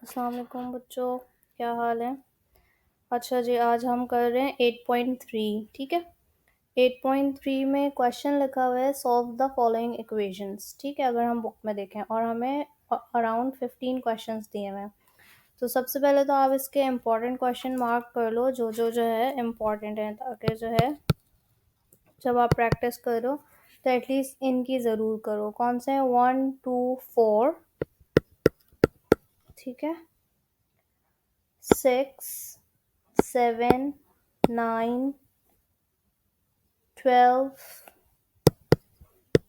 अस्सलाम वालेकुम बच्चों, क्या हाल है। अच्छा जी, आज हम कर रहे हैं 8.3। ठीक है, 8.3 में क्वेश्चन लिखा हुआ है सॉल्व द फॉलोइंग इक्वेशंस। ठीक है, अगर हम बुक में देखें और हमें अराउंड 15 क्वेश्चंस दिए हुए हैं। तो सबसे पहले तो आप इसके इम्पोर्टेंट क्वेश्चन मार्क कर लो, जो है इम्पोर्टेंट है, ताकि जो है जब आप प्रैक्टिस करो तो एटलीस्ट इनकी ज़रूर करो। कौन से हैं? 1 2 4, ठीक है, 6 7 9 12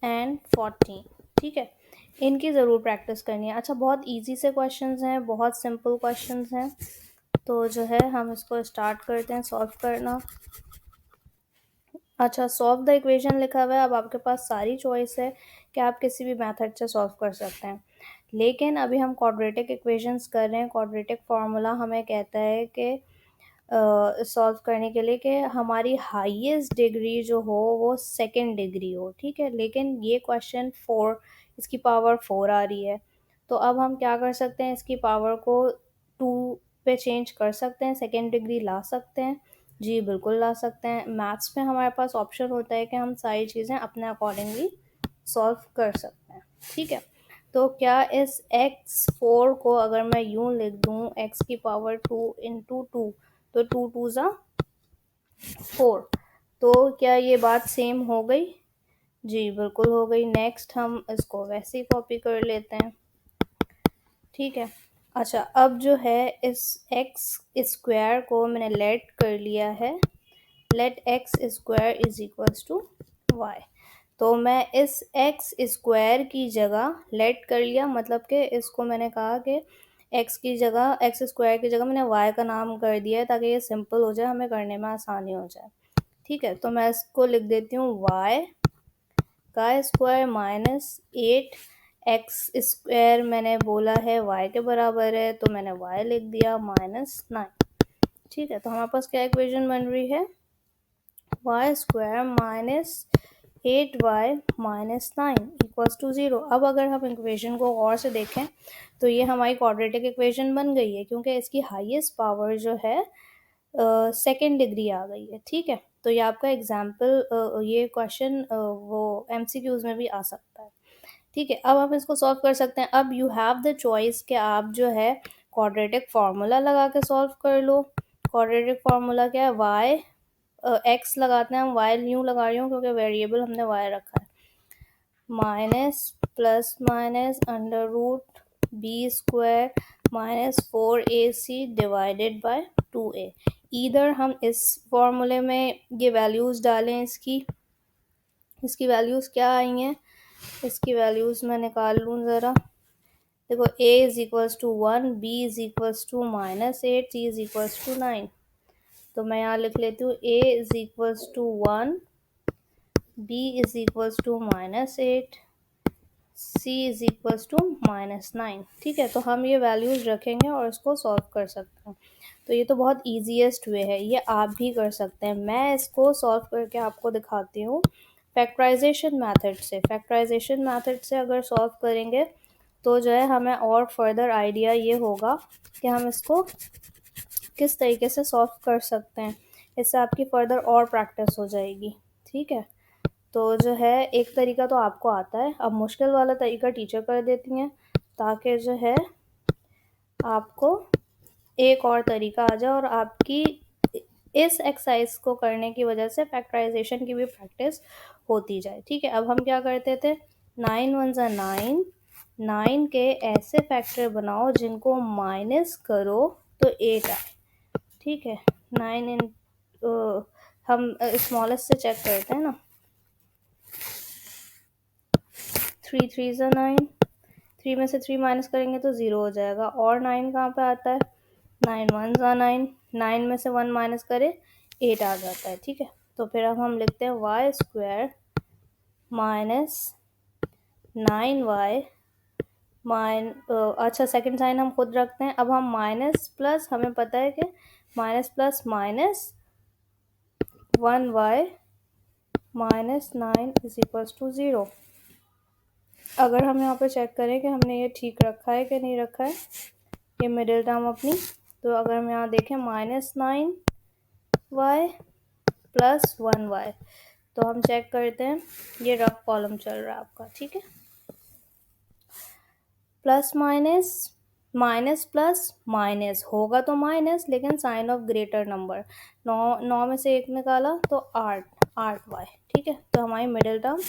एंड 14। ठीक है, इनकी ज़रूर प्रैक्टिस करनी है। अच्छा, बहुत इजी से क्वेश्चंस हैं, बहुत सिंपल क्वेश्चंस हैं। तो जो है हम इसको स्टार्ट करते हैं सॉल्व करना। अच्छा, सॉल्व द इक्वेशन लिखा हुआ है। अब आपके पास सारी चॉइस है कि आप किसी भी मेथड से सॉल्व कर सकते हैं, लेकिन अभी हम क्वाड्रेटिक इक्वेशंस कर रहे हैं। क्वाड्रेटिक फार्मूला हमें कहता है कि सॉल्व करने के लिए कि हमारी हाईएस्ट डिग्री जो हो वो सेकंड डिग्री हो। ठीक है, लेकिन ये क्वेश्चन 4, इसकी पावर 4 आ रही है। तो अब हम क्या कर सकते हैं, इसकी पावर को 2 पे चेंज कर सकते हैं, सेकंड डिग्री ला सकते हैं। जी बिल्कुल ला सकते हैं। मैथ्स में हमारे पास ऑप्शन होता है कि हम सारी चीज़ें अपने अकॉर्डिंगली सॉल्व कर सकते हैं। ठीक है, तो क्या इस x4 को अगर मैं यूँ लिख दूँ x की पावर 2 इंटू 2, तो 2 2 ज़ा 4, तो क्या ये बात सेम हो गई? जी बिल्कुल हो गई। नेक्स्ट हम इसको वैसे ही कॉपी कर लेते हैं। ठीक है, अच्छा अब जो है इस एक्स स्क्वायर को मैंने लेट कर लिया है, let x square is equals to y. तो मैं इस एक्स स्क्वायर की जगह लेट कर लिया, मतलब कि इसको मैंने कहा कि एक्स की जगह, एक्स स्क्वायर की जगह मैंने वाई का नाम कर दिया है, ताकि ये सिंपल हो जाए, हमें करने में आसानी हो जाए। ठीक है, तो मैं इसको लिख देती हूँ वाई का स्क्वायर माइनस 8 एक्स स्क्वायर मैंने बोला है वाई के बराबर है, तो मैंने वाई लिख दिया माइनस 9। ठीक है, तो हमारे पास क्या इक्वेशन बन रही है? Y square minus 8y minus 9 equals to 0। अब अगर हम इक्वेशन को और से देखें तो ये हमारी क्वाड्रेटिक इक्वेशन बन गई है, क्योंकि इसकी हाईएस्ट पावर जो है सेकेंड डिग्री आ गई है। ठीक है, तो ये आपका एग्जाम्पल, ये क्वेश्चन वो एमसीक्यूज में भी आ सकता है। ठीक है, अब हम इसको सॉल्व कर सकते हैं। अब यू हैव द चॉइस कि आप जो है क्वाड्रेटिक फार्मूला लगा के सॉल्व कर लो। क्वाड्रेटिक फार्मूला क्या है? वाई एक्स लगाते हैं हम, वाई न्यू लगा रही हूँ क्योंकि वेरिएबल हमने वाई रखा है, minus plus minus under root b square minus 4ac divided by 2a। इधर हम इस फॉर्मूले में ये वैल्यूज़ डालें, इसकी वैल्यूज़ क्या आई हैं, इसकी वैल्यूज़ मैं निकाल लूँ ज़रा। देखो, a is equals to 1, b is equals to minus 8, c is equals to 9। तो मैं यहाँ लिख लेती हूँ a is equals to 1, b is equals to minus 8, c is equals to minus 9। ठीक है, तो हम ये वैल्यूज़ रखेंगे और इसको सॉल्व कर सकते हैं। तो ये तो बहुत ईजीएस्ट वे है, ये आप भी कर सकते हैं। मैं इसको सॉल्व करके आपको दिखाती हूँ फैक्टराइजेशन मेथड से। फैक्टराइजेशन मेथड से अगर सॉल्व करेंगे तो जो है हमें और फर्दर आइडिया ये होगा कि हम इसको किस तरीके से सॉल्व कर सकते हैं। इससे आपकी फर्दर और प्रैक्टिस हो जाएगी। ठीक है, तो जो है एक तरीका तो आपको आता है, अब मुश्किल वाला तरीका टीचर कर देती हैं, ताकि जो है आपको एक और तरीका आ जाए और आपकी इस एक्सरसाइज को करने की वजह से फैक्टराइजेशन की भी प्रैक्टिस होती जाए। ठीक है, अब हम क्या करते थे, 9 1 ज़ा 9, 9 के ऐसे फैक्टर बनाओ जिनको माइनस करो तो 8 आए। ठीक है, 9 इन हम स्मॉलेस्ट से चेक करते हैं ना, 3 3 ज़ा 9, 3 में से 3 माइनस करेंगे तो 0 हो जाएगा। और 9 कहाँ पे आता है? 9 1 ज़ा 9, 9 में से 1 माइनस करे 8 आ जाता है। ठीक है, तो फिर अब हम लिखते हैं वाई स्क्वायर माइनस 9y अच्छा सेकंड साइन हम खुद रखते हैं। अब हम माइनस प्लस, हमें पता है कि minus plus minus 1y minus 9 is equals to 0। अगर हम यहाँ पे चेक करें कि हमने ये ठीक रखा है कि नहीं रखा है, ये मिडिल टर्म अपनी। तो अगर हम यहाँ देखें -9y प्लस 1y, तो हम चेक करते हैं, ये रफ कॉलम चल रहा है आपका, ठीक है। Plus minus, minus plus minus होगा तो माइनस, लेकिन साइन ऑफ ग्रेटर नंबर, 9 में से 1 निकाला तो 8y, ठीक है। तो हमारी मिडिल टर्म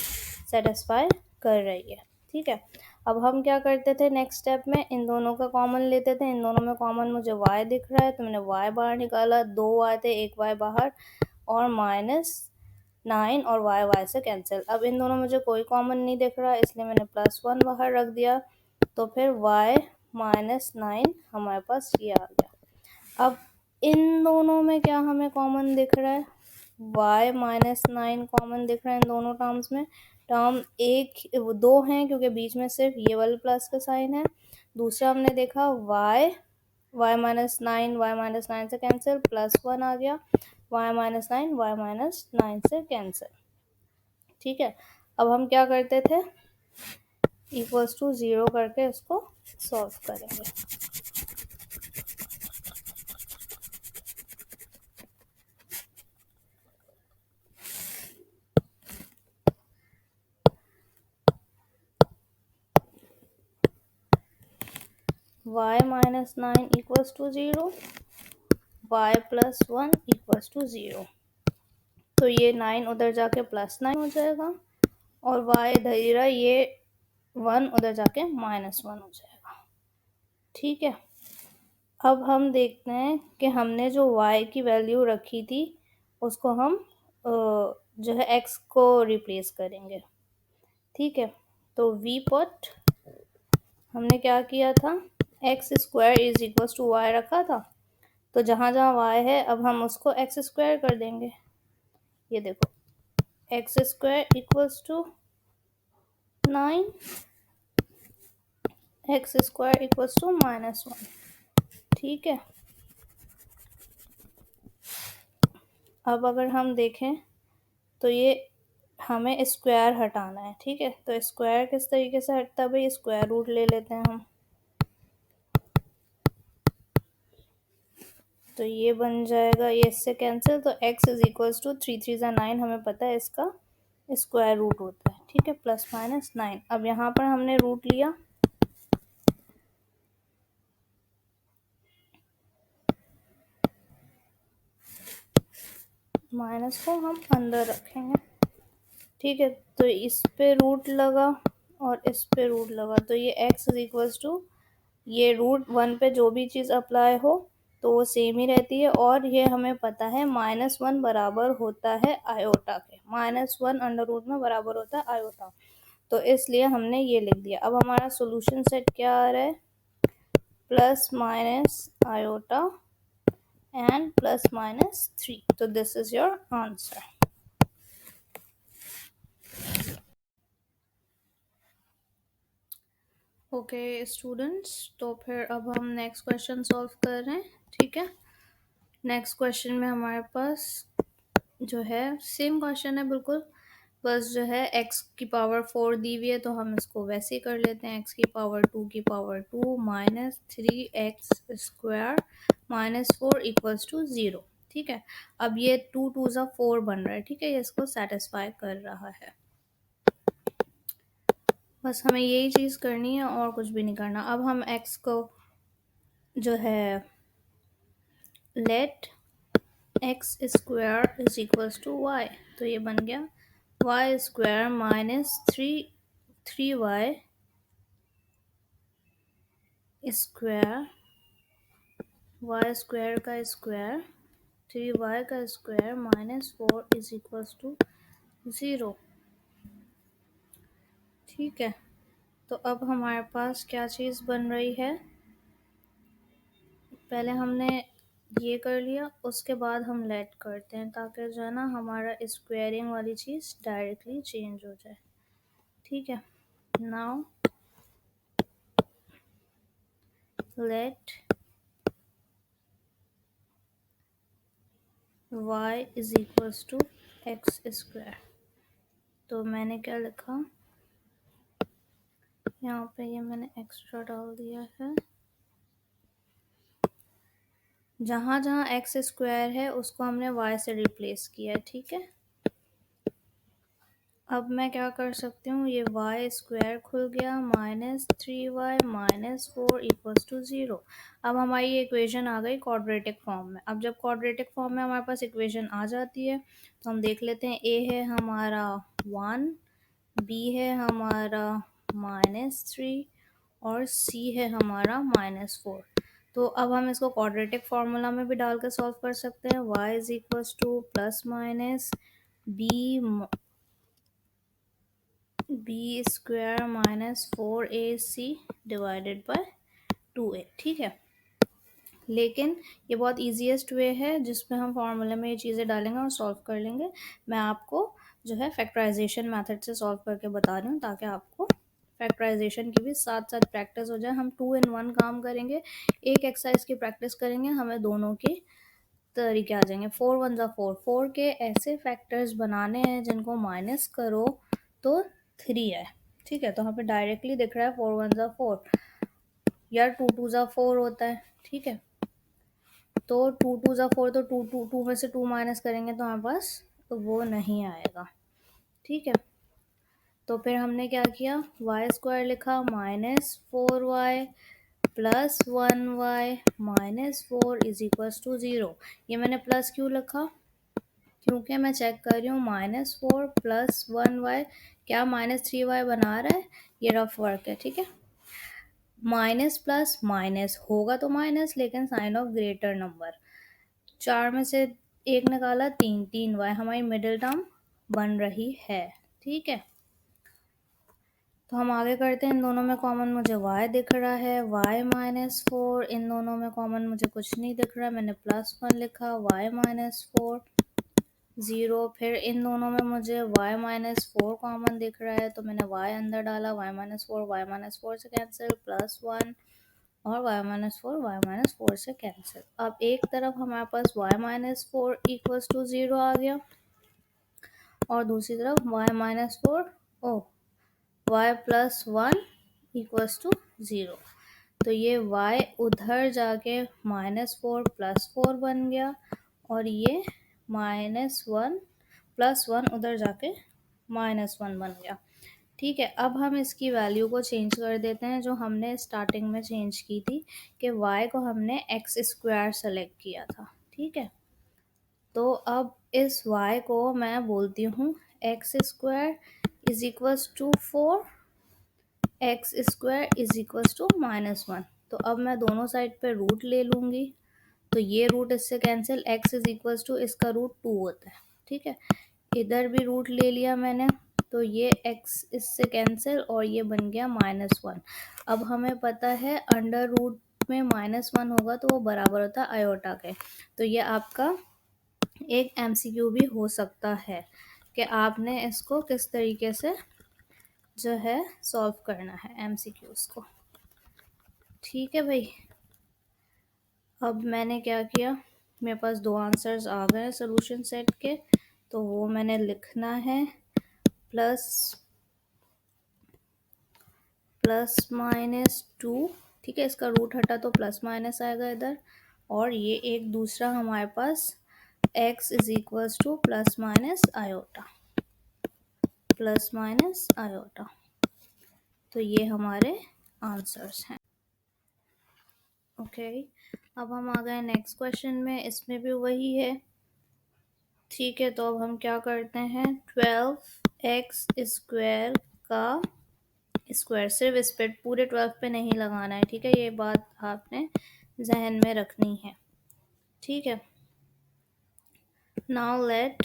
सेटिस्फाई कर रही है, ठीक है। अब हम क्या करते थे नेक्स्ट स्टेप में, इन दोनों का कॉमन लेते थे। इन दोनों में कॉमन मुझे y दिख रहा है, तो मैंने y बाहर निकाला, 2y थे, 1y बाहर, और -9 और y से कैंसिल। अब इन दोनों में मुझे कोई कॉमन नहीं दिख रहा, इसलिए मैंने +1 बाहर रख दिया, तो फिर y -9 हमारे पास ये आ गया। अब इन दोनों में क्या हमें कॉमन दिख रहा है, y -9 कॉमन दिख रहा है इन दोनों टर्म्स में। टर्म दो हैं क्योंकि बीच में सिर्फ ये वाले प्लस का साइन है। दूसरा हमने देखा y -9 से कैंसिल, +1 आ गया, y -9 से कैंसिल, ठीक है। अब हम क्या करते थे, =0 करके इसको सॉल्व करेंगे। y -9 = 0, y +1 = 0। तो ये 9 उधर जाके +9 हो जाएगा, और y इधर ही रहा, ये 1 उधर जाके -1 हो जाएगा, ठीक है। अब हम देखते हैं कि हमने जो y की वैल्यू रखी थी उसको हम जो है x को रिप्लेस करेंगे, ठीक है। तो v पुट हमने क्या किया था, x² = y रखा था, तो जहाँ जहाँ y है अब हम उसको x² कर देंगे। ये देखो, x² = 9, x² = -1, ठीक है। अब अगर हम देखें तो ये हमें स्क्वायर हटाना है, ठीक है। तो स्क्वायर किस तरीके से हटता है भाई, स्क्वायर रूट ले लेते हैं हम, तो ये बन जाएगा, ये इससे कैंसिल, तो x = 3 3 9, हमें पता है इसका स्क्वायर रूट होता है, ठीक है, ±9। अब यहाँ पर हमने रूट लिया, माइनस को हम अंदर रखेंगे, ठीक है। तो इस पे रूट लगा और इस पे रूट लगा, तो ये x = ये √1 पे जो भी चीज़ अप्लाई हो तो वो सेम ही रहती है, और ये हमें पता है -1 बराबर होता है आयोटा के, -1 अंडर रूट में बराबर होता है आयोटा, तो इसलिए हमने ये लिख दिया। अब हमारा सोल्यूशन सेट क्या आ रहा है, ± आयोटा एंड ±3, तो this is your answer. Okay students, तो फिर अब हम नेक्स्ट क्वेश्चन सॉल्व कर रहे हैं, ठीक है। नेक्स्ट क्वेश्चन में हमारे पास जो है सेम क्वेश्चन है बिल्कुल, बस जो है x की पावर 4 दी हुई है, तो हम इसको वैसे ही कर लेते हैं, x की पावर 2 की पावर 2 -3x² -4 = 0, ठीक है। अब ये 2 2 ज़ा 4 बन रहा है, ठीक है, ये इसको सेटिस्फाई कर रहा है। बस हमें यही चीज़ करनी है और कुछ भी नहीं करना। अब हम x को जो है लेट x² = y, तो ये बन गया y² -3y² y² का स्क्वायर 3y का स्क्वायर -4 = 0, ठीक है। तो अब हमारे पास क्या चीज़ बन रही है, पहले हमने ये कर लिया, उसके बाद हम लेट करते हैं, ताकि जो है ना हमारा स्क्वायरिंग वाली चीज़ डायरेक्टली चेंज हो जाए, ठीक है। नाउ लेट y = x², तो मैंने क्या लिखा यहाँ पे, ये मैंने एक्स्ट्रा डाल दिया है, जहाँ जहाँ एक्स स्क्वायर है उसको हमने वाई से रिप्लेस किया है, ठीक है। अब मैं क्या कर सकती हूँ, ये वाई स्क्वायर खुल गया, -3y-4 इक्वल्स टू 0। अब हमारी इक्वेशन आ गई क्वाड्रेटिक फॉर्म में। अब जब क्वाड्रेटिक फॉर्म में हमारे पास इक्वेशन आ जाती है तो हम देख लेते हैं, ए है हमारा 1, बी है हमारा -3 और सी है हमारा -4। तो अब हम इसको क्वाड्रेटिक फार्मूला में भी डाल कर सॉल्व कर सकते हैं। y is equals to plus minus b square -4ac divided by 2a, ठीक है। लेकिन ये बहुत ईजीएस्ट वे है जिसमें हम फार्मूले में ये चीज़ें डालेंगे और सॉल्व कर लेंगे। मैं आपको जो है फैक्टराइजेशन मेथड से सॉल्व करके बता रही हूँ ताकि आपको फैक्टराइजेशन की भी साथ साथ प्रैक्टिस हो जाए। हम 2 in 1 काम करेंगे, एक एक्सरसाइज की प्रैक्टिस करेंगे, हमें दोनों के तरीके आ जाएंगे। 4 1 ज़ा 4, 4 के ऐसे फैक्टर्स बनाने हैं जिनको माइनस करो तो 3 है, ठीक है। तो यहाँ पे डायरेक्टली दिख रहा है 4 1 ज़ा 4, यार 2 2 ज़ा 4 होता है, ठीक है। तो 2 2 ज़ा 4, तो टू में से 2 माइनस करेंगे तो हमारे पास तो वो नहीं आएगा, ठीक है। तो फिर हमने क्या किया, वाई स्क्वायर लिखा -4y plus 1y -4 is equals to 0। ये मैंने प्लस क्यों लिखा, क्योंकि मैं चेक कर रही हूँ -4 प्लस 1y क्या -3y बना रहा है, ये रफ वर्क है, ठीक है। माइनस प्लस माइनस होगा तो माइनस, लेकिन साइन ऑफ ग्रेटर नंबर, 4 में से 1 निकाला 3, 3y हमारी मिडिल टर्म बन रही है, ठीक है। तो हम आगे करते हैं, इन दोनों में कॉमन मुझे y दिख रहा है, y -4, इन दोनों में कॉमन मुझे कुछ नहीं दिख रहा, मैंने +1 लिखा, y -4 0। फिर इन दोनों में मुझे y -4 कॉमन दिख रहा है तो मैंने y अंदर डाला, y -4 से कैंसिल, +1 और y -4 से कैंसिल। अब एक तरफ हमारे पास y -4 इक्वल्स टू 0 आ गया और दूसरी तरफ y प्लस 1 इक्वल्स टू 0। तो ये y उधर जाके -4 + 4 बन गया और ये -1 + 1 उधर जाके -1 बन गया, ठीक है। अब हम इसकी वैल्यू को चेंज कर देते हैं जो हमने स्टार्टिंग में चेंज की थी कि y को हमने एक्स स्क्वायर सेलेक्ट किया था, ठीक है। तो अब इस y को मैं बोलती हूँ x square is equals to 4, x square is equals to -1। तो अब मैं दोनों साइड पे रूट ले लूँगी, तो ये रूट इससे cancel, x is equals to इसका रूट 2 होता है, ठीक है। इधर भी रूट ले लिया मैंने, तो ये x इससे कैंसिल और ये बन गया -1। अब हमें पता है अंडर रूट में -1 होगा तो वो बराबर होता है आयोटा के। तो ये आपका एक MCQ भी हो सकता है कि आपने इसको किस तरीके से जो है सॉल्व करना है MCQs को, ठीक है भाई। अब मैंने क्या किया, मेरे पास 2 आंसर्स आ गए सोल्यूशन सेट के, तो वो मैंने लिखना है +-2, ठीक है। इसका रूट हटा तो प्लस माइनस आएगा इधर, और ये एक दूसरा हमारे पास x is equals to plus minus iota. तो ये हमारे आंसर्स हैं, ओके। अब हम आ गए नेक्स्ट क्वेश्चन में, इसमें भी वही है, ठीक है। तो अब हम क्या करते हैं, 12x स्क्वायर का स्क्वायर, सिर्फ इस पे पूरे 12 पे नहीं लगाना है, ठीक है। ये बात आपने जहन में रखनी है, ठीक है। Now let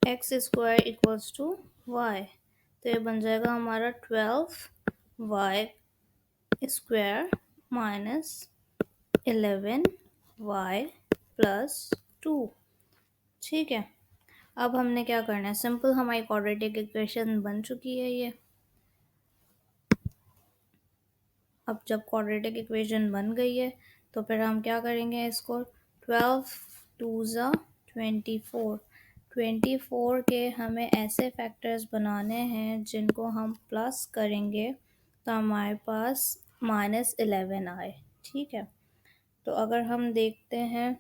x square equals to y, तो ये बन जाएगा हमारा 12y स्क्वायर -11y प्लस 2, ठीक है। अब हमने क्या करना है, सिंपल हमारी क्वाड्रेटिक इक्वेशन बन चुकी है ये। अब जब क्वाड्रेटिक इक्वेशन बन गई है तो फिर हम क्या करेंगे, इसको 12 2 ज़ा 24, 24 के हमें ऐसे फैक्टर्स बनाने हैं जिनको हम प्लस करेंगे तो हमारे पास -11 आए, ठीक है। तो अगर हम देखते हैं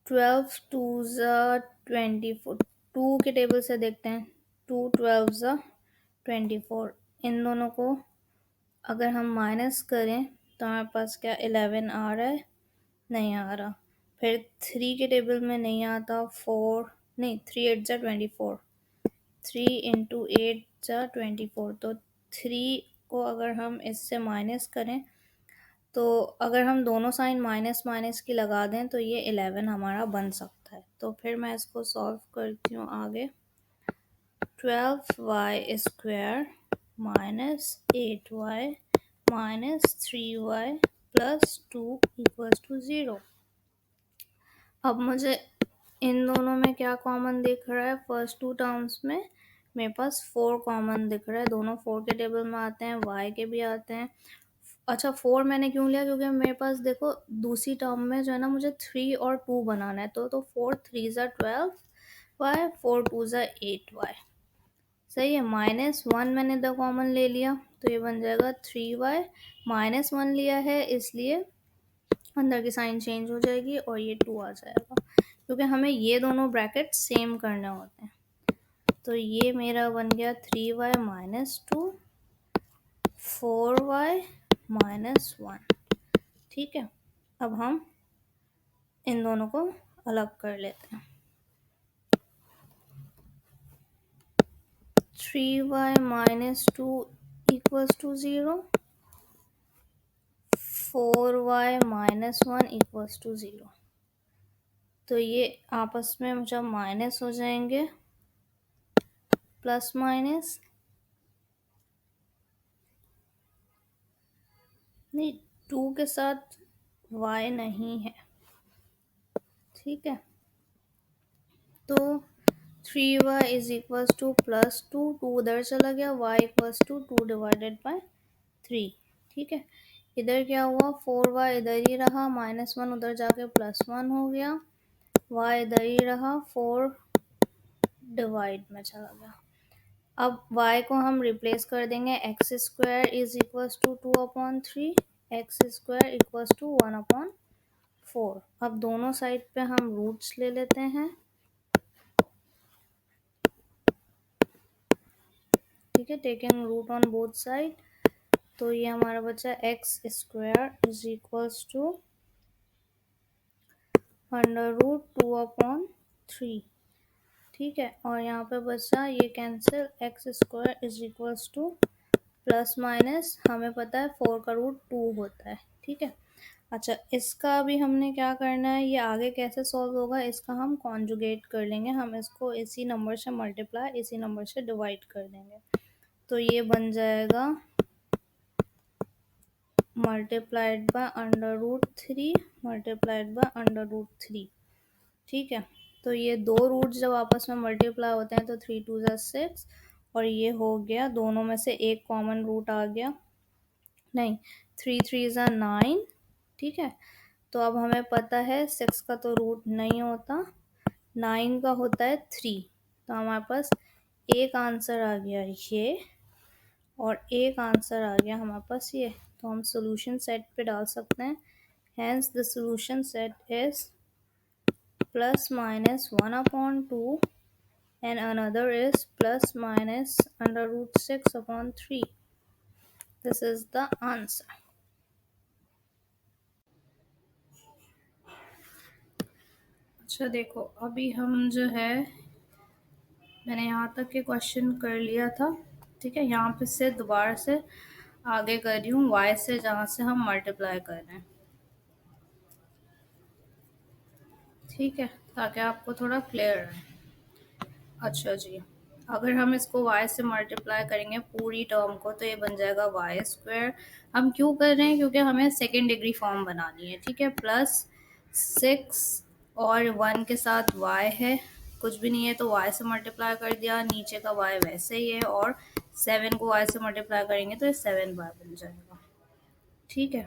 12 टू ज़ा 24, 2 के टेबल से देखते हैं, 2 12 ज़ा 24, इन दोनों को अगर हम माइनस करें तो हमारे पास क्या 11 आ रहा है, नहीं आ रहा। फिर 3 के टेबल में नहीं आता, 4 नहीं, 3 8 ज़ा 24, 3 इंटू 8 ज़ा 24, तो 3 को अगर हम इससे माइनस करें तो अगर हम दोनों साइन माइनस माइनस की लगा दें तो ये 11 हमारा बन सकता है। तो फिर मैं इसको सॉल्व करती हूँ आगे। 12y square minus 8y minus 3y plus 2 equals to 0। अब मुझे इन दोनों में क्या कॉमन दिख रहा है? फर्स्ट टू टर्म्स में मेरे पास 4 कॉमन दिख रहा है, दोनों 4 के टेबल में आते हैं, y के भी आते हैं। अच्छा 4 मैंने क्यों लिया? क्योंकि मेरे पास देखो दूसरी टर्म में जो है ना मुझे 3 और 2 बनाना है, तो 4 3 ज़ा 12y, 4 2 ज़ा 8y, सही है। -1 मैंने द कॉमन ले लिया तो ये बन जाएगा 3y, -1 लिया है इसलिए अंदर की साइन चेंज हो जाएगी और ये 2 आ जाएगा, क्योंकि हमें ये दोनों ब्रैकेट सेम करने होते हैं। तो ये मेरा बन गया 3y माइनस 2, 4y माइनस 1। ठीक है, अब हम इन दोनों को अलग कर लेते हैं। 3y minus 2 equals to 0, 4y minus 1 equals to 0। तो ये आपस में जब माइनस हो जाएंगे, प्लस माइनस नहीं, 2 के साथ y नहीं है, ठीक है। तो 3y is equals to plus 2, 2 उधर चला गया, y equals to 2 divided by 3, ठीक है। इधर क्या हुआ, 4y इधर ही रहा, -1 उधर जाके +1 हो गया, y इधर ही रहा, 4 डिवाइड में चला गया। अब y को हम रिप्लेस कर देंगे, x square is equals to 2/3, x square equals to 1/4। अब दोनों साइड पे हम रूट्स ले लेते हैं, ठीक है, taking root on both side. तो ये हमारा बचा x square is equals to √2/3, ठीक है। और यहाँ पे बचा ये cancel, x square is equals to plus minus, हमें पता है 4 का रूट 2 होता है, ठीक है। अच्छा इसका अभी हमने क्या करना है, ये आगे कैसे सॉल्व होगा इसका हम कॉन्जुगेट कर लेंगे, हम इसको इसी नंबर से मल्टीप्लाई, इसी नंबर से डिवाइड कर देंगे। तो ये बन जाएगा मल्टीप्लाइड बाय √3 मल्टीप्लाइड बाय √3, ठीक है। तो ये दो रूट्स जब आपस में मल्टीप्लाई होते हैं तो 3 2 ज़ा 6, और ये हो गया, दोनों में से एक कॉमन रूट आ गया, नहीं 3 3 ज़ा 9, ठीक है। तो अब हमें पता है 6 का तो रूट नहीं होता, 9 का होता है 3, तो हमारे पास एक आंसर आ गया ये, और एक आंसर आ गया हमारे पास ये। तो हम सॉल्यूशन सेट पे डाल सकते हैं, hence the solution set is plus minus 1/2 and another is plus minus √6/3. This is the answer. अच्छा देखो अभी हम जो है, मैंने यहाँ तक के क्वेश्चन कर लिया था, ठीक है। यहाँ पे से दोबारा से आगे कर रही हूँ y से, जहाँ से हम मल्टीप्लाई कर रहे हैं, ठीक है, ताकि आपको थोड़ा क्लियर रहे। अच्छा जी, अगर हम इसको y से मल्टीप्लाई करेंगे पूरी टर्म को तो ये बन जाएगा y स्क्वायर। हम क्यों कर रहे हैं? क्योंकि हमें सेकेंड डिग्री फॉर्म बनानी है, ठीक है। प्लस 6 और 1 के साथ y है, कुछ भी नहीं है तो y से मल्टीप्लाई कर दिया, नीचे का y वैसे ही है, और 7 को y से मल्टीप्लाई करेंगे तो ये 7y बन जाएगा, ठीक है।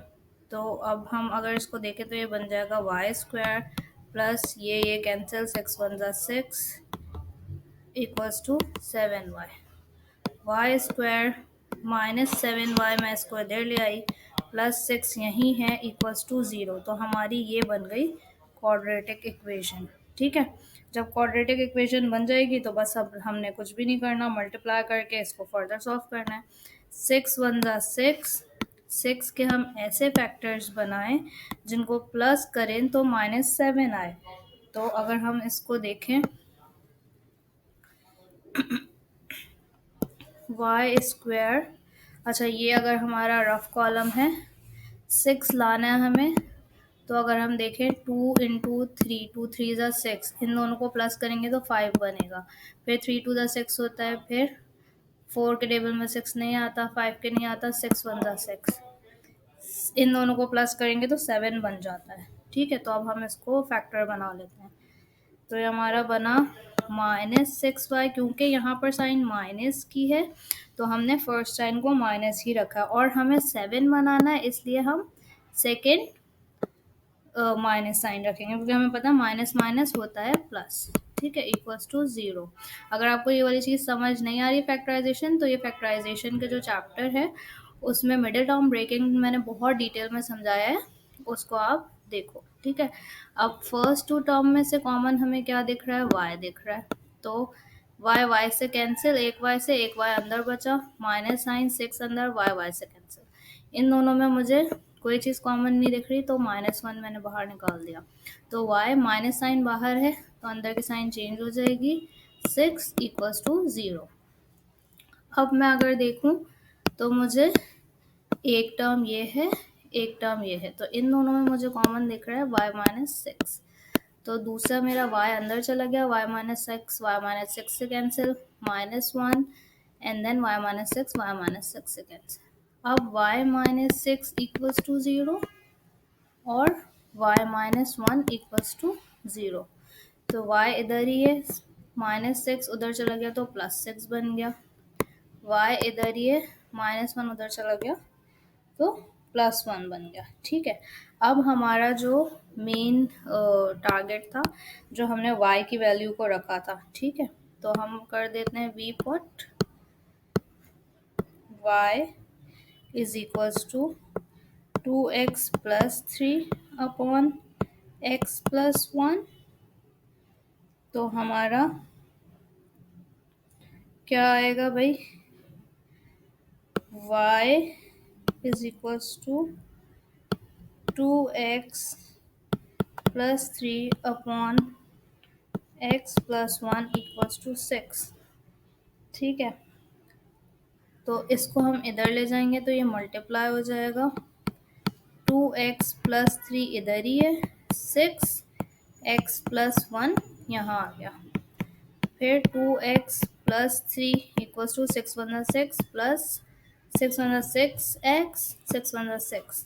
तो अब हम अगर इसको देखें तो ये बन जाएगा y स्क्वायर प्लस ये कैंसिल, 6 1 ज़ा 6 equals to 7y, y square -7y मैं इसको इधर ले आई, +6 यहीं है इक्वल्स टू 0। तो हमारी ये बन गई क्वाड्रेटिक इक्वेशन। ठीक है, जब क्वाड्रेटिक इक्वेशन बन जाएगी तो बस अब हमने कुछ भी नहीं करना, मल्टीप्लाई करके इसको फर्दर सॉल्व करना है। 6 1 जा 6, 6 के हम ऐसे फैक्टर्स बनाएं जिनको प्लस करें तो -7 आए। तो अगर हम इसको देखें, y², अच्छा ये अगर हमारा रफ कॉलम है, 6 लाना है हमें, तो अगर हम देखें 2 इंटू 3, 2 3 ज़ा 6, इन दोनों को प्लस करेंगे तो 5 बनेगा। फिर 3 2 ज़ा 6 होता है, फिर 4 के टेबल में 6 नहीं आता, 5 के नहीं आता, 6 1 ज़ा 6, इन दोनों को प्लस करेंगे तो 7 बन जाता है। ठीक है, तो अब हम इसको फैक्टर बना लेते हैं। तो ये हमारा बना -6y, क्योंकि यहाँ पर साइन माइनस की है तो हमने फर्स्ट साइन को माइनस ही रखा, और हमें 7 बनाना है इसलिए हम सेकेंड माइनस साइन रखेंगे, क्योंकि हमें पता है माइनस माइनस होता है प्लस। ठीक है, इक्वल्स टू 0। अगर आपको ये वाली चीज़ समझ नहीं आ रही फैक्टराइजेशन, तो ये फैक्टराइजेशन के जो चैप्टर है उसमें मिडिल टर्म ब्रेकिंग मैंने बहुत डिटेल में समझाया है, उसको आप देखो। ठीक है, अब फर्स्ट 2 टर्म में से कॉमन हमें क्या दिख रहा है, y दिख रहा है। तो y से कैंसिल, एक y से एक y अंदर बचा, माइनस साइन 6 अंदर, y से कैंसिल। इन दोनों में मुझे कोई चीज़ कॉमन नहीं दिख रही तो -1 मैंने बाहर निकाल दिया। तो y माइनस साइन बाहर है तो अंदर की साइन चेंज हो जाएगी, 6 इक्वल्स टू 0। अब मैं अगर देखूं तो मुझे एक टर्म ये है, एक टर्म ये है, तो इन दोनों में मुझे कॉमन दिख रहा है y-6। तो दूसरा मेरा y अंदर चला गया, y-6 से कैंसिल, -1 एंड देन y-6 से कैंसिल। अब y-6 इक्वल्स टू 0 और y-1 इक्वल्स टू 0। तो y इधर ही है, -6 उधर चला गया तो +6 बन गया, y इधर ही है, -1 उधर चला गया तो +1 बन गया। ठीक है, अब हमारा जो मेन टारगेट था, जो हमने y की वैल्यू को रखा था, ठीक है, तो हम कर देते हैं v put y is equals to 2x plus 3 upon x plus 1। तो हमारा क्या आएगा भाई, y is equals to 2x plus 3 upon x plus 1 equals to 6। ठीक है, तो इसको हम इधर ले जाएंगे तो ये मल्टीप्लाई हो जाएगा, 2x प्लस 3 इधर ही है, 6x प्लस 1 यहाँ आ गया, फिर 2x plus 3 equals to 6 1 6 plus 6 1 6x 6 1 6।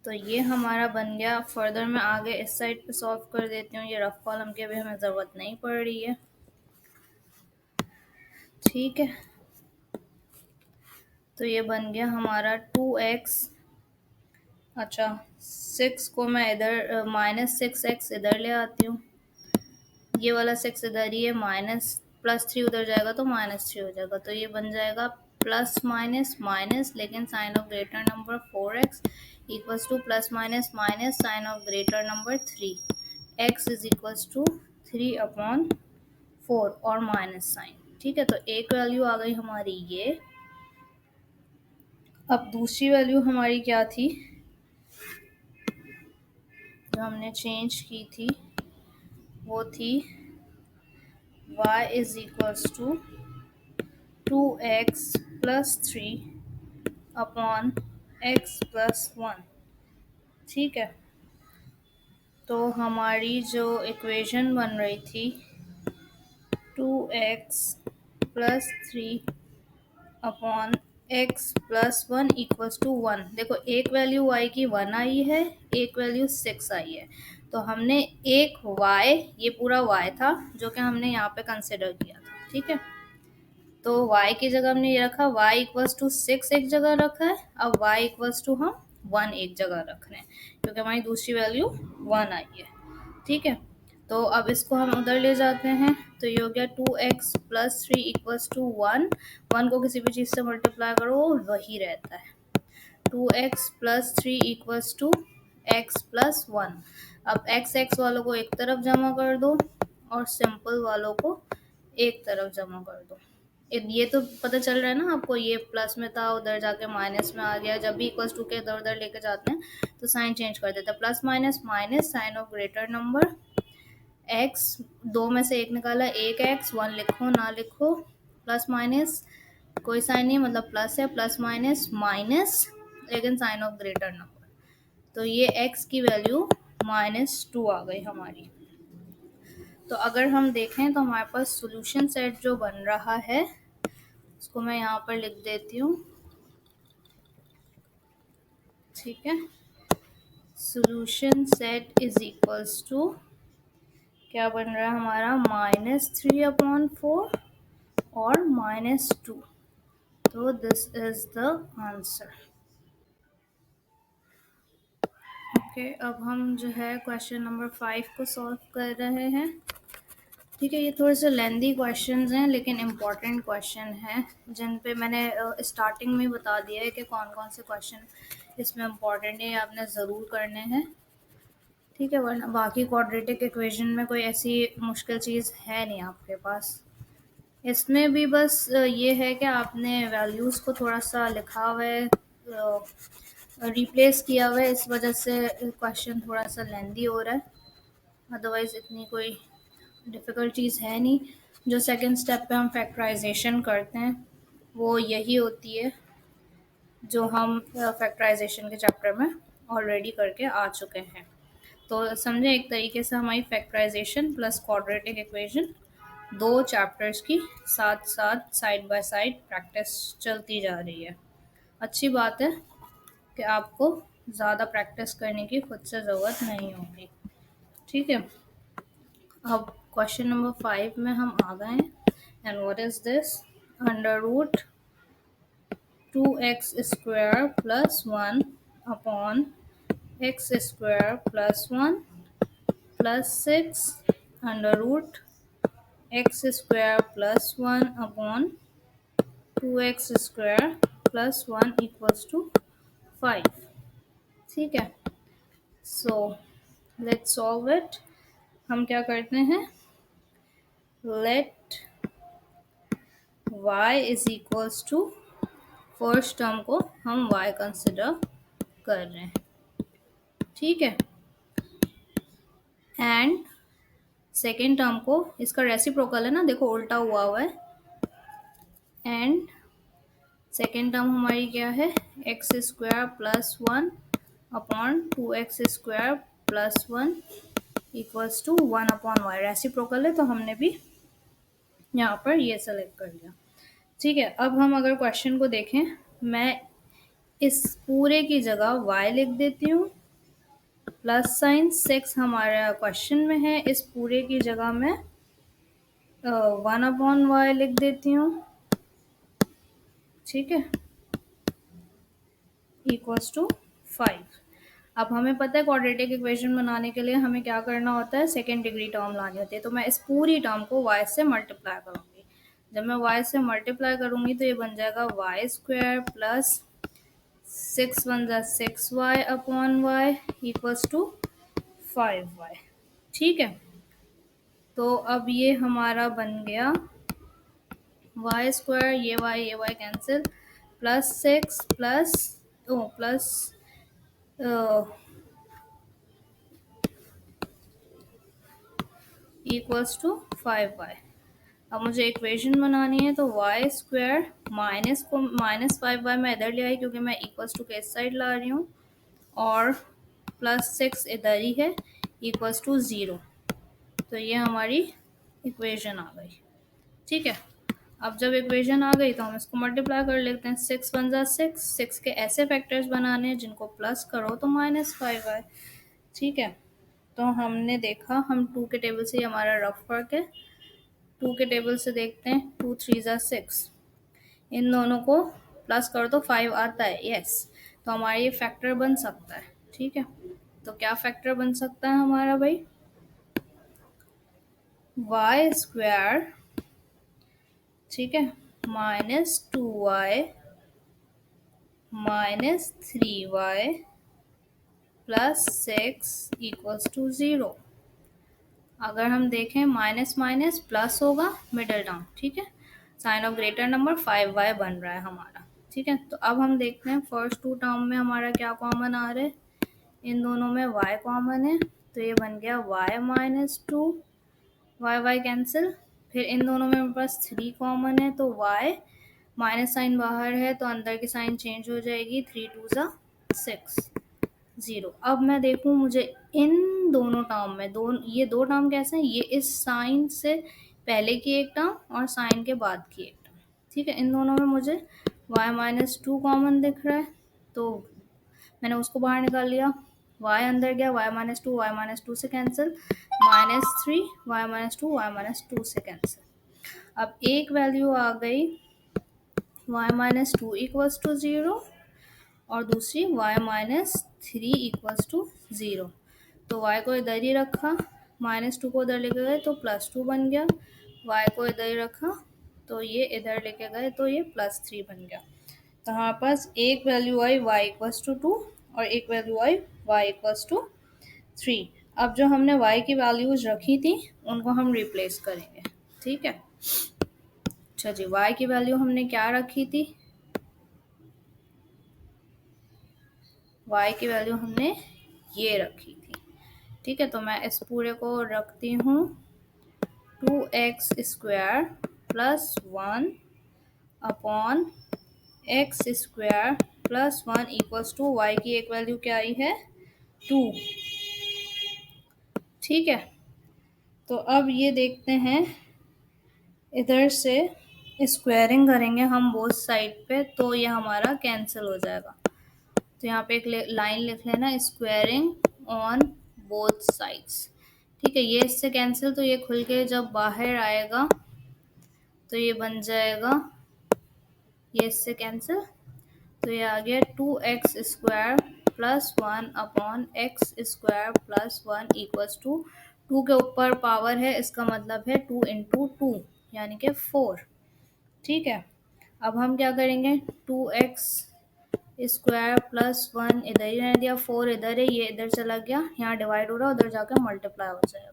तो ये हमारा बन गया। फर्दर मैं आगे इस साइड पे सॉल्व कर देती हूँ, ये रफ कॉलम की अभी हमें ज़रूरत नहीं पड़ रही है। ठीक है, तो ये बन गया हमारा 2x, अच्छा 6 को मैं इधर -6x इधर ले आती हूँ, ये वाला 6 इधर ही है, +3 उधर जाएगा तो -3 हो जाएगा, तो ये बन जाएगा प्लस माइनस माइनस, लेकिन sign of greater number 4x equals to plus minus minus sign of greater number 3, x is equals to 3 upon 4 और माइनस साइन। ठीक है, तो एक वैल्यू आ गई हमारी ये। अब दूसरी वैल्यू हमारी क्या थी जो हमने चेंज की थी, वो थी y is equals to 2x plus 3 upon x plus 1। ठीक है, तो हमारी जो इक्वेशन बन रही थी 2x plus 3 upon x plus 1 equals to 1। देखो एक वैल्यू y की 1 आई है, एक वैल्यू 6 आई है, तो हमने एक y, ये पूरा y था जो कि हमने यहाँ पे कंसिडर किया था। ठीक है, तो y की जगह हमने ये रखा, y इक्वल्स टू 6 एक जगह रखा है, अब y इक्वल्स टू हम 1 एक जगह रख रहे हैं क्योंकि हमारी दूसरी वैल्यू 1 आई है। ठीक है, तो अब इसको हम उधर ले जाते हैं, तो ये हो गया 2x प्लस 3 इक्वल्स टू 1। 1 को किसी भी चीज़ से मल्टीप्लाई करो वही रहता है, 2x+3 इक्वल्स टू x+1। अब x वालों को एक तरफ जमा कर दो और सिंपल वालों को एक तरफ जमा कर दो। ये तो पता चल रहा है ना आपको, ये प्लस में था उधर जाके माइनस में आ गया। जब भी इक्वल्स टू के इधर उधर लेके जाते हैं तो साइन चेंज कर देते हैं। Plus minus minus sign of greater number, x दो में से एक निकाला, एक एक्स, वन लिखो ना लिखो, प्लस माइनस कोई साइन नहीं मतलब प्लस है, प्लस माइनस माइनस लेकिन साइन ऑफ ग्रेटर नंबर, तो ये x की वैल्यू -2 आ गई हमारी। तो अगर हम देखें तो हमारे पास सॉल्यूशन सेट जो बन रहा है उसको मैं यहाँ पर लिख देती हूँ, ठीक है। Solution set is equals to क्या बन रहा है हमारा, -3/4 और -2। तो this is the answer. Okay, अब हम जो है क्वेश्चन नंबर 5 को सॉल्व कर रहे हैं। ठीक है, ये थोड़े से लेंदी क्वेश्चंस हैं लेकिन इम्पॉर्टेंट क्वेश्चन हैं, जिन पे मैंने स्टार्टिंग में बता दिया है कि कौन कौन से क्वेश्चन इसमें इम्पॉर्टेंट है, आपने ज़रूर करने हैं। ठीक है, वरना बाकी क्वाड्रेटिक इक्वेशन में कोई ऐसी मुश्किल चीज़ है नहीं आपके पास। इसमें भी बस ये है कि आपने वैल्यूज़ को थोड़ा सा लिखा हुआ है, रिप्लेस किया हुआ है, इस वजह से क्वेश्चन थोड़ा सा लेंदी हो रहा है। अदरवाइज़ इतनी कोई डिफ़िकल्ट चीज़ है नहीं। जो सेकंड स्टेप पे हम फैक्टराइजेशन करते हैं वो यही होती है जो हम फैक्टराइजेशन के चैप्टर में ऑलरेडी करके आ चुके हैं। तो समझे, एक तरीके से हमारी फैक्टराइजेशन प्लस क्वाड्रेटिक इक्वेशन दो चैप्टर्स की साथ साथ साइड बाय साइड प्रैक्टिस चलती जा रही है। अच्छी बात है कि आपको ज़्यादा प्रैक्टिस करने की खुद से ज़रूरत नहीं होगी। ठीक है, अब क्वेश्चन नंबर 5 में हम आ गए हैं। And what is this, √2x² + 1 upon x² + 1 + 6 √x² + 1 upon 2x² + 1 equals to 5। ठीक है, सो लेट्स सॉल्व इट। हम क्या करते हैं, let y is equals to, first term को हम y कंसिडर कर रहे हैं, ठीक है। एंड सेकेंड टर्म को, इसका रेसिप्रोकल है ना, देखो उल्टा हुआ है। एंड सेकेंड टर्म हमारी क्या है, x² + 1 upon 2x² + 1 equals to 1 upon y। Reciprocal है तो हमने भी यहाँ पर ये सेलेक्ट कर लिया। ठीक है, अब हम अगर क्वेश्चन को देखें, मैं इस पूरे की जगह y लिख देती हूँ, प्लस साइन 6 हमारा क्वेश्चन में है, इस पूरे की जगह मैं 1 अपॉन y लिख देती हूँ, ठीक है, इक्वल्स टू 5। अब हमें पता है क्वाड्रेटिक इक्वेशन बनाने के लिए हमें क्या करना होता है, सेकेंड डिग्री टर्म लानी होती है। तो मैं इस पूरी टर्म को y से मल्टीप्लाई करूँगी। जब मैं y से मल्टीप्लाई करूँगी तो ये बन जाएगा y² + 6 × 1 = 6y upon y equals to 5y। ठीक है, तो अब ये हमारा बन गया y², ये y cancel, +6 plus equals to 5y। अब मुझे इक्वेशन बनानी है तो y² माइनस को -5y मैं इधर ले आई क्योंकि मैं इक्वल्स टू के इस साइड ला रही हूँ, और +6 इधर ही है, इक्वल्स टू 0। तो ये हमारी इक्वेशन आ गई। ठीक है, अब जब इक्वेशन आ गई तो हम इसको मल्टीप्लाई कर लेते हैं। 6 × 1 = 6, 6 के ऐसे फैक्टर्स बनाने हैं जिनको प्लस करो तो -5 आए। ठीक है, तो हमने देखा, हम 2 के टेबल से, हमारा रफ वर्क है, 2 के टेबल से देखते हैं, 2 × 3 = 6, इन दोनों को प्लस करो तो 5 आता है, यस। तो हमारा ये फैक्टर बन सकता है। ठीक है, तो क्या फैक्टर बन सकता है हमारा भाई, y², ठीक है, -2y minus 3y plus 6 equals to 0। अगर हम देखें माइनस माइनस प्लस होगा मिडल टर्म, ठीक है। Sign of greater number 5y बन रहा है हमारा, ठीक है। तो अब हम देखते हैं फर्स्ट टू टर्म में हमारा क्या कॉमन आ रहा है। इन दोनों में y कॉमन है, तो ये बन गया y माइनस 2, y कैंसिल। फिर इन दोनों में मेरे पास 3 कॉमन है, तो y माइनस साइन बाहर है तो अंदर की साइन चेंज हो जाएगी, 3 2 ज़ा 6 0। अब मैं देखूं मुझे इन दोनों टर्म में ये दो टर्म कैसे हैं, ये इस साइन से पहले की एक टर्म और साइन के बाद की एक टर्म, ठीक है। इन दोनों में मुझे y माइनस 2 कॉमन दिख रहा है, तो मैंने उसको बाहर निकाल लिया। y अंदर गया, y माइनस टू से कैंसिल, -3 y माइनस टू से कैंसिल। अब एक वैल्यू आ गई y minus two equals to 0 और दूसरी y माइनस 3 इक्वल्स टू 0। तो y को इधर ही रखा, -2 को उधर लेके गए तो +2 बन गया, y को इधर ही रखा तो ये इधर लेके गए तो ये +3 बन गया। तो हमारे पास एक वैल्यू आई y इक्वल्स टू 2 और एक वैल्यू आई y इक्वल्स टू 3। अब जो हमने y की वैल्यूज रखी थी उनको हम रिप्लेस करेंगे, ठीक है। अच्छा जी, y की वैल्यू हमने क्या रखी थी, y की वैल्यू हमने ये रखी थी, ठीक है। तो मैं इस पूरे को रखती हूँ 2x square plus 1 upon x square plus 1 equals to y की एक वैल्यू क्या आई है 2, ठीक है। तो अब ये देखते हैं, इधर से स्क्वायरिंग करेंगे हम बोथ साइड पे तो ये हमारा कैंसिल हो जाएगा। तो यहाँ पे एक लाइन लिख लेना, स्क्वायरिंग ऑन बोथ साइड्स, ठीक है। ये इससे कैंसिल, तो ये खुल के जब बाहर आएगा तो ये बन जाएगा, ये इससे कैंसिल, तो ये आ गया 2x square plus 1 upon x square plus 1 equals to 2 के ऊपर पावर है, इसका मतलब है 2 इंटू 2 यानी कि 4, ठीक है। अब हम क्या करेंगे, 2x स्क्वायर प्लस 1 इधर ही रहने दिया, 4 इधर है, ये इधर चला गया, यहाँ डिवाइड हो रहा है, उधर जाकर मल्टीप्लाई हो जाएगा,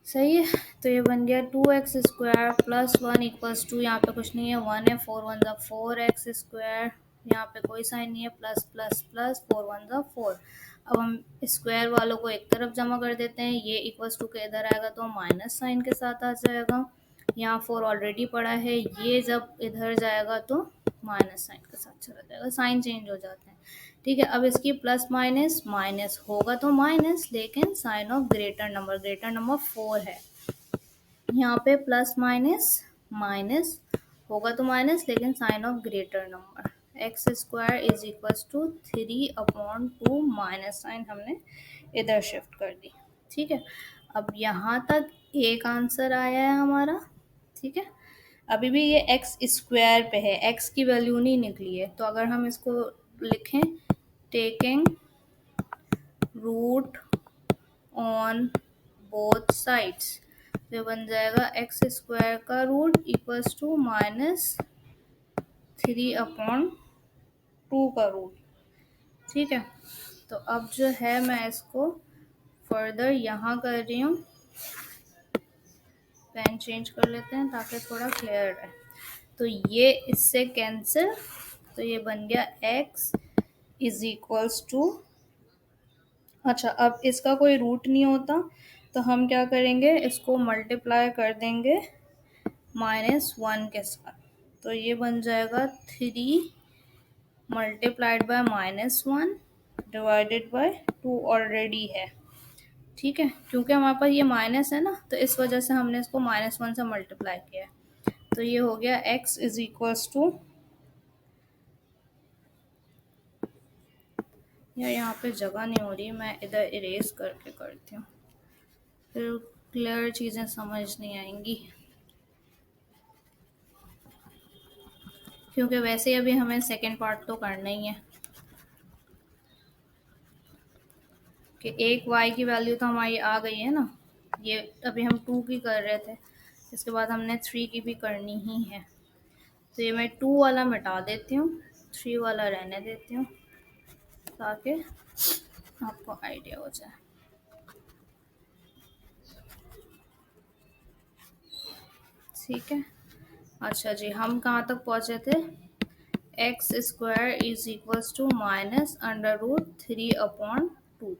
सही है। तो ये बन गया 2x square plus 1 equals to, यहाँ पे कुछ नहीं है, 1 है, 4 1 ज़ा 4x स्क्वायर, यहाँ पे कोई साइन नहीं है, प्लस प्लस प्लस 4 1 ज़ा 4। अब हम स्क्वायर वालों को एक तरफ जमा कर देते हैं, ये इक्वल्स टू के इधर आएगा तो माइनस साइन के साथ आ जाएगा, यहाँ 4 ऑलरेडी पड़ा है, ये जब इधर जाएगा तो माइनस साइन के साथ चला जाएगा, साइन चेंज हो जाते हैं, ठीक है। अब इसकी प्लस माइनस माइनस होगा तो माइनस, लेकिन साइन ऑफ ग्रेटर नंबर 4 है, यहाँ पे प्लस माइनस माइनस होगा तो माइनस, लेकिन sign of greater number, x square is equals to 3/2 minus sign हमने इधर शिफ्ट कर दी, ठीक है। अब यहाँ तक एक आंसर आया है हमारा, ठीक है। अभी भी ये एक्स स्क्वायर पे है, एक्स की वैल्यू नहीं निकली है, तो अगर हम इसको लिखें taking root on both sides, तो बन जाएगा एक्स स्क्वायर का रूट इक्वल्स टू -3/2 का रूट, ठीक है। तो अब जो है मैं इसको फर्दर यहाँ कर रही हूँ, पेन चेंज कर लेते हैं ताकि थोड़ा क्लियर रहे। तो ये इससे कैंसिल, तो ये बन गया x इज इक्वल्स टू, अच्छा अब इसका कोई रूट नहीं होता तो हम क्या करेंगे, इसको मल्टीप्लाई कर देंगे -1 के साथ, तो ये बन जाएगा 3 multiplied bye -1 divided by 2 already है, ठीक है। क्योंकि हमारे पास ये माइनस है ना, तो इस वजह से हमने इसको -1 से मल्टीप्लाई किया है, तो ये हो गया x इज इक्वल्स टू, यार यहाँ पे जगह नहीं हो रही, मैं इधर इरेज करके करती हूँ, फिर क्लियर चीज़ें समझ नहीं आएंगी, क्योंकि वैसे अभी हमें सेकंड पार्ट तो करना ही है कि एक y की वैल्यू तो हमारी आ गई है ना, ये अभी हम 2 की कर रहे थे, इसके बाद हमने 3 की भी करनी ही है, तो ये मैं 2 वाला मिटा देती हूँ, 3 वाला रहने देती हूँ ताकि आपको आइडिया हो जाए। ठीक है, अच्छा जी, हम कहाँ तक पहुँचे थे? X square is equals to minus under root 3/2।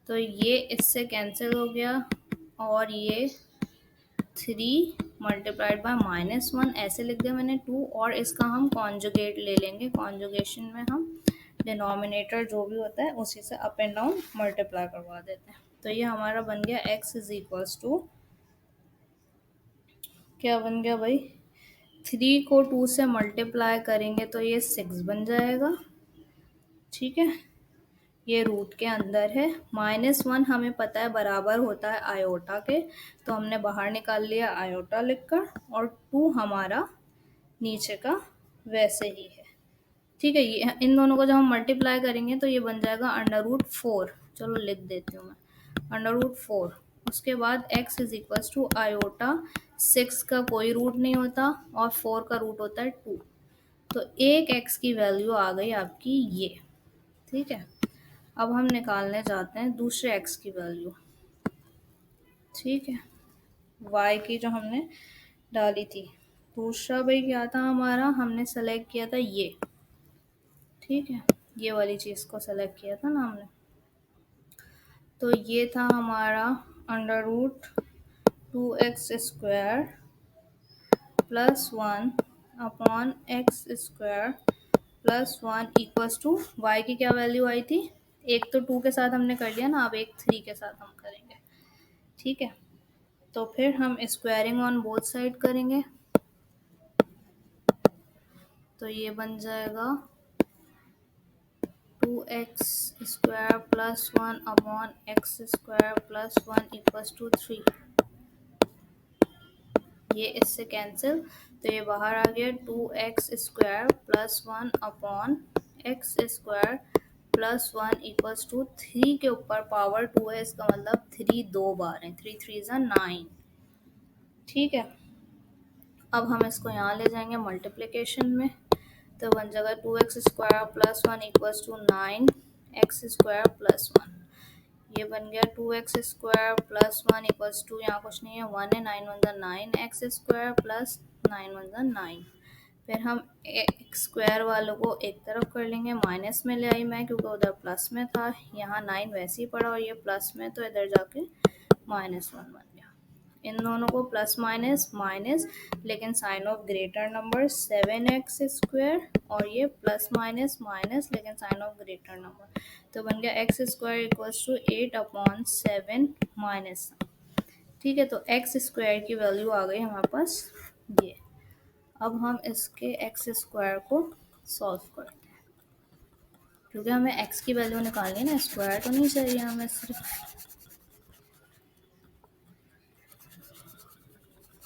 तो ये इससे कैंसिल हो गया और ये 3 मल्टीप्लाइड बाय -1 ऐसे लिख दिया मैंने 2, और इसका हम कॉन्जुगेट ले लेंगे। कॉन्जुगेशन में हम डिनोमिनेटर जो भी होता है उसी से अप एंड डाउन मल्टीप्लाई करवा देते हैं। तो ये हमारा बन गया x इज इक्वल्स टू, क्या बन गया भाई, 3 को 2 से मल्टीप्लाई करेंगे तो ये 6 बन जाएगा। ठीक है, ये रूट के अंदर है। -1 हमें पता है बराबर होता है आयोटा के, तो हमने बाहर निकाल लिया आयोटा लिखकर, और 2 हमारा नीचे का वैसे ही है। ठीक है, ये इन दोनों को जब हम मल्टीप्लाई करेंगे तो ये बन जाएगा √4। चलो लिख देती हूँ मैं, √4। उसके बाद x is equal to iota, 6 का कोई रूट नहीं होता और 4 का रूट होता है 2। तो एक x की वैल्यू आ गई आपकी ये। ठीक है, अब हम निकालने जाते हैं दूसरे x की वैल्यू। ठीक है, y की जो हमने डाली थी। दूसरा भाई क्या था हमारा, हमने सेलेक्ट किया था ये। ठीक है, ये वाली चीज़ को सेलेक्ट किया था ना हमने। तो ये था हमारा √2x² +1 upon x² +1 equals to y की क्या वैल्यू आई थी? एक तो 2 के साथ हमने कर लिया ना, अब एक 3 के साथ हम करेंगे। ठीक है, तो फिर हम स्क्वायरिंग ऑन बोथ साइड करेंगे, तो ये बन जाएगा 2x² +1 upon x² +1 equals to 3। ये इससे कैंसिल, तो ये बाहर आ गया 2x² +1 upon x² +1 equals to 3 के ऊपर पावर 2 है, इसका मतलब 3 दो बार है, 3 3 9। ठीक है, अब हम इसको यहाँ ले जाएंगे मल्टीप्लिकेशन में, तो बन जाएगा 2x² +1 इक्वल्स टू 9 x² +1। ये बन गया 2x² +1 इक्वल्स टू, यहाँ कुछ नहीं है, 1 है, 9 1 9 x² प्लस 9 1 9। फिर हम x² वालों को एक तरफ कर लेंगे, माइनस में ले आई मैं क्योंकि उधर प्लस में था, यहाँ 9 वैसे ही पड़ा और ये प्लस में, तो इधर जाके -1 बन गया। इन दोनों को प्लस माइनस माइनस, लेकिन sign of greater number 7x² और ये प्लस माइनस माइनस लेकिन साइन ऑफ ग्रेटर नंबर, तो बन गया x² इक्वल्स टू 8/7 माइनस। ठीक है, तो x² की वैल्यू आ गई हमारे पास ये। अब हम इसके x² को सॉल्व करते हैं, क्योंकि हमें x की वैल्यू निकालनी है ना, स्क्वायर तो नहीं चाहिए हमें सिर्फ।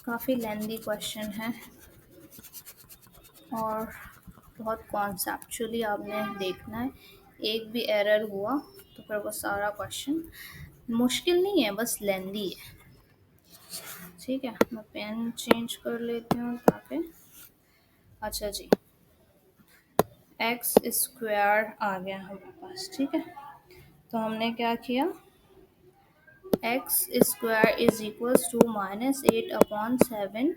काफ़ी लेंदी क्वेश्चन है और बहुत कॉन्सेप्चुअली आपने देखना है। एक भी एरर हुआ तो फिर वो सारा क्वेश्चन मुश्किल नहीं है, बस लेंदी है। ठीक है, मैं पेन चेंज कर लेती हूँ ताकि, अच्छा जी, x² आ गया हमारे पास। ठीक है, तो हमने क्या किया, x² इज इक्वल्स टू -8/7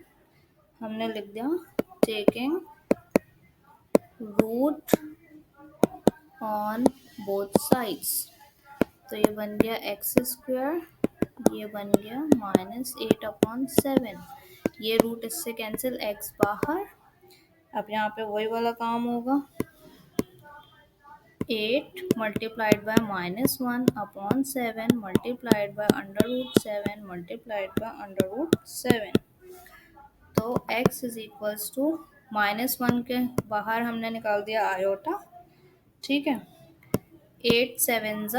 हमने लिख दिया, taking root on both sides. तो ये बन गया x², ये बन गया -8/7। ये रूट इससे कैंसिल, x बाहर। अब यहाँ पे वही वाला काम होगा, 8 multiplied by -1/7 multiplied by √7 multiplied by √7। तो x इज इक्वल्स टू -1 के बाहर हमने निकाल दिया आयोटा। ठीक है, 8 7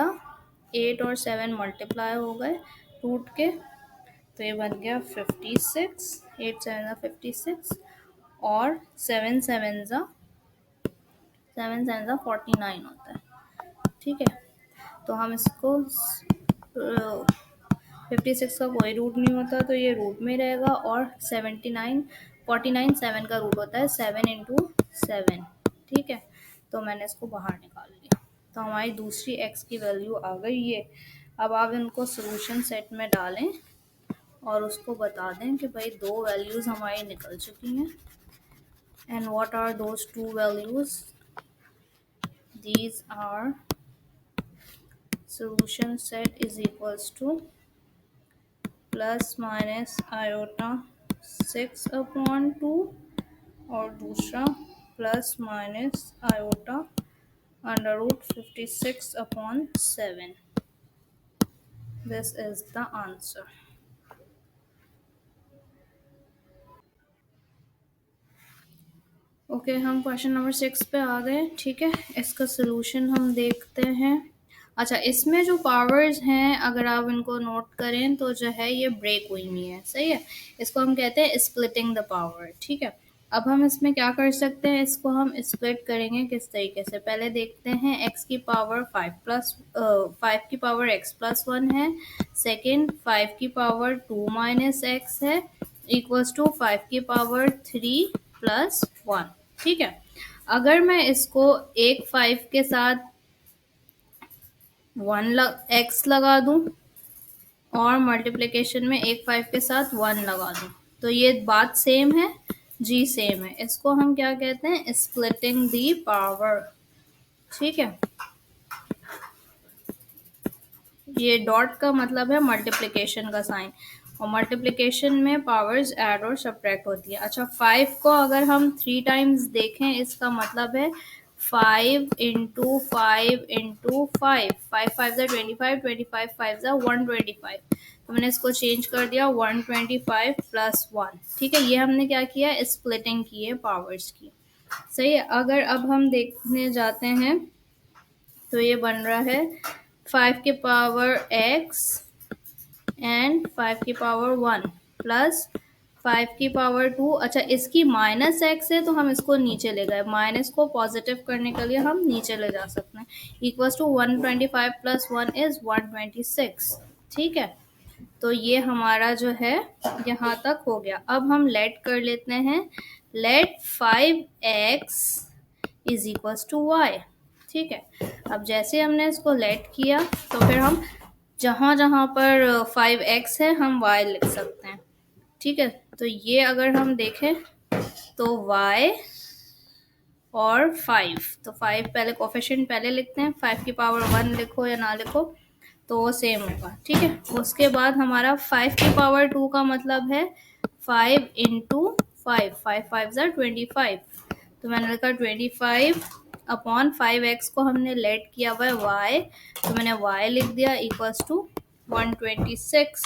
8 और 7 मल्टीप्लाई हो गए रूट के, तो ये बन गया 56। 8 7 56 और 7 7 49 होता है। ठीक है, तो हम इसको 56 का कोई रूट नहीं होता तो ये रूट में रहेगा, और 49 7 का रूट होता है 7 × 7। ठीक है, तो मैंने इसको बाहर निकाल लिया। तो हमारी दूसरी x की वैल्यू आ गई है। अब आप इनको सोल्यूशन सेट में डालें और उसको बता दें कि भाई दो वैल्यूज़ हमारी निकल चुकी हैं। And what are those two values? These are solution set is equals to plus minus iota 6/2 और दूसरा plus minus iota √56/7. This is the answer. Okay हम क्वेश्चन नंबर 6 पे आ गए। ठीक है, इसका सोल्यूशन हम देखते हैं। अच्छा, इसमें जो पावर्स हैं अगर आप इनको नोट करें तो जो है ये ब्रेक हुई नहीं है। सही है, इसको हम कहते हैं स्प्लिटिंग द पावर। ठीक है, अब हम इसमें क्या कर सकते हैं, इसको हम स्प्लिट करेंगे किस तरीके से। पहले देखते हैं x की पावर 5 की पावर x+1 है। सेकेंड 5 की पावर 2 माइनस x है इक्वल्स टू 5 की पावर 3+1। ठीक है, अगर मैं इसको एक 5 के साथ 1 x लगा दूं और मल्टीप्लिकेशन में एक 5 के साथ 1 लगा दूं तो ये बात सेम है जी, सेम है। इसको हम क्या कहते हैं, स्प्लिटिंग दी पावर। ठीक है, ये डॉट का मतलब है मल्टीप्लिकेशन का साइन और मल्टीप्लिकेशन में पावर्स ऐड और सब्ट्रैक्ट होती है। अच्छा, 5 को अगर हम 3 टाइम्स देखें इसका मतलब है 5 इंटू 5 इंटू 5, 5 5 25, 25 5 125। तो मैंने इसको चेंज कर दिया 125+1। ठीक है, ये हमने क्या किया, स्प्लिटिंग की है पावर्स की। सही है, अगर अब हम देखने जाते हैं तो ये बन रहा है 5 की पावर x एंड 5 की पावर 1 प्लस 5 की पावर 2। अच्छा, इसकी माइनस x है तो हम इसको नीचे ले गए, माइनस को पॉजिटिव करने के लिए हम नीचे ले जा सकते हैं। Equals to 125+1 is 126। ठीक है, तो ये हमारा जो है यहाँ तक हो गया। अब हम लेट कर लेते हैं, let 5x is equals to y। ठीक है, अब जैसे हमने इसको लेट किया तो फिर हम जहाँ जहाँ पर 5x है हम y लिख सकते हैं। ठीक है, तो ये अगर हम देखें तो y और 5, तो 5 पहले कोफिशिएंट पहले लिखते हैं, 5 की पावर 1 लिखो या ना लिखो तो वो सेम होगा। ठीक है, उसके बाद हमारा 5 की पावर 2 का मतलब है 5 इंटू 5, 5 5 25। तो मैंने लिखा 25/5x को हमने लेट किया हुआ है y, तो मैंने y लिख दिया इक्वल्स टू 126।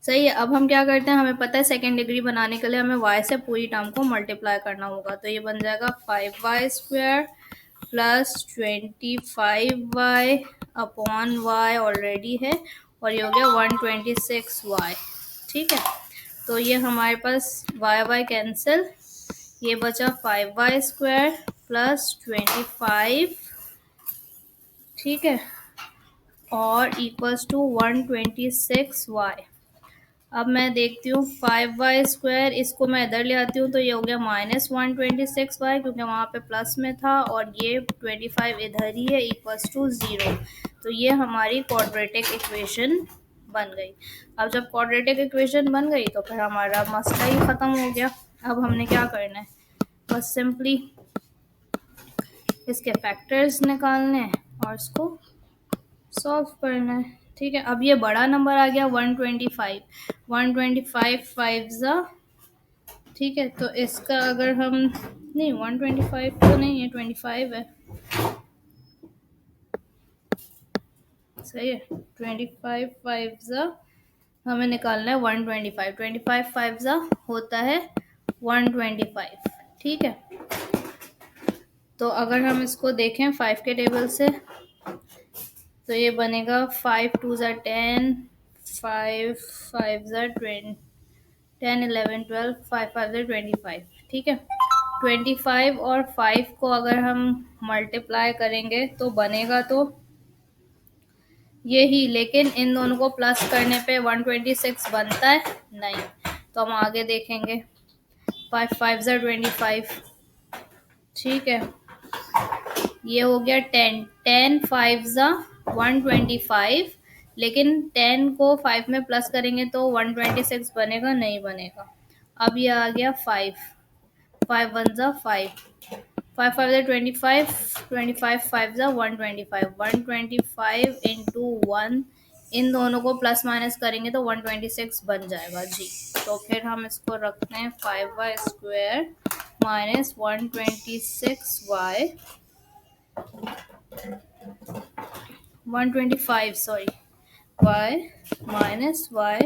सही है, अब हम क्या करते हैं, हमें पता है सेकेंड डिग्री बनाने के लिए हमें y से पूरी टर्म को मल्टीप्लाई करना होगा। तो ये बन जाएगा 5y² प्लस 25y/y ऑलरेडी है और ये हो गया 126y। ठीक है, तो ये हमारे पास y कैंसिल, ये बचा 5y² प्लस 25। ठीक है, और इक्वल्स टू 126y। अब मैं देखती हूँ 5y², इसको मैं इधर ले आती हूँ तो ये हो गया -126y क्योंकि वहाँ पे प्लस में था और ये 25 इधर ही है इक्वल्स टू 0। तो ये हमारी क्वाड्रेटिक इक्वेशन बन गई। अब जब क्वाड्रेटिक इक्वेशन बन गई तो फिर हमारा मसला ही ख़त्म हो गया। अब हमने क्या करना है, बस सिंपली इसके फैक्टर्स निकालने हैं और इसको सॉल्व करना है। ठीक है, अब ये बड़ा नंबर आ गया 125, 125 5 ठीक है, तो इसका अगर हम नहीं 125 तो नहीं है, 25 है। सही है, 25 5 हमें निकालना है 125, 25 5 होता है 125। ठीक है, तो अगर हम इसको देखें 5 के टेबल से तो ये बनेगा 5 2 10, 5 5 20, 10 11 12, 5 5 25। ठीक है, 25 और 5 को अगर हम मल्टीप्लाई करेंगे तो बनेगा तो यही, लेकिन इन दोनों को प्लस करने पे 126 बनता है नहीं। तो हम आगे देखेंगे 5 5 25, ठीक है, ये हो गया 10, 10 5 ज़ा 125, लेकिन 10 को 5 में प्लस करेंगे तो 126 बनेगा, नहीं बनेगा। अब ये आ गया 5, 5 1 ज़ा 5, 5 5 ज़ा 25, 25 5 ज़ा 125, 125 इंटू 1, इन दोनों को प्लस माइनस करेंगे तो 126 बन जाएगा जी। तो फिर हम इसको रखते हैं 5y² minus 126y 125 sorry y minus y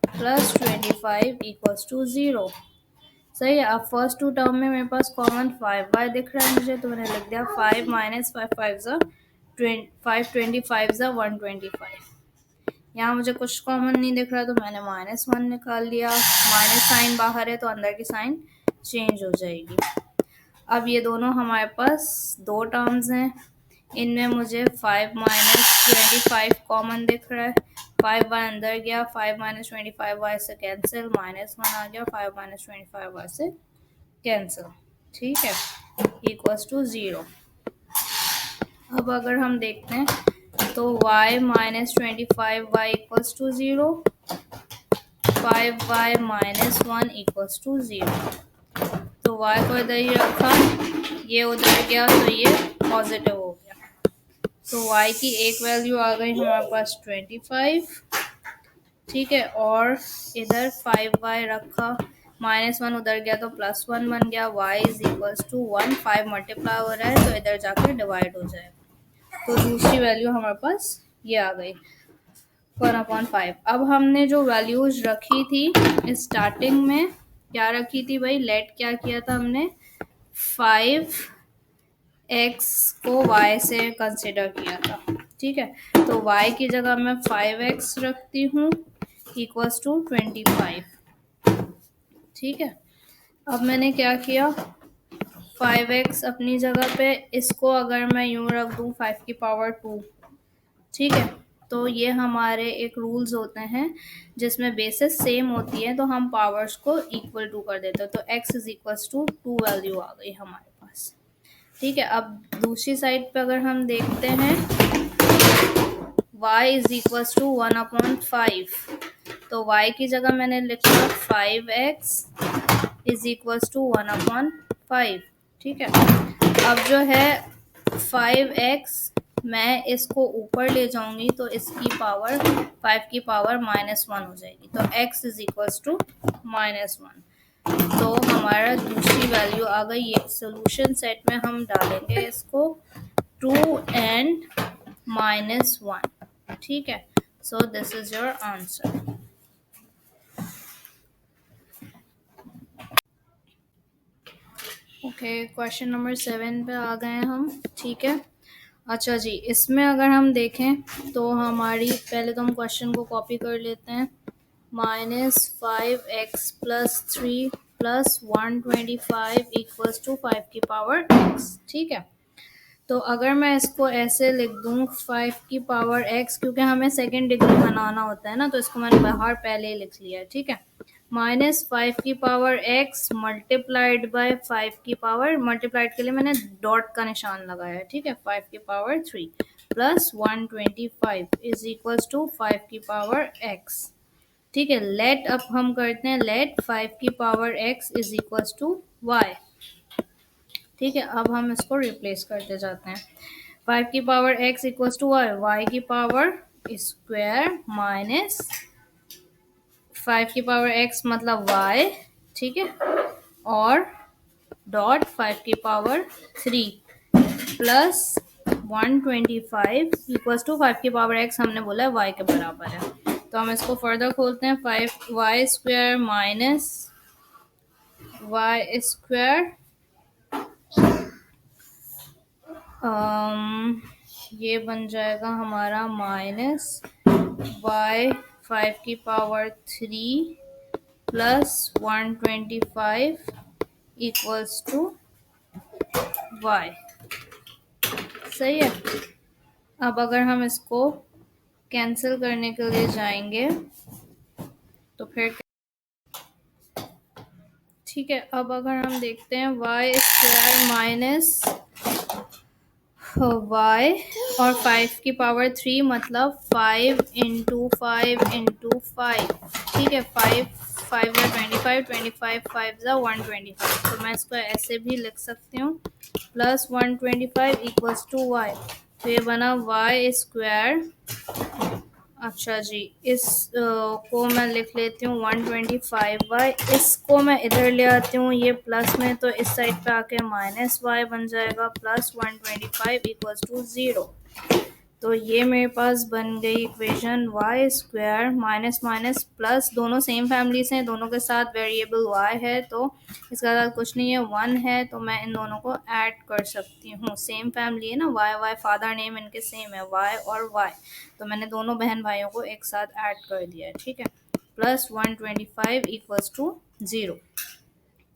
plus 25 equals to 0। सही है। अब फर्स्ट टू टर्म में मेरे पास कॉमन 5y दिख रहा है मुझे, तो मैंने लिख दिया 5 माइनस 5 5 ज़ा 525 ज़ा 125। यहाँ मुझे कुछ कॉमन नहीं दिख रहा तो मैंने -1 निकाल लिया। माइनस साइन बाहर है तो अंदर की साइन चेंज हो जाएगी। अब ये दोनों हमारे पास दो टर्म्स हैं, इनमें मुझे 5 माइनस 25 कॉमन दिख रहा है। 5y अंदर गया, 5 माइनस 25y से कैंसिल, -1 आ गया, 5 माइनस 25y से कैंसिल। ठीक है, इक्वल्स टू 0। अब अगर हम देखते हैं तो y minus 25y equals to 0, 5y minus 1 equals to 0। तो y को इधर ही रखा, ये उधर गया तो ये पॉजिटिव हो गया। तो y की एक वैल्यू आ गई हमारे पास 25, ठीक है, और इधर 5y रखा, -1 उधर गया तो +1 बन गया। y is equals to 1, 5 multiply हो रहा है तो इधर जाकर डिवाइड हो जाएगा। तो दूसरी वैल्यू हमारे पास ये आ गई 1/5। अब हमने जो वैल्यूज रखी थी स्टार्टिंग में, क्या रखी थी भाई, लेट क्या किया था हमने, 5x को y से कंसिडर किया था। ठीक है, तो y की जगह मैं 5x रखती हूँ इक्वल्स टू 25। ठीक है, अब मैंने क्या किया, 5x अपनी जगह पे, इसको अगर मैं यूं रख दूँ 5 की पावर 2, ठीक है, तो ये हमारे एक रूल्स होते हैं जिसमें बेसिस सेम होती है तो हम पावर्स को इक्वल टू कर देते हैं। तो x is equals to 2 value आ गई हमारे पास। ठीक है, अब दूसरी साइड पे अगर हम देखते हैं y इज इक्वल्स टू 1/5, तो y की जगह मैंने लिखा 5x इज इक्वल्स टू 1/5। ठीक है, अब जो है 5x मैं इसको ऊपर ले जाऊंगी तो इसकी पावर 5 की पावर -1 हो जाएगी, तो x इज इक्वल्स टू -1। तो हमारा दूसरी वैल्यू आ गई। ये सोल्यूशन सेट में हम डालेंगे इसको 2 एंड -1। ठीक है, so this is your answer. Okay, question number 7 पे आ गए हम। ठीक है, अच्छा जी, इसमें अगर हम देखें तो हमारी, पहले तो हम क्वेश्चन को कॉपी कर लेते हैं। -5x plus 3 plus 125 equals to 5 की पावर x। ठीक है, तो अगर मैं इसको ऐसे लिख दूँ 5 की पावर x, क्योंकि हमें सेकेंड डिग्री बनाना होता है ना, तो इसको मैंने बाहर पहले ही लिख लिया है। ठीक है, -5 की पावर x मल्टीप्लाइड बाय 5 की पावर, मल्टीप्लाइड के लिए मैंने डॉट का निशान लगाया है। ठीक है, 5 की power 3 plus 125 is equals to 5 की पावर x। ठीक है, लेट अब हम करते हैं, लेट 5 की power x is equals to y। ठीक है, अब हम इसको रिप्लेस करते जाते हैं। 5 की power x equals to y, y की पावर स्क्वायर माइनस 5 की पावर x मतलब y। ठीक है, और डॉट 5 की पावर 3 प्लस 125 इक्वल्स टू 5 की पावर x हमने बोला है y के बराबर है। तो हम इसको फर्दर खोलते हैं, 5y square minus y square, ये बन जाएगा हमारा -y 5 की power 3 plus 125 equals to y। सही है, अब अगर हम इसको कैंसिल करने के लिए जाएंगे तो फिर, ठीक है, अब अगर हम देखते हैं वाई स्क्वायर माइनस वाई और 5 की पावर 3 मतलब 5 × 5 × 5। ठीक है, 5 5 25, 5 तो मैं इसको ऐसे भी लिख सकती हूँ, प्लस 125 = y। तो ये बना वाई स्क्वायर। अच्छा जी, इस को मैं लिख लेती हूँ 125y। इसको मैं इधर ले आती हूँ ये प्लस में, तो इस साइड पे आके माइनस वाई बन जाएगा, प्लस 125 = 0। तो ये मेरे पास बन गई equation y square minus minus plus, दोनों सेम फैमिली से हैं, दोनों के साथ वेरिएबल वाई है, तो इसका साथ कुछ नहीं है, 1 है, तो मैं इन दोनों को ऐड कर सकती हूँ। सेम फैमिली है ना, वाई वाई, फादर नेम इनके सेम है, वाई और वाई, तो मैंने दोनों बहन भाइयों को एक साथ ऐड कर दिया है। ठीक है, प्लस 125 = 0।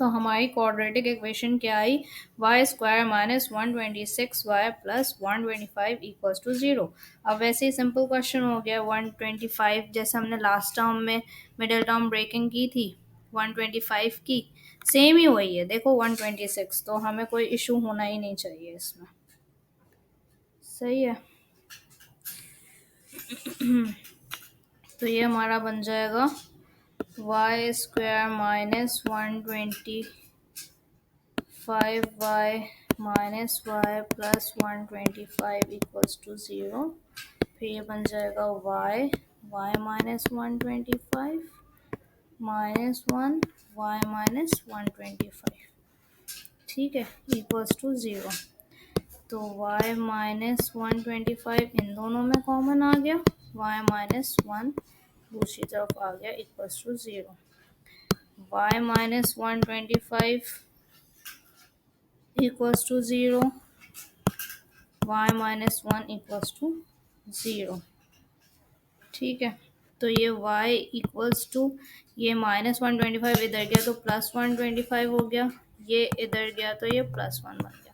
तो हमारी क्वाड्रेटिक इक्वेशन क्या आई, y square minus 126y plus 125 = 0। अब वैसे ही सिंपल क्वेश्चन हो गया 125, जैसे हमने लास्ट टर्म में मिडिल टर्म ब्रेकिंग की थी 125 की, सेम ही वही है। देखो 126, तो हमें कोई इशू होना ही नहीं चाहिए इसमें। सही है। तो ये हमारा बन जाएगा y square minus 125y minus y plus 125 = 0। फिर ये बन जाएगा y minus 125 minus 1 y minus 125। ठीक है, =0। तो y माइनस 125 इन दोनों में कॉमन आ गया, y माइनस 1 दूसरी तरफ आ गया, =0। y minus 125 = 0, y minus 1 = 0। ठीक है, तो ये y इक्वल्स टू, ये माइनस 125 इधर गया तो प्लस 125 हो गया, ये इधर गया तो ये प्लस 1 बन गया।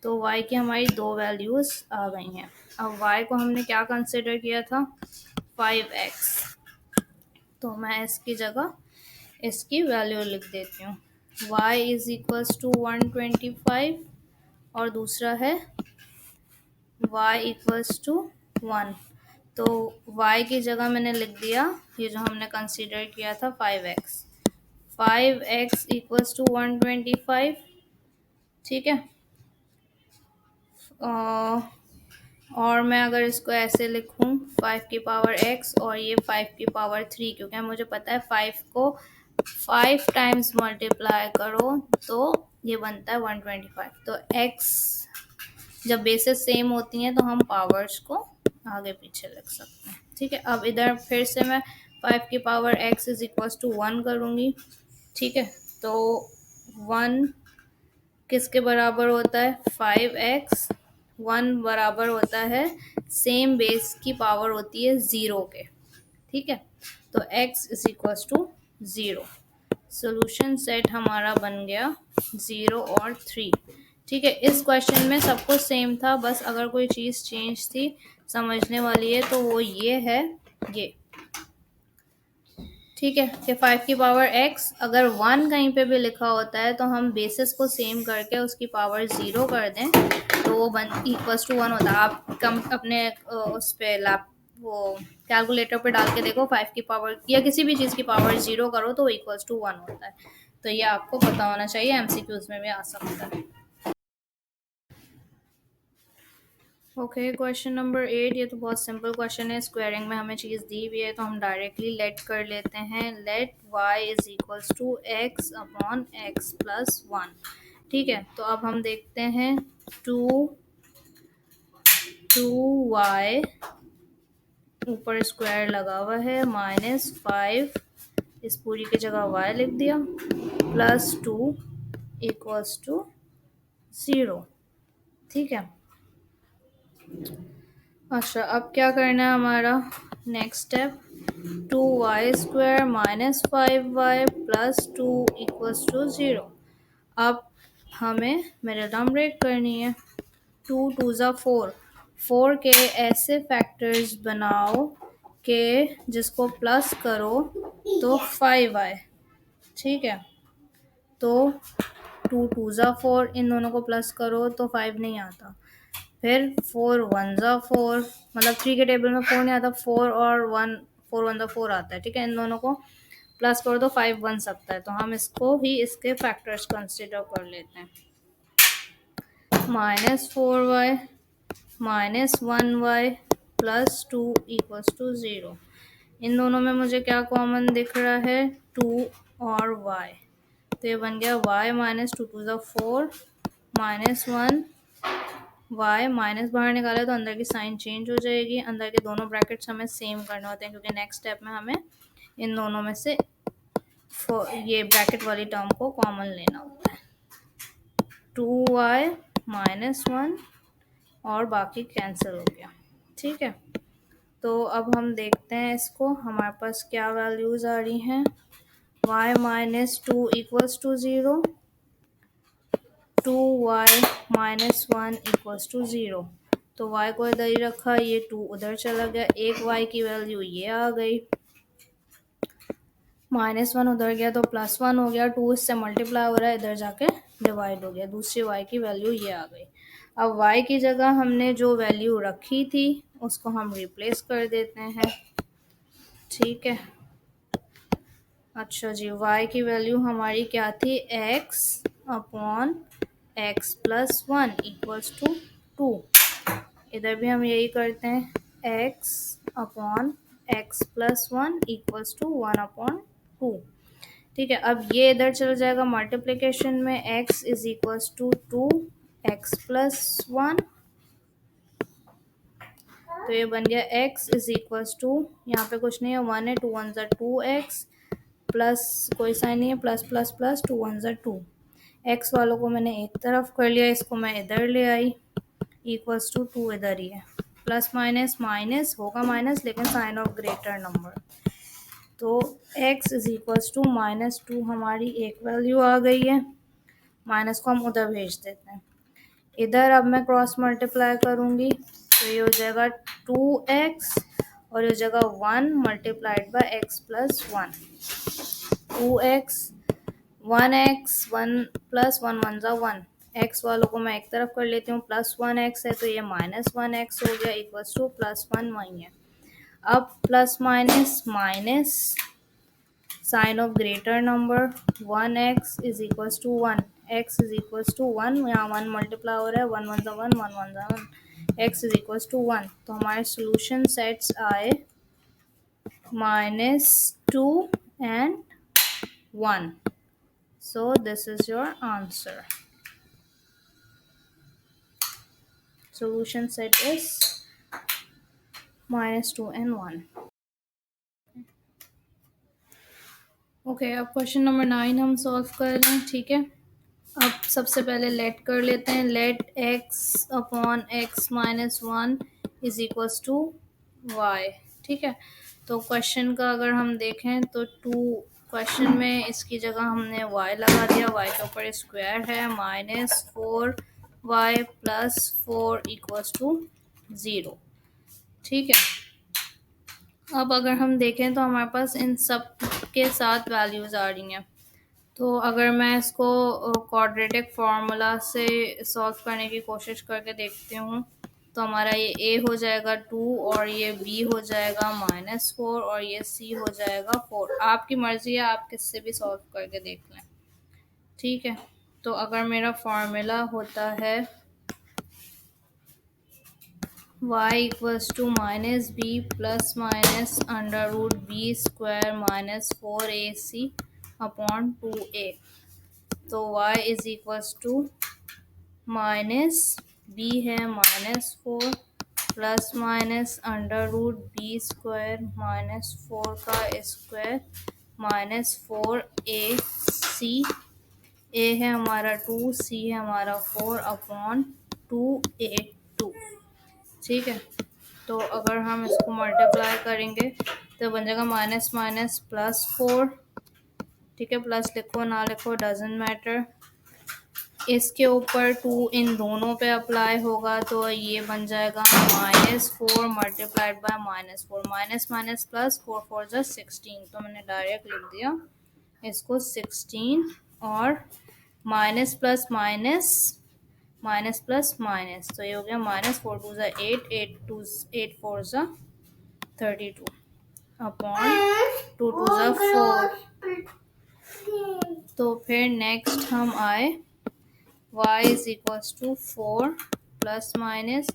तो y की हमारी दो वैल्यूज़ आ गई हैं। अब y को हमने क्या कंसिडर किया था, 5x, तो मैं इसकी जगह इसकी वैल्यू लिख देती हूँ। y = 125 और दूसरा है y = 1। तो y की जगह मैंने लिख दिया ये जो हमने कंसीडर किया था 5x। 5x = 125। ठीक है, और मैं अगर इसको ऐसे लिखूं 5 की पावर x और ये 5 की पावर 3, क्योंकि मुझे पता है 5 को 5 टाइम्स मल्टीप्लाई करो तो ये बनता है 125। तो x जब बेसिस सेम होती हैं तो हम पावर्स को आगे पीछे लिख सकते हैं। ठीक है, अब इधर फिर से मैं 5 की पावर x = 1 करूँगी। ठीक है, तो 1 किसके बराबर होता है, 5x। 1 बराबर होता है सेम बेस की पावर होती है 0 के। ठीक है, तो x = 0। सोल्यूशन सेट हमारा बन गया 0 और 3। ठीक है, इस क्वेश्चन में सब कुछ सेम था, बस अगर कोई चीज़ चेंज थी समझने वाली है तो वो ये है, ये। ठीक है, कि 5 की पावर x अगर 1 कहीं पे भी लिखा होता है तो हम बेसिस को सेम करके उसकी पावर 0 कर दें तो वो =1 होता है। आप कम अपने उस पे लैप वो कैलकुलेटर पे डाल के देखो, 5 की पावर या किसी भी चीज़ की पावर 0 करो तो =1 होता है। तो ये आपको पता होना चाहिए, MCQs में भी आ सकता है। ओके, क्वेश्चन नंबर 8, ये तो बहुत सिंपल क्वेश्चन है। स्क्वायरिंग में हमें चीज़ दी हुई है तो हम डायरेक्टली लेट कर लेते हैं। Let y = x/x + 1। ठीक है, तो अब हम देखते हैं 2y ऊपर स्क्वायर लगा हुआ है -5, इस पूरी की जगह y लिख दिया, +2 = 0। ठीक है, अच्छा अब क्या करना है हमारा नेक्स्ट स्टेप, 2y² - 5y + 2 = 0। अब हमें मिडिल टर्म ब्रेक करनी है। 2 2 ज़ा 4, 4 के ऐसे फैक्टर्स बनाओ कि जिसको प्लस करो तो 5 आए। ठीक है, तो 2 टू ज़ा 4, इन दोनों को प्लस करो तो 5 नहीं आता। फिर 4 1 ज़ा 4, मतलब 3 के टेबल में 4 नहीं आता, 4 और 1, 4 1 ज़ा 4 आता है। ठीक है, इन दोनों को प्लस करो तो 5 बन सकता है, तो हम इसको ही इसके फैक्टर्स कंसिडर कर लेते हैं। -4y -1y plus 2 equals to 0। इन दोनों में मुझे क्या कॉमन दिख रहा है, 2 और y, तो ये बन गया y -2 टू ज़ा 4 -1 y, माइनस बाहर निकाले तो अंदर की साइन चेंज हो जाएगी। अंदर के दोनों ब्रैकेट्स हमें सेम करने होते हैं, क्योंकि नेक्स्ट स्टेप में हमें इन दोनों में से ये ब्रैकेट वाली टर्म को कॉमन लेना होता है। 2y -1 और बाकी कैंसिल हो गया। ठीक है, तो अब हम देखते हैं इसको, हमारे पास क्या वैल्यूज़ आ रही हैं। y -2 equals to 0, 2y -1 equals to 0। तो y को इधर ही रखा, ये 2 उधर चला गया, एक y की वैल्यू ये आ गई, -1 उधर गया तो +1 हो गया, 2 इससे मल्टीप्लाई हो रहा है, इधर जाके डिवाइड हो गया, दूसरी y की वैल्यू ये आ गई। अब y की जगह हमने जो वैल्यू रखी थी उसको हम रिप्लेस कर देते हैं। ठीक है, अच्छा जी, y की वैल्यू हमारी क्या थी, x/x+1 इक्वल्स टू 2। इधर भी हम यही करते हैं, x/x+1 इक्वल्स टू 1/2। ठीक है, अब ये इधर चल जाएगा मल्टीप्लिकेशन में, x is equals to 2x+1, तो ये बन गया x इज इक्वल्स टू, यहाँ पे कुछ नहीं है, 1 है, 2 1 ज़ा 2x, प्लस कोई साइन नहीं है, प्लस प्लस प्लस 2 1 ज़ा 2। x वालों को मैंने एक तरफ कर लिया, इसको मैं इधर ले आई, इक्वल्स टू 2 इधर ही है, प्लस माइनस माइनस होगा माइनस, लेकिन साइन ऑफ ग्रेटर नंबर, तो x इज इक्वल्स टू -2 हमारी एक वैल्यू आ गई है। माइनस को हम उधर भेज देते हैं। इधर अब मैं क्रॉस मल्टीप्लाई करूँगी तो ये हो जाएगा 2x और ये हो जाएगा 1 multiplied by x+1, 2x 1x 1 plus 1 1 ज़ा 1, x वालों को मैं एक तरफ कर लेती हूँ, +1x है तो ये -1x हो गया, इक्वल्स टू +1 वही है। अब plus minus minus, sign of greater number, 1x is equals to 1, x is equals to 1, यहाँ 1 मल्टीप्लाई हो रहा है, 1 1 ज़ा 1 1 1 ज़ा 1, x इज इक्वल्स टू 1, तो हमारे सोल्यूशन सेट्स आए -2 and 1, so this is your answer. Solution set is -2 and 1. Okay, अब क्वेश्चन नंबर 9 हम सॉल्व कर रहे हैं। ठीक है, अब सबसे पहले लेट कर लेते हैं, let x/x-1 is equals to y। ठीक है, तो क्वेश्चन का अगर हम देखें तो क्वेश्चन में इसकी जगह हमने y लगा दिया, y के ऊपर स्क्वायर है, -4y + 4 इक्वल्स टू 0। ठीक है, अब अगर हम देखें तो हमारे पास इन सब के साथ वैल्यूज़ आ रही हैं, तो अगर मैं इसको क्वाड्रेटिक फार्मूला से सॉल्व करने की कोशिश करके देखती हूँ तो हमारा ये a हो जाएगा 2 और ये b हो जाएगा -4 और ये c हो जाएगा 4। आपकी मर्ज़ी है, आप किससे भी सॉल्व करके देख लें। ठीक है, तो अगर मेरा फार्मूला होता है y equals to -b plus minus √b² -4ac/2a, तो y is equals to -b है -4 प्लस माइनस √b² -4 का स्क्वायर -4ac, a है हमारा 2, c है हमारा 4/2a2। ठीक है, तो अगर हम इसको मल्टीप्लाई करेंगे तो बन जाएगा माइनस माइनस +4। ठीक है, प्लस लिखो ना लिखो डजेंट मैटर, इसके ऊपर 2 इन दोनों पे अप्लाई होगा तो ये बन जाएगा -4 मल्टीप्लाइड बाय -4, माइनस प्लस 4 4 ज़ा 16, तो मैंने डायरेक्ट लिख दिया इसको 16 और minus plus minus, minus plus minus, तो ये हो गया माइनस 4 2 8, 8 4 32 अपॉन 2 2 4। तो फिर नेक्स्ट हम आए y is equals to 4 plus minus,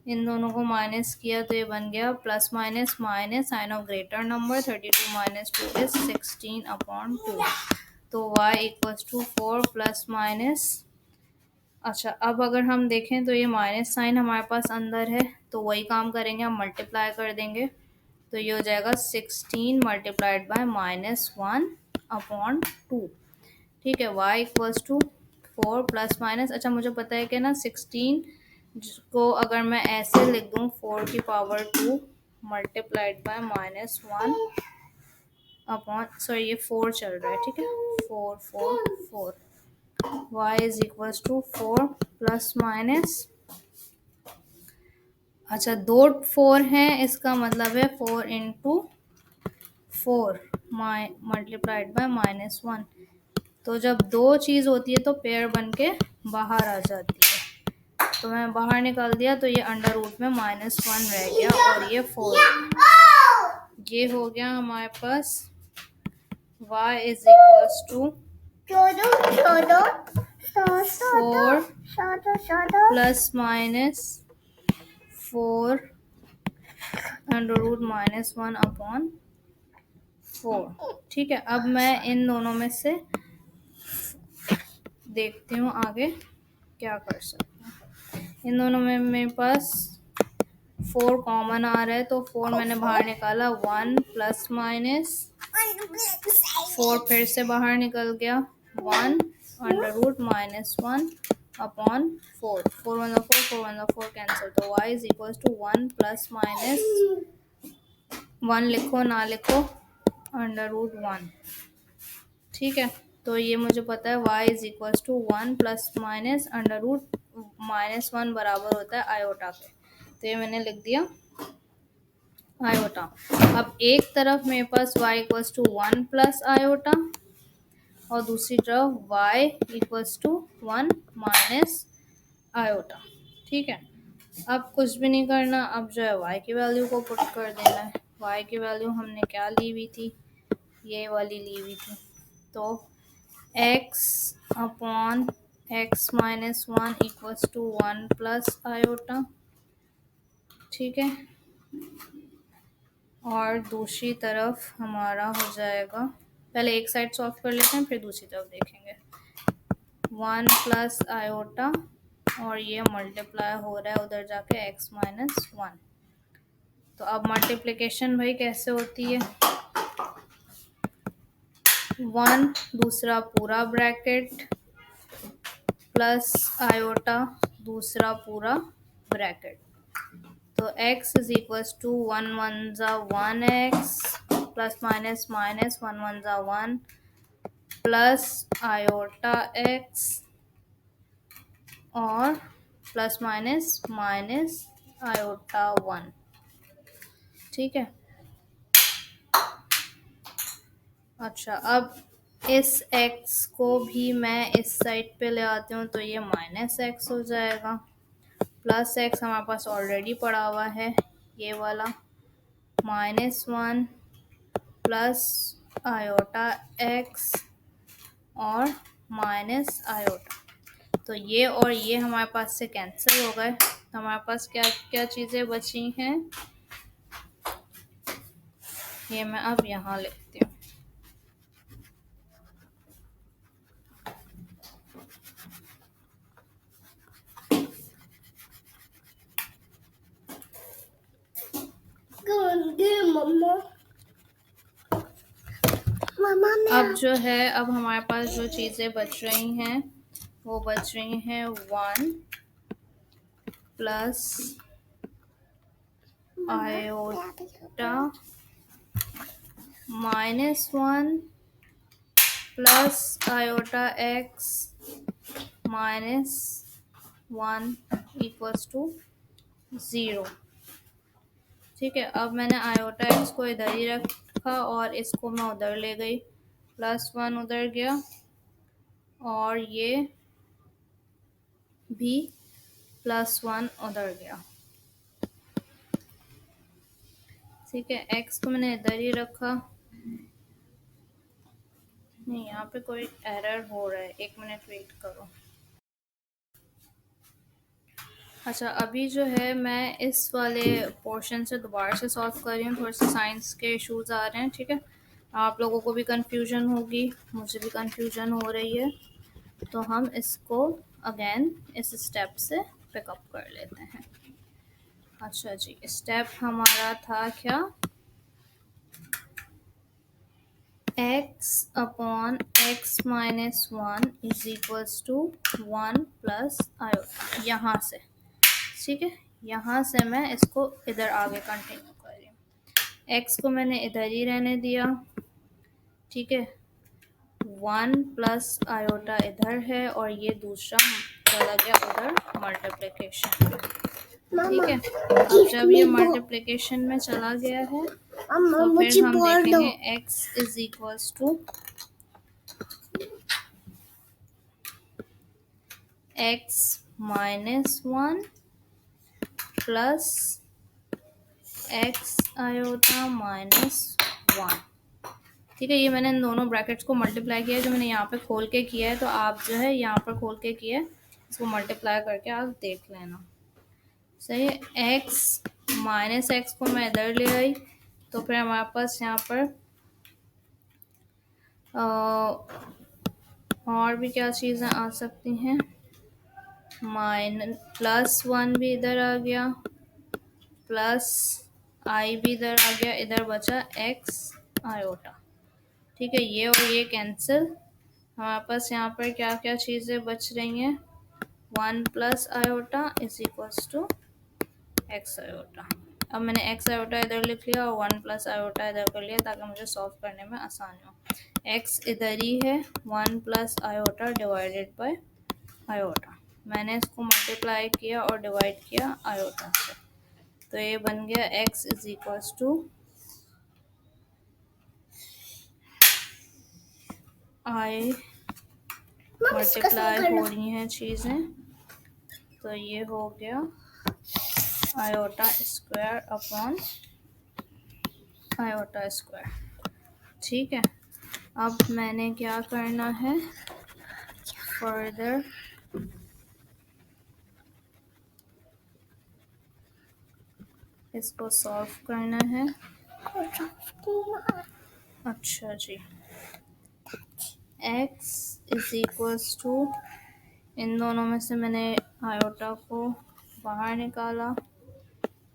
इन दोनों को माइनस किया तो ये बन गया plus minus minus, sign of greater number, 32 minus 2 is 16 upon 2। तो y equals to 4 plus minus, अच्छा अब अगर हम देखें तो ये माइनस साइन हमारे पास अंदर है, तो वही काम करेंगे, हम मल्टीप्लाई कर देंगे, तो ये हो जाएगा 16 मल्टीप्लाइड बाय -1 अपॉन 2। ठीक है, y equals to 4 plus minus, अच्छा मुझे पता है कि ना 16 को अगर मैं ऐसे लिख दूँ 4 की power 2 multiplied by -1 upon, sorry ये 4 चल रहा है, ठीक है, 4 4 4, y is equals to 4 plus minus, अच्छा 2 4 हैं, इसका मतलब है 4 इंटू 4 मल्टीप्लाइड बाय -1। तो जब दो चीज़ होती है तो पेयर बन के बाहर आ जाती है, तो मैं बाहर निकाल दिया तो ये अंडर रूट में -1 रह गया और ये 4, ये हो गया हमारे पास y is equals to 4 plus minus 4 under root -1 upon 4। ठीक है, अब मैं इन दोनों में से देखती हूँ आगे क्या कर सकते हैं। इन दोनों में मेरे पास 4 कॉमन आ रहा है, तो 4 मैंने बाहर निकाला, 1 प्लस माइनस 4 फिर से बाहर निकल गया, 1 अंडर रूट -1 अपॉन 4, 4 1 4, 4 1 4 कैंसिल, तो y is equal to 1 plus minus 1 लिखो ना लिखो अंडर रूट 1। ठीक है, तो ये मुझे पता है y is equal to 1 plus minus under root -1 बराबर होता है आयोटा के, तो ये मैंने लिख दिया आयोटा। अब एक तरफ मेरे पास y equals to 1 plus iota और दूसरी तरफ y equals to 1 minus iota. ठीक है, अब कुछ भी नहीं करना, अब जो है y की वैल्यू को पुट कर देना है। y की वैल्यू हमने क्या ली हुई थी, ये वाली ली हुई थी, तो x upon x minus 1 equals to 1 plus iota. ठीक है, और दूसरी तरफ हमारा हो जाएगा, पहले एक साइड सॉल्व कर लेते हैं फिर दूसरी तरफ देखेंगे, 1 प्लस आयोटा और ये मल्टीप्लाई हो रहा है उधर जाके x माइनस 1। तो अब मल्टीप्लिकेशन भाई कैसे होती है, 1 दूसरा पूरा ब्रैकेट प्लस आयोटा दूसरा पूरा ब्रैकेट, तो x इज इक्वल्स टू 1 1 जा 1x प्लस माइनस माइनस 1 1 जा 1 प्लस आयोटा x और प्लस माइनस माइनस आयोटा 1। ठीक है, अच्छा अब इस x को भी मैं इस साइड पे ले आती हूँ, तो ये माइनस x हो जाएगा, प्लस x हमारे पास ऑलरेडी पड़ा हुआ है ये वाला, -1 प्लस आयोटा x और माइनस आयोटा, तो ये और ये हमारे पास से कैंसिल हो गए, तो हमारे पास क्या क्या चीज़ें बची हैं, ये मैं अब यहाँ लिखती हूँ। अब जो है, अब हमारे पास जो चीज़ें बच रही हैं वो बच रही हैं 1 plus iota -1 plus iota x -1 equals to 0। ठीक है, अब मैंने आयोटा x को इधर ही रखा और इसको मैं उधर ले गई, +1 उधर गया और ये भी +1 उधर गया। ठीक है, x को मैंने इधर ही रखा। नहीं, यहाँ पे कोई एरर हो रहा है, 1 मिनट वेट करो। अच्छा, अभी जो है मैं इस वाले पोर्शन से दोबारा से सॉल्व कर रही हूँ। थोड़े से साइंस के इश्यूज आ रहे हैं। ठीक है, आप लोगों को भी कन्फ्यूजन होगी, मुझे भी कन्फ्यूजन हो रही है, तो हम इसको अगेन इस स्टेप से पिकअप कर लेते हैं। अच्छा जी, स्टेप हमारा था क्या, x upon x minus 1 is equals to 1 plus iota, यहाँ से। ठीक है, यहाँ से मैं इसको इधर आगे कंटिन्यू कर रही हूँ। x को मैंने इधर ही रहने दिया। ठीक है, 1 प्लस आयोटा इधर है और ये दूसरा चला गया उधर मल्टीप्लिकेशन। ठीक है, अब जब ये मल्टीप्लिकेशन में चला गया है तो फिर हम देखेंगे x is equals to x minus 1 plus x iota minus 1। ठीक है, ये मैंने इन दोनों ब्रैकेट्स को मल्टीप्लाई किया है, जो मैंने यहाँ पे खोल के किया है, तो आप जो है यहाँ पर खोल के किया है, इसको मल्टीप्लाई करके आप देख लेना। सही है, x माइनस एक्स को मैं इधर ले आई, तो फिर हमारे पास यहाँ पर और भी क्या चीज़ें आ सकती हैं, +1 भी इधर आ गया, प्लस आई भी इधर आ गया, इधर बचा x आयोटा। ठीक है, ये और ये कैंसिल, हमारे पास यहाँ पर क्या क्या चीज़ें बच रही हैं, 1 plus iota is equals to x iota. अब मैंने x आयोटा इधर लिख लिया और 1 प्लस आयोटा इधर कर लिया ताकि मुझे सॉल्व करने में आसानी हो। x इधर ही है, 1 plus iota divided by iota. मैंने इसको मल्टीप्लाई किया और डिवाइड किया आयोटा से, तो ये बन गया x is equals to i, multiply हो रही हैं चीज़ें, तो ये हो गया iota square upon iota square. ठीक है, अब मैंने क्या करना है, फर्दर इसको सॉल्व करना है। अच्छा जी, x इज इक्वल्स टू, इन दोनों में से मैंने आयोटा को बाहर निकाला,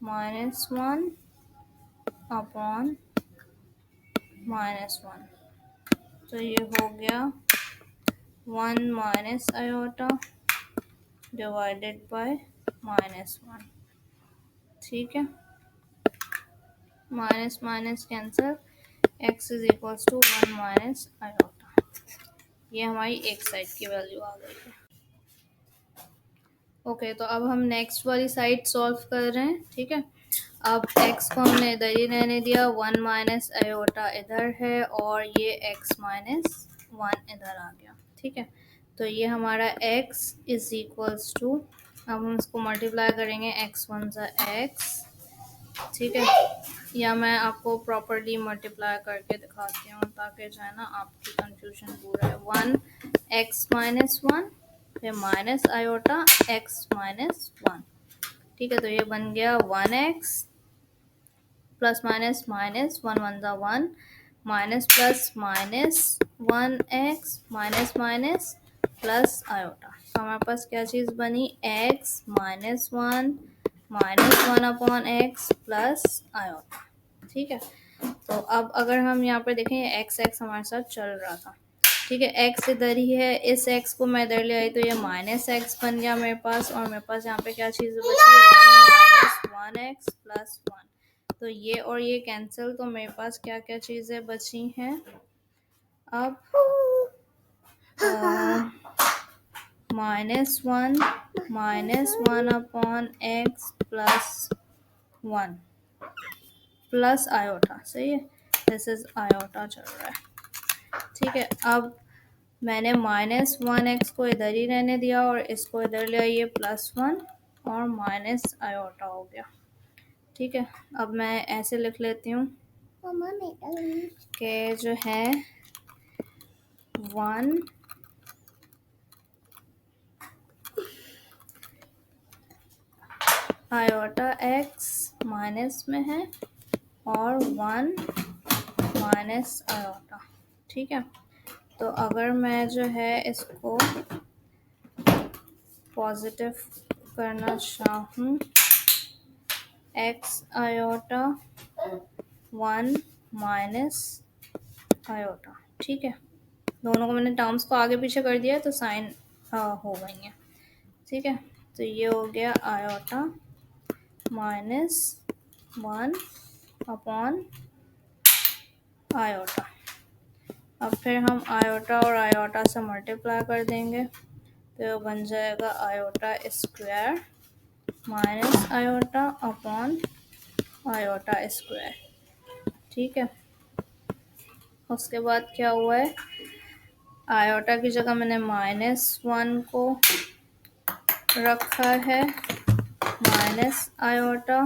-1 अपॉन -1, तो ये हो गया 1 माइनस आयोटा डिवाइडेड बाय -1। ठीक है, minus minus cancel, x is equals to 1 minus iota. ये हमारी एक साइड की वैल्यू आ गई है। ओके, तो अब हम नेक्स्ट वाली साइड सॉल्व कर रहे हैं। ठीक है, अब x को हमने इधर ही रहने दिया, 1 माइनस आयोटा इधर है और ये x माइनस 1 इधर आ गया। ठीक है, तो ये हमारा x इज इक्वल्स टू, अब हम इसको मल्टीप्लाई करेंगे, x1 ज़ा x। ठीक है, या मैं आपको प्रॉपरली मल्टीप्लाई करके दिखाती हूँ ताकि जो है ना आपकी कंफ्यूजन दूर है। 1 x माइनस 1 फिर माइनस आयोटा x माइनस 1। ठीक है, तो ये बन गया 1x प्लस माइनस माइनस 1 1 ज़ा 1 minus plus minus 1x minus minus plus iota. तो हमारे पास क्या चीज़ बनी, x minus 1 minus 1 upon x plus iota. ठीक है, तो अब अगर हम यहाँ पर देखें, x हमारे साथ चल रहा था। ठीक है, x इधर ही है, इस x को मैं इधर ले आई तो ये -x बन गया मेरे पास, और मेरे पास यहाँ पे क्या चीज़ बची, 1 माइनस 1x प्लस 1। तो ये और ये कैंसिल, तो मेरे पास क्या क्या चीज़ें बची हैं अब, -1 upon x plus 1 plus iota. सही है, दिस इज आयोटा चल रहा है। ठीक है, अब मैंने -1x को इधर ही रहने दिया और इसको इधर ले आइए +1 और माइनस आयोटा हो गया। ठीक है, अब मैं ऐसे लिख लेती हूँ कि जो है 1 आयोटा x माइनस में है और 1 माइनस आयोटा। ठीक है, तो अगर मैं जो है इसको पॉजिटिव करना चाहूँ, x आयोटा 1 माइनस आयोटा। ठीक है, दोनों को मैंने टर्म्स को आगे पीछे कर दिया तो साइन हो गई हैं। ठीक है, तो ये हो गया आयोटा -1 अपॉन आयोटा। अब फिर हम आयोटा और आयोटा से मल्टीप्लाई कर देंगे तो बन जाएगा iota square minus iota upon iota square. ठीक है, उसके बाद क्या हुआ है, आयोटा की जगह मैंने -1 को रखा है माइनस आयोटा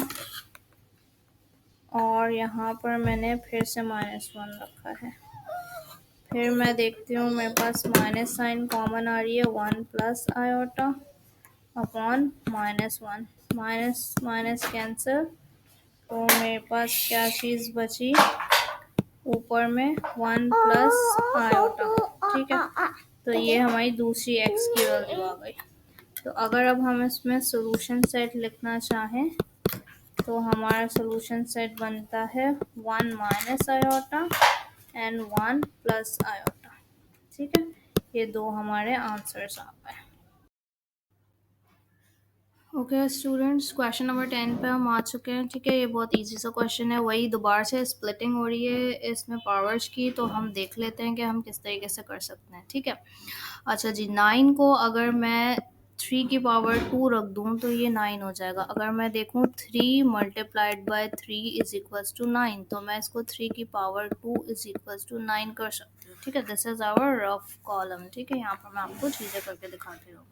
और यहाँ पर मैंने फिर से -1 रखा है। फिर मैं देखती हूँ मेरे पास माइनस साइन कॉमन आ रही है, 1 plus iota upon -1, minus minus cancel, तो मेरे पास क्या चीज़ बची ऊपर में 1 प्लस आयोटा। ठीक है, तो ये हमारी दूसरी x की वैल्यू आ गई। तो अगर अब हम इसमें सोल्यूशन सेट लिखना चाहें तो हमारा सोल्यूशन सेट बनता है 1 minus iota and 1 plus iota. ठीक है, ये दो हमारे आंसर्स आ गए। ओके स्टूडेंट्स, क्वेश्चन नंबर 10 पे हम आ चुके हैं। ठीक है, ये बहुत इजी सा क्वेश्चन है, वही दोबारा से स्प्लिटिंग हो रही है इसमें पावर्स की, तो हम देख लेते हैं कि हम किस तरीके से कर सकते हैं। ठीक है, अच्छा जी, 9 को अगर मैं 3 की पावर 2 रख दूँ तो ये 9 हो जाएगा। अगर मैं देखूँ 3 multiplied by 3 is equals to 9, तो मैं इसको 3 की पावर 2 इज इक्वल्स टू 9 कर सकती हूँ। ठीक है, this is our rough column. ठीक है, यहाँ पर मैं आपको चीज़ें करके दिखाती रहूँगी।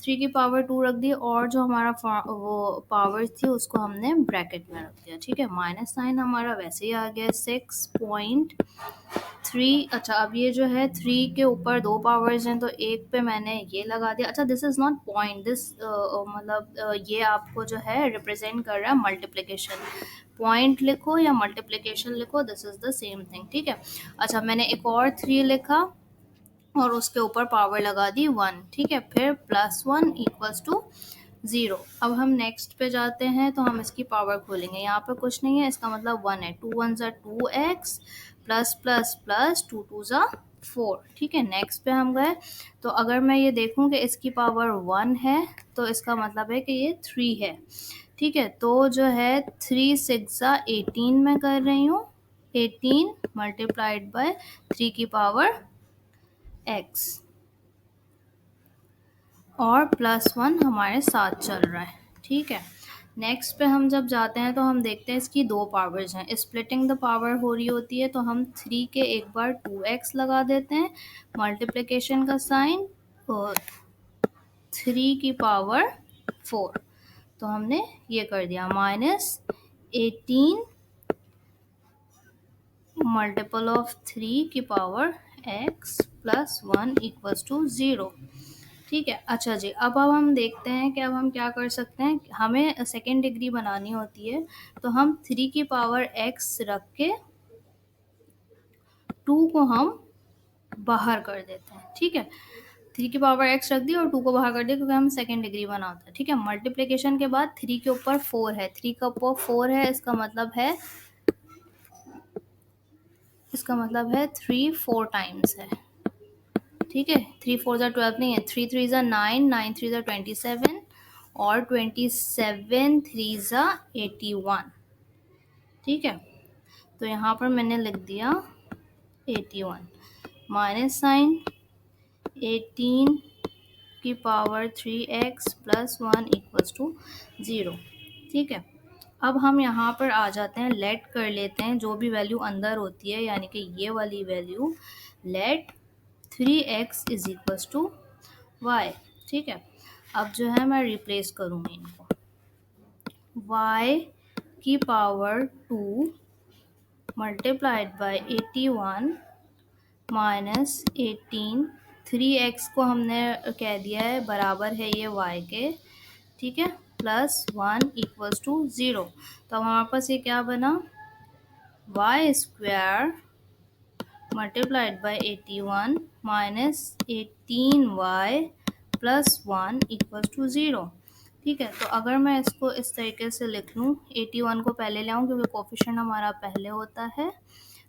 3 की पावर 2 रख दी और जो हमारा वो पावर थी उसको हमने ब्रैकेट में रख दिया। ठीक है, -9 हमारा वैसे ही आ गया 6.3। अच्छा, अब ये जो है 3 के ऊपर दो पावर्स हैं तो एक पे मैंने ये लगा दिया। अच्छा, this is not point, this मतलब ये आपको जो है रिप्रेजेंट कर रहा है मल्टीप्लिकेशन। पॉइंट लिखो या मल्टीप्लिकेशन लिखो, this is the same thing. ठीक है, अच्छा मैंने एक और 3 लिखा और उसके ऊपर पावर लगा दी 1। ठीक है, फिर +1 इक्वल्स टू 0। अब हम नेक्स्ट पे जाते हैं तो हम इसकी पावर खोलेंगे, यहाँ पे कुछ नहीं है, इसका मतलब 1 है। 2 1 ज़ा 2x प्लस प्लस प्लस 2 2 ज़ा 4। ठीक है, नेक्स्ट पे हम गए तो अगर मैं ये देखूं कि इसकी पावर 1 है तो इसका मतलब है कि ये 3 है। ठीक है, तो जो है 3 6 ज़ा 18 में कर रही हूँ, 18 मल्टीप्लाइड बाय 3 की पावर x और +1 हमारे साथ चल रहा है। ठीक है, नेक्स्ट पे हम जब जाते हैं तो हम देखते हैं इसकी दो पावर्स हैं, स्प्लिटिंग द पावर हो रही होती है तो हम 3 के एक बार 2x लगा देते हैं, मल्टीप्लिकेशन का साइन और 3 की पावर 4, तो हमने ये कर दिया -18 मल्टीपल ऑफ 3 की power x plus 1 equals to 0। ठीक है, अच्छा जी, अब हम देखते हैं कि अब हम क्या कर सकते हैं। हमें सेकेंड डिग्री बनानी होती है तो हम 3 की पावर x रख के 2 को हम बाहर कर देते हैं। ठीक है, 3 की पावर x रख दी और 2 को बाहर कर दिया क्योंकि हम सेकेंड डिग्री बनाते हैं। ठीक है, मल्टीप्लिकेशन के बाद 3 के ऊपर 4 है, 3 का ऊपर 4 है, इसका मतलब है 3 4 टाइम्स है। ठीक है, 3 4 ज़ा 12 नहीं है, 3 3 ज़ा 9, 9 3 ज़ा 27 और 27 3 ज़ा 81। ठीक है, तो यहाँ पर मैंने लिख दिया 81 माइनस साइन 18 की power 3x plus 1 equals to 0। ठीक है, अब हम यहाँ पर आ जाते हैं, लेट कर लेते हैं जो भी वैल्यू अंदर होती है, यानी कि ये वाली value let 3x is equals to y। ठीक है, अब जो है मैं रिप्लेस करूँगी इनको। y की power 2 multiplied by 81 minus 18। 3x को हमने कह दिया है बराबर है ये y के, ठीक है, प्लस 1 इक्वल्स टू 0। तो अब हमारे पास ये क्या बना, y square multiplied by 81 minus 18y plus 1 equals to 0। ठीक है, तो अगर मैं इसको इस तरीके से लिख लूँ, 81 को पहले ले आऊँ क्योंकि कोफिशिएंट हमारा पहले होता है,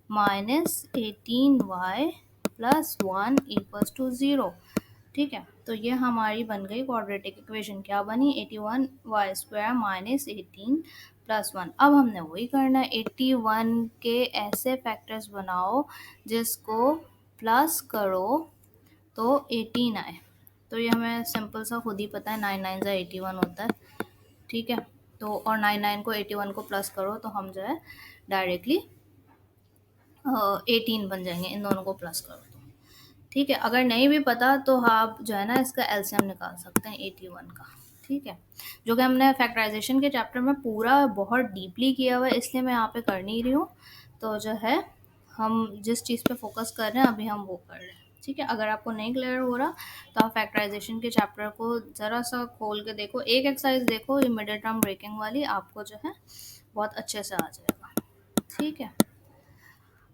minus 18y plus 1 equals to 0। ठीक है, तो ये हमारी बन गई क्वाड्रेटिक इक्वेशन। क्या बनी, 81 वाई स्क्वायर माइनस 18 प्लस 1। अब हमने वही करना है, 81 के ऐसे फैक्टर्स बनाओ जिसको प्लस करो तो 18 आए। तो ये हमें सिंपल सा खुद ही पता है, 9 9 ज़ा 81 होता है। ठीक है, तो और 9 को 81 को प्लस करो तो हम जो है डायरेक्टली 18 बन जाएंगे, इन दोनों को प्लस करो तो। ठीक है, अगर नहीं भी पता तो आप जो है ना इसका एलसीएम निकाल सकते हैं 81 का। ठीक है, जो कि हमने फैक्टराइजेशन के चैप्टर में पूरा बहुत डीपली किया हुआ है, इसलिए मैं यहाँ पे कर नहीं रही हूँ। तो जो है हम जिस चीज़ पे फोकस कर रहे हैं अभी हम वो कर रहे हैं। ठीक है, अगर आपको नहीं क्लियर हो रहा तो आप फैक्टराइजेशन के चैप्टर को ज़रा सा खोल के देखो, एक एक्सरसाइज देखो इमीडिएट टर्म ब्रेकिंग वाली, आपको जो है बहुत अच्छे से आ जाएगा। ठीक है,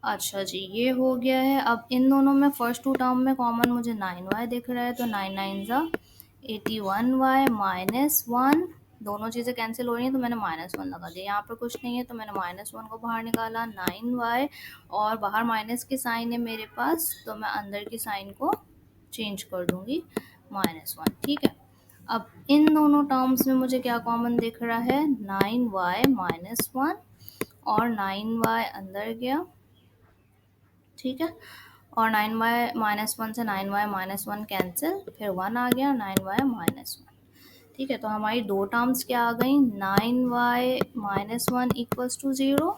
अच्छा जी, ये हो गया है। अब इन दोनों में फर्स्ट टू टर्म में कॉमन मुझे 9y दिख रहा है, तो 9 9 ज़ा 81y माइनस 1, दोनों चीज़ें कैंसिल हो रही हैं तो मैंने -1 लगा दिया। यहाँ पर कुछ नहीं है तो मैंने -1 को बाहर निकाला, 9y और बाहर माइनस की साइन है मेरे पास, तो मैं अंदर की साइन को चेंज कर दूँगी, -1। ठीक है, अब इन दोनों टर्म्स में मुझे क्या कॉमन दिख रहा है, 9y माइनस 1 और 9y अंदर गया। ठीक है, और 9y माइनस 1 से 9y माइनस 1 कैंसिल, फिर 1 आ गया, 9y माइनस 1। ठीक है, तो हमारी दो टर्म्स क्या आ गई, 9y minus 1 equals to 0,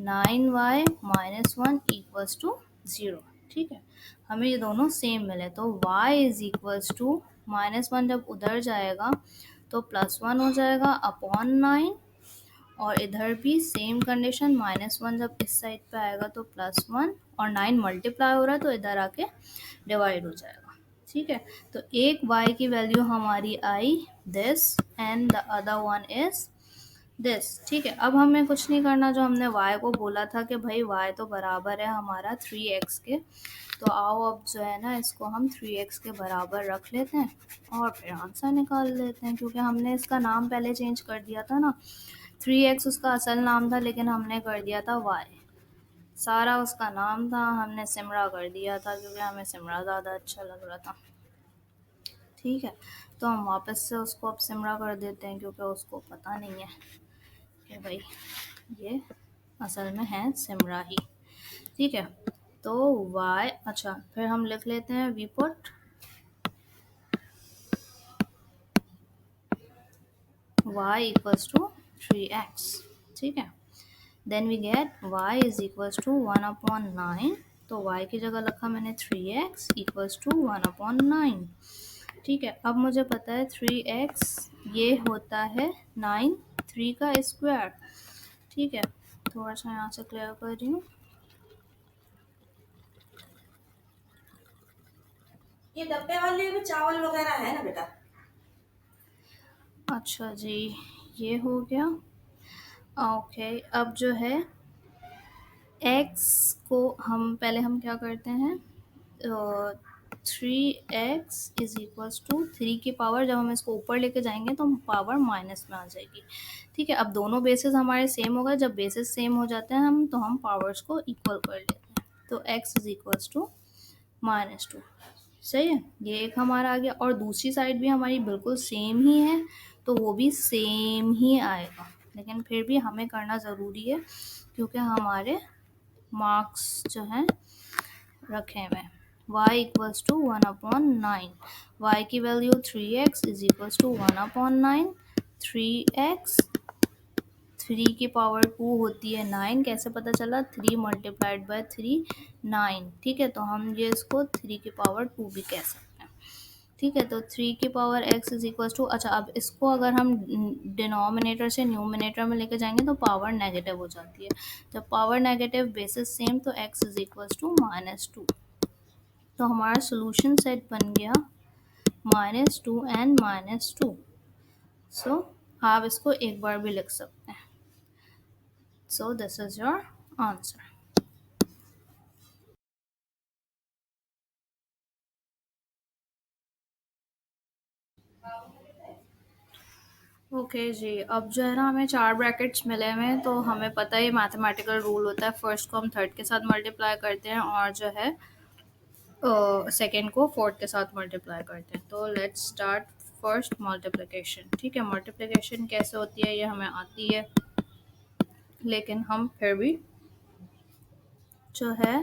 9y minus 1 equals to 0। ठीक है, हमें ये दोनों सेम मिले, तो y इज इक्वल्स टू -1 जब उधर जाएगा तो +1 हो जाएगा अपॉन 9, और इधर भी सेम कंडीशन, -1 जब इस साइड पे आएगा तो +1, और 9 मल्टीप्लाई हो रहा है तो इधर आके डिवाइड हो जाएगा। ठीक है, तो एक y की वैल्यू हमारी आई this and the other one is this. ठीक है, अब हमें कुछ नहीं करना, जो हमने y को बोला था कि भाई y तो बराबर है हमारा 3x के, तो आओ अब जो है ना इसको हम 3x के बराबर रख लेते हैं और फिर आंसर निकाल लेते हैं, क्योंकि हमने इसका नाम पहले चेंज कर दिया था ना। 3x उसका असल नाम था लेकिन हमने कर दिया था y, सारा उसका नाम था, हमने सिमरा कर दिया था क्योंकि हमें सिमरा ज़्यादा अच्छा लग रहा था। ठीक है, तो हम वापस से उसको अब सिमरा कर देते हैं क्योंकि उसको पता नहीं है कि भाई ये असल में है सिमरा ही। ठीक है, तो y, अच्छा फिर हम लिख लेते हैं we put y equals to 3x। ठीक है, then we get y is equals to 1/9, तो y की जगह रखा मैंने 3x इक्वल्स टू 1/9। ठीक है, अब मुझे पता है 3x ये होता है 9, 3 का स्क्वायर। ठीक है, थोड़ा सा यहाँ से क्लियर कर रही हूँ। ये डब्बे वाले में चावल वगैरह है ना बेटा? अच्छा जी, ये हो गया। ओके, अब जो है x को हम पहले हम क्या करते हैं, 3x इज इक्वल्स टू 3 की पावर, जब हम इसको ऊपर लेके जाएंगे तो पावर माइनस में आ जाएगी। ठीक है, अब दोनों बेसिस हमारे सेम हो गए, जब बेसिस सेम हो जाते हैं हम तो हम पावर्स को इक्वल कर लेते हैं, तो x इज इक्वल्स टू -2। सही है, ये एक हमारा आ गया, और दूसरी साइड भी हमारी बिल्कुल सेम ही है तो वो भी सेम ही आएगा, लेकिन फिर भी हमें करना ज़रूरी है क्योंकि हमारे मार्क्स जो हैं रखे हुए हैं। y इक्वल्स टू 1/9, y की value 3x is equals to 1/9, 3x 3 की पावर 2 होती है 9, कैसे पता चला? 3 मल्टीप्लाइड बाय 3 9, ठीक है। तो हम ये इसको 3 की पावर 2 भी कह सकते हैं, ठीक है। तो 3 की power x is equal to, अच्छा अब इसको अगर हम डिनोमिनेटर से न्यूमिनेटर में लेके जाएंगे तो पावर नेगेटिव हो जाती है। जब पावर नेगेटिव बेसिस सेम तो x इज इक्वल टू -2। तो हमारा सोल्यूशन सेट बन गया -2 एंड -2। सो आप इसको एक बार भी लिख सकते हैं। So this is your answer. Okay ji, अब जो है ना हमें 4 ब्रैकेट्स मिले हुए हैं, तो हमें पता है मैथमेटिकल रूल होता है, फर्स्ट को हम थर्ड के साथ मल्टीप्लाई करते हैं और जो है सेकेंड को फोर्थ के साथ मल्टीप्लाई करते हैं। तो लेट्स स्टार्ट फर्स्ट मल्टीप्लिकेशन, ठीक है। मल्टीप्लिकेशन कैसे होती है ये हमें आती है, लेकिन हम फिर भी जो है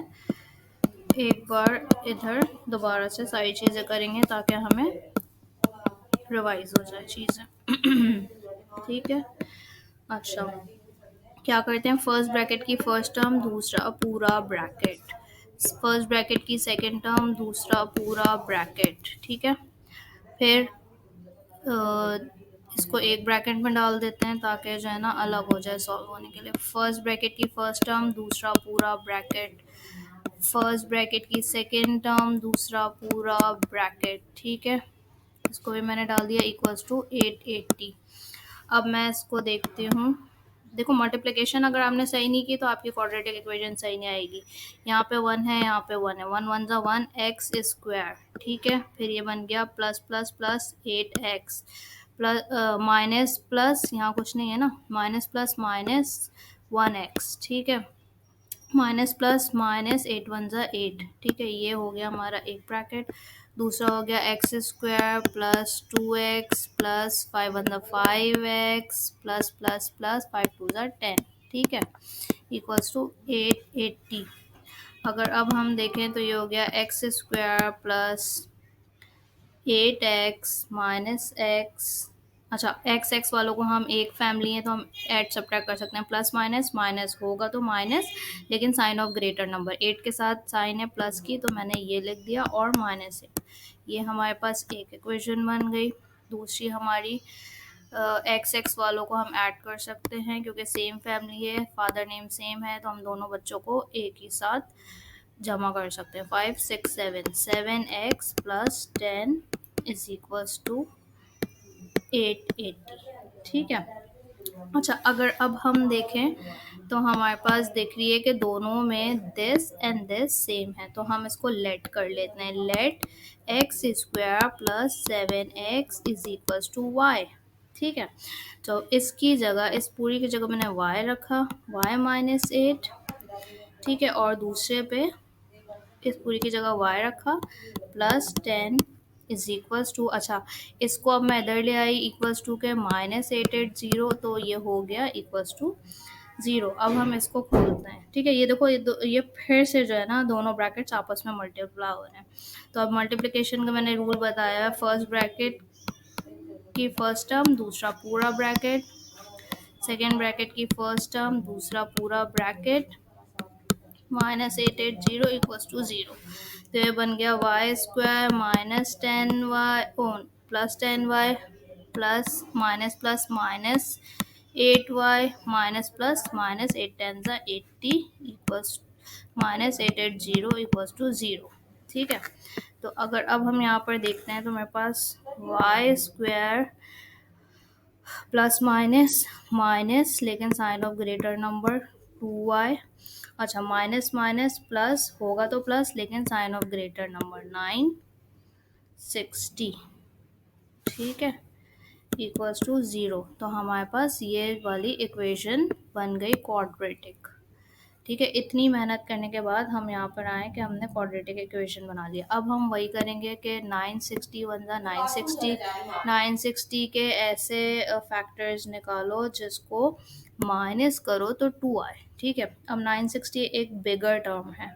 एक बार इधर दोबारा से सारी चीज़ें करेंगे ताकि हमें रिवाइज हो जाए चीज़ें ठीक है। अच्छा, क्या करते हैं, फर्स्ट ब्रैकेट की फर्स्ट टर्म दूसरा पूरा ब्रैकेट, फर्स्ट ब्रैकेट की सेकंड टर्म दूसरा पूरा ब्रैकेट, ठीक है। फिर इसको एक ब्रैकेट में डाल देते हैं ताकि जो है ना अलग हो जाए सॉल्व होने के लिए। फर्स्ट ब्रैकेट की फर्स्ट टर्म दूसरा पूरा ब्रैकेट, फर्स्ट ब्रैकेट की सेकंड टर्म दूसरा पूरा ब्रैकेट, ठीक है। इसको भी मैंने डाल दिया इक्वल्स टू 880। अब मैं इसको देखती हूँ, देखो मल्टीप्लिकेशन अगर आपने सही नहीं की तो आपकी क्वाड्रेटिक इक्वेशन सही नहीं आएगी। यहाँ पे 1 है, यहाँ पे 1 है, 1 1 ज़ा 1 एक्स स्क्वायर, ठीक है। फिर ये बन गया plus plus plus 8x plus minus plus, यहाँ कुछ नहीं है ना, माइनस प्लस माइनस 1x, ठीक है। माइनस प्लस माइनस 8 1 ज़ा 8, ठीक है। ये हो गया हमारा एक ब्रैकेट। दूसरा हो गया x square plus 2x plus 5 1 ज़ा 5x प्लस प्लस प्लस 5 2 ज़ा 10, ठीक है, इक्वल्स टू 880। अगर अब हम देखें तो ये हो गया x square plus 8x minus x, अच्छा एक्स एक्स वालों को हम एक फैमिली है तो हम ऐड सब्ट्रैक्ट कर सकते हैं, प्लस माइनस माइनस होगा तो माइनस, लेकिन साइन ऑफ ग्रेटर नंबर 8 के साथ साइन है प्लस की तो मैंने ये लिख दिया, और माइनस है। ये हमारे पास एक इक्वेशन बन गई। दूसरी हमारी एक्स एक्स वालों को हम ऐड कर सकते हैं क्योंकि सेम फैमिली है, फादर नेम सेम है, तो हम दोनों बच्चों को एक ही साथ जमा कर सकते हैं। 5 6 7 7x plus 10 is equals to 880, ठीक है। अच्छा, अगर अब हम देखें तो हमारे पास दिख रही है कि दोनों में दिस एंड दिस सेम है, तो हम इसको लेट कर लेते हैं। Let x square plus 7x is equals to y, ठीक है। तो इसकी जगह, इस पूरी की जगह मैंने y रखा, y माइनस 8, ठीक है। और दूसरे पे इस पूरी की जगह y रखा प्लस 10 इज इक्वल्स टू, अच्छा इसको अब मैं इधर ले आई इक्वल्स टू के -880, तो ये हो गया इक्वल्स टू 0। अब हम इसको खोलते हैं, ठीक है। ये देखो ये फिर से जो है ना दोनों ब्रैकेट्स आपस में मल्टीप्लाई हो रहे हैं। तो अब मल्टीप्लिकेशन का मैंने रूल बताया है, फर्स्ट ब्रैकेट की फर्स्ट टर्म दूसरा पूरा ब्रैकेट, सेकेंड ब्रैकेट की फर्स्ट टर्म दूसरा पूरा ब्रैकेट, -880 इक्वल्स टू 0। तो ये बन गया y square minus 10y plus 10y plus minus 8y minus plus minus 8 10 ज़ा 80 इक्वल्स -880 इक्वल्स टू 0, ठीक है। तो अगर अब हम यहाँ पर देखते हैं तो मेरे पास y square plus minus minus, लेकिन sign of greater number 2y, अच्छा माइनस माइनस प्लस होगा तो प्लस, लेकिन साइन ऑफ ग्रेटर नंबर 960, ठीक है, इक्वल्स टू 0। तो हमारे पास ये वाली इक्वेशन बन गई क्वाड्रेटिक, ठीक है। इतनी मेहनत करने के बाद हम यहाँ पर आए कि हमने क्वाड्रेटिक इक्वेशन बना लिया। अब हम वही करेंगे कि 960 वन ज़ा 960, 960 के ऐसे फैक्टर्स निकालो जिसको माइनस करो तो 2 आए, ठीक है। अब 960 एक बिगर टर्म है,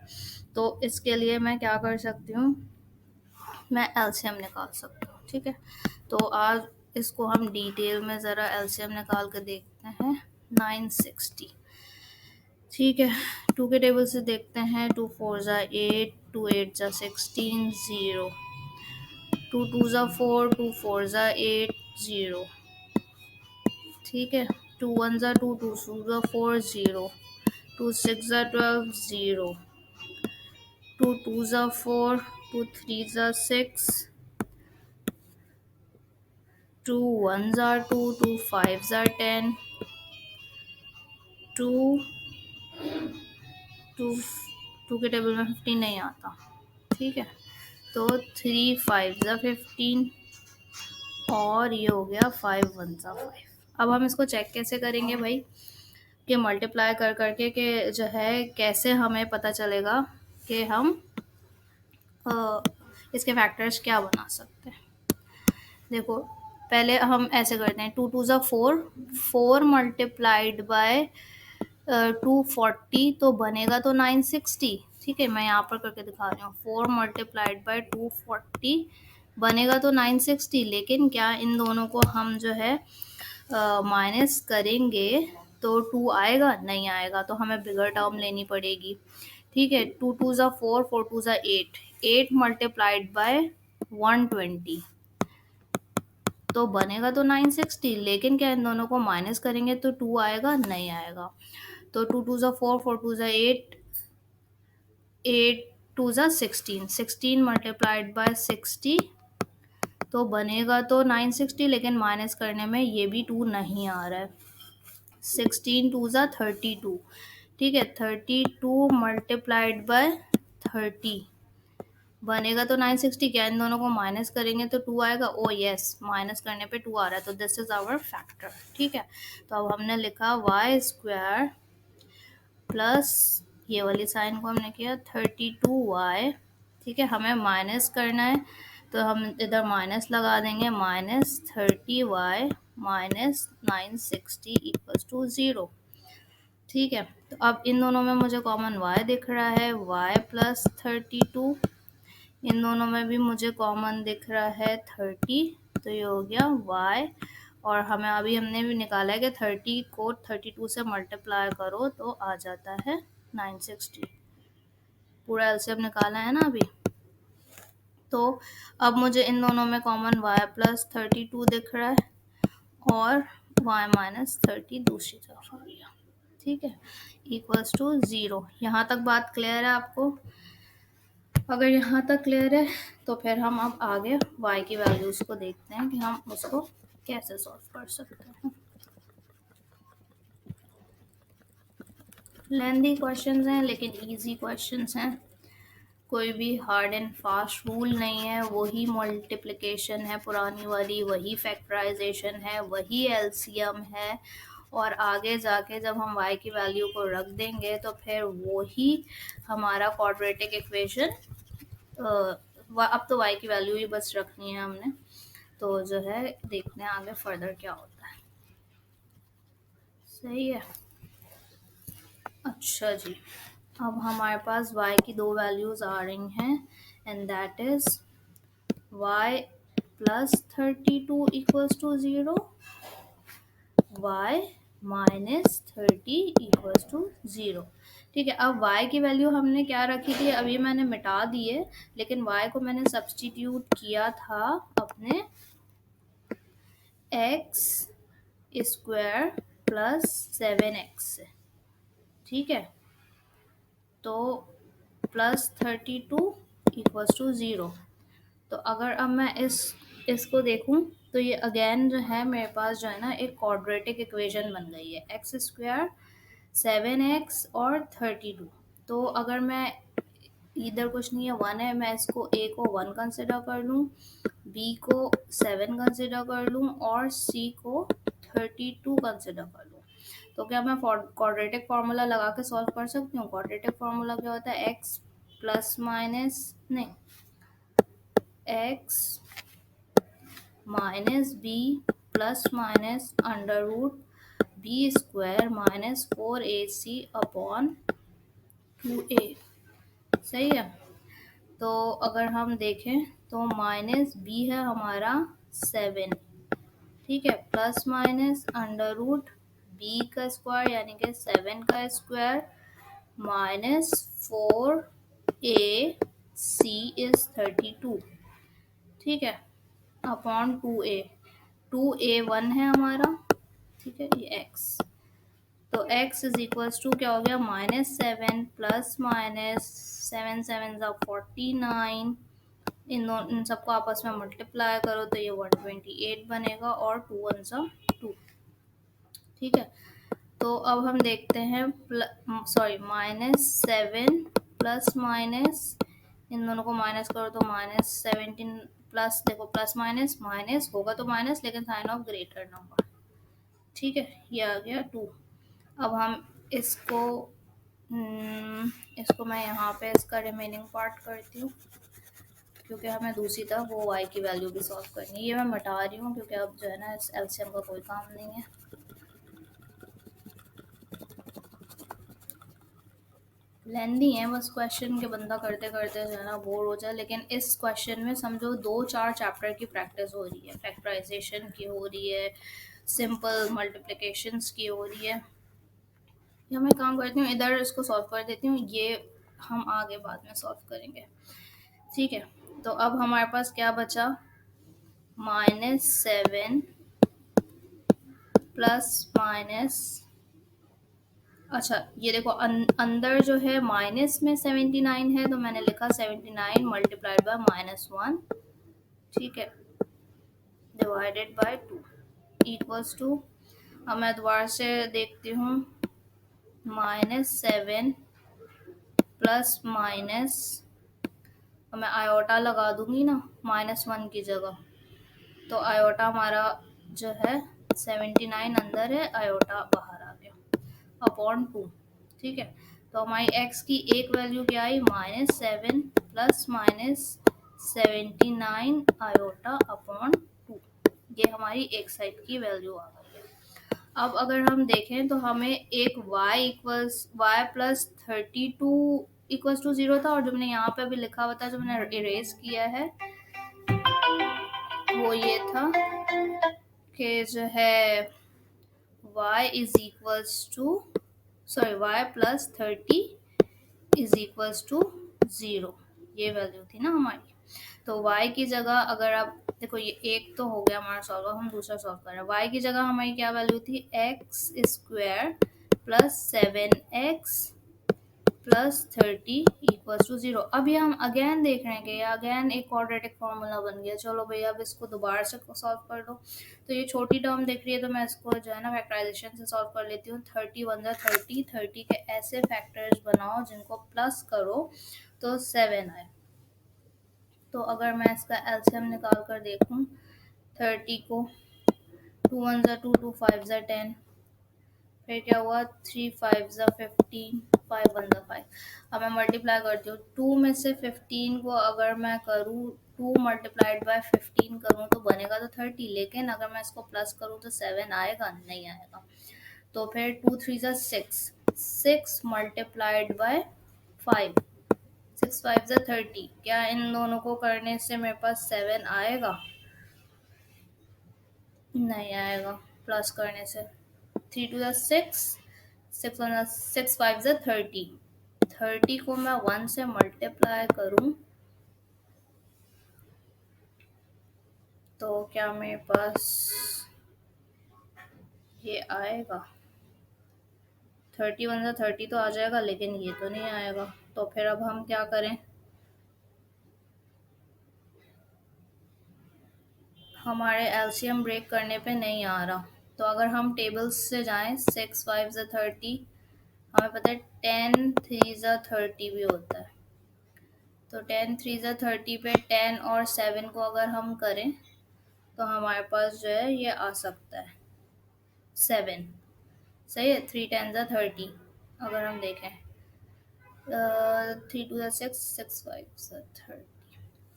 तो इसके लिए मैं क्या कर सकती हूँ, मैं एलसीएम निकाल सकती हूँ, ठीक है। तो आज इसको हम डिटेल में ज़रा एलसीएम निकाल कर देखते हैं। 960। ठीक है, 2 के टेबल से देखते हैं। 2 4 ज़ा 8, 2 8 ज़ा 16, 0। 2 2 ज़ा 4, 2 4 ज़ा 8, 0। ठीक है, 2 1 ज़ा 2, 2 2 ज़ा 4, 0। 2 6 ज़ा 12, 0। 2 2 ज़ा 4, 2 3 ज़ा 6, 2 1 ज़ा 2, 2 5 ज़ा 10, 2 2 2 के टेबल में 15 नहीं आता। ठीक है, तो 3 5 ज़ा 15 और ये हो गया 5 1 ज़ा 5। अब हम इसको चेक कैसे करेंगे भाई, कि मल्टीप्लाई कर करके के जो है कैसे हमें पता चलेगा कि हम इसके फैक्टर्स क्या बना सकते हैं। देखो, पहले हम ऐसे करते हैं। 2 2 ज़ा 4, 4 मल्टीप्लाइड बाय 240 तो बनेगा तो 960। ठीक है, मैं यहाँ पर करके दिखा रही हूँ। 4 मल्टीप्लाइड बाय 240 बनेगा तो 960, लेकिन क्या इन दोनों को हम जो है माइनस करेंगे तो 2 आएगा? नहीं आएगा, तो हमें बिगर टर्म लेनी पड़ेगी। ठीक है, 2 2 ज़ा 4, 4 2 ज़ा 8, 8 मल्टीप्लाइड बाय 120 तो बनेगा तो 960, लेकिन क्या इन दोनों को माइनस करेंगे तो 2 आएगा? नहीं आएगा। तो 2 2 ज़ा 4, 4 2 ज़ा 8, 8 2 ज़ा 16, 16 मल्टीप्लाइड बाय 60 तो बनेगा तो 960, लेकिन माइनस करने में ये भी 2 नहीं आ रहा है। 16 2 ज़ा 32। ठीक है, 32 मल्टीप्लाइड बाय 30 बनेगा तो 960। क्या इन दोनों को माइनस करेंगे तो 2 आएगा? ओ यस, माइनस करने पे 2 आ रहा है, तो दिस इज आवर फैक्टर। ठीक है, तो अब हमने लिखा वाई स्क्वायर प्लस ये वाली साइन को हमने किया 32y। ठीक है, हमें माइनस करना है तो हम इधर माइनस लगा देंगे। -30y minus 960 equals to 0। ठीक है, तो अब इन दोनों में मुझे कॉमन y दिख रहा है, y प्लस 32। इन दोनों में भी मुझे कॉमन दिख रहा है 30, तो ये हो गया y। और हमें अभी हमने भी निकाला है कि 30 को 32 से मल्टीप्लाई करो तो आ जाता है 960। पूरा एलसीएम निकाला है ना अभी। तो अब मुझे इन दोनों में कॉमन y प्लस 32 दिख रहा है और y माइनस 30 दूसरी तरफ आ गया। ठीक है, इक्वल्स टू 0। यहाँ तक बात क्लियर है आपको? अगर यहाँ तक क्लियर है तो फिर हम अब आगे y की वैल्यूज़ को देखते हैं कि हम उसको कैसे सॉल्व कर सकते हैं। लेंथी क्वेश्चंस हैं लेकिन इजी क्वेश्चंस हैं। कोई भी हार्ड एंड फास्ट रूल नहीं है। वही मल्टीप्लिकेशन है पुरानी वाली, वही फैक्टराइजेशन है, वही एलसीएम है। और आगे जाके जब हम y की वैल्यू को रख देंगे तो फिर वही हमारा क्वाड्रेटिक इक्वेशन। अब तो y की वैल्यू ही बस रखनी है हमने, तो जो है देखते हैं आगे फर्दर क्या होता है। सही है। अच्छा जी, अब हमारे पास y की दो वैल्यूज़ आ रही हैं and that is y plus 32 equals to 0, y minus 30 equals to 0। ठीक है, अब y की वैल्यू हमने क्या रखी थी? अभी मैंने मिटा दी है, लेकिन y को मैंने सब्सटीट्यूट किया था अपने x स्क्वायर प्लस 7x से। ठीक है, तो प्लस 32 इक्वल्स टू 0। तो अगर अब मैं इसको देखूं तो ये अगेन जो है मेरे पास जो है ना एक क्वाड्रेटिक इक्वेशन बन गई है। एक्स स्क्वायर 7x और 32। तो अगर मैं इधर कुछ नहीं है, 1 है, मैं इसको a को 1 कंसिडर कर लूँ, b को 7 कंसिडर कर लूँ और c को 32 कंसिडर कर लूँ, तो क्या मैं क्वाड्रेटिक फार्मूला लगा के सॉल्व कर सकती हूँ? क्वाड्रेटिक फार्मूला क्या होता है? x प्लस माइनस नहीं, x minus b plus minus under root b square minus 4ac upon 2a। सही है, तो अगर हम देखें तो माइनस बी है हमारा 7। ठीक है, plus minus under root b का स्क्वायर यानी कि 7 का स्क्वायर माइनस 4ac इज 32, ठीक है, अपॉन 2a। 2a 1 है हमारा, ठीक है, ये x। तो x इज इक्वल्स टू क्या हो गया, -7 प्लस माइनस 7 7 ज़ा 49, इन सबको आपस में मल्टीप्लाई करो तो ये 128 बनेगा और 2 1 ज़ा 2, ठीक है। तो अब हम देखते हैं, सॉरी, -7 प्लस माइनस, इन दोनों को माइनस करो तो -17 प्लस, देखो प्लस माइनस माइनस होगा तो माइनस, लेकिन साइन ऑफ ग्रेटर नंबर, ठीक है, ये आ गया 2। अब हम इसको इसको मैं यहाँ पे इसका रिमेनिंग पार्ट करती हूँ, क्योंकि हमें दूसरी तरफ वो y की वैल्यू भी सॉल्व करनी है। ये मैं मिटा रही हूँ क्योंकि अब जो है ना इस एलसीएम का कोई काम नहीं है। लेंदी है बस क्वेश्चन के, बंदा करते करते जो है ना बोर हो जाए। लेकिन इस क्वेश्चन में समझो 2-4 चैप्टर की प्रैक्टिस हो रही है, फैक्टराइजेशन की हो रही है, सिंपल मल्टीप्लिकेशंस की हो रही है। या मैं काम करती हूँ, इधर इसको सॉल्व कर देती हूँ, ये हम आगे बाद में सॉल्व करेंगे, ठीक है। तो अब हमारे पास क्या बचा, -7 प्लस माइनस, अच्छा ये देखो अंदर जो है माइनस में 79 है, तो मैंने लिखा 79 मल्टीप्लाइड बाय -1, ठीक है, डिवाइडेड बाय 2 इक्वल्स टू, अब मैं दोबारा से देखती हूँ, -7 प्लस माइनस, मैं आयोटा लगा दूंगी ना -1 की जगह, तो आयोटा हमारा जो है 79 अंदर है, आयोटा बाहर आ गया, अपॉन 2, ठीक है। तो हमारी x की एक वैल्यू क्या आई, -7 प्लस -79 आयोटा अपॉन 2, ये हमारी एक साइड की वैल्यू आ गई है। अब अगर हम देखें तो हमें एक y प्लस 32 इक्वल्स टू 0 था, और जो मैंने यहाँ पे अभी लिखा हुआ था, जो मैंने इरेज किया है, वो ये था कि जो है y is equals to, sorry, y plus 30 is equals to 0, ये वैल्यू थी ना हमारी। तो y की जगह अगर आप देखो, ये एक तो हो गया हमारा सॉल्व, हम दूसरा सॉल्व कर रहे हैं। y की जगह हमारी क्या वैल्यू थी, x square plus 7x plus 30 equals to 0। अब ये हम अगेन देख रहे हैं कि ये अगेन एक क्वाड्रेटिक फार्मूला बन गया। चलो भैया अब इसको दोबारा से सॉल्व कर लो। तो ये छोटी टर्म दिख रही है, तो मैं इसको जो है ना फैक्टराइजेशन से सॉल्व कर लेती हूँ। 30 1 जा 30, 30 के ऐसे फैक्टर्स बनाओ जिनको प्लस करो तो 7 आए। तो अगर मैं इसका एलसीएम निकाल कर देखूँ, 30 को 2 1 जा 2, 2 5 जा 10, फिर क्या हुआ, 3 5 जा 15, 5 1 जा 5। अब मैं मल्टीप्लाई करती हूँ, 2 में से 15 को अगर मैं करूँ 2 मल्टीप्लाइड बाय 15 करूँ तो बनेगा तो 30, लेकिन अगर मैं इसको प्लस करूँ तो 7 आएगा, नहीं आएगा। तो फिर 2 3 जा 6, 6 मल्टीप्लाइड बाय 5, 6 5 जा 30, क्या इन दोनों को करने से मेरे पास 7 आएगा, नहीं आएगा प्लस करने से। 3 2 जा 6, 6 1 जा 6 5 जा 30, 30 को मैं 1 से मल्टीप्लाई करूं तो क्या मेरे पास ये आएगा, 30 1 जा 30 तो आ जाएगा, लेकिन ये तो नहीं आएगा। तो फिर अब हम क्या करें, हमारे एलसीएम ब्रेक करने पे नहीं आ रहा। तो अगर हम टेबल्स से जाएं, 6 5 जा 30, हमें पता है 10 3 जा 30 भी होता है। तो 10 3 जा 30 पे 10 और 7 को अगर हम करें तो हमारे पास जो है ये आ सकता है 7, सही है। 3 10 जा 30, अगर हम देखें 3 2 जा 6, 6 5 जा 30,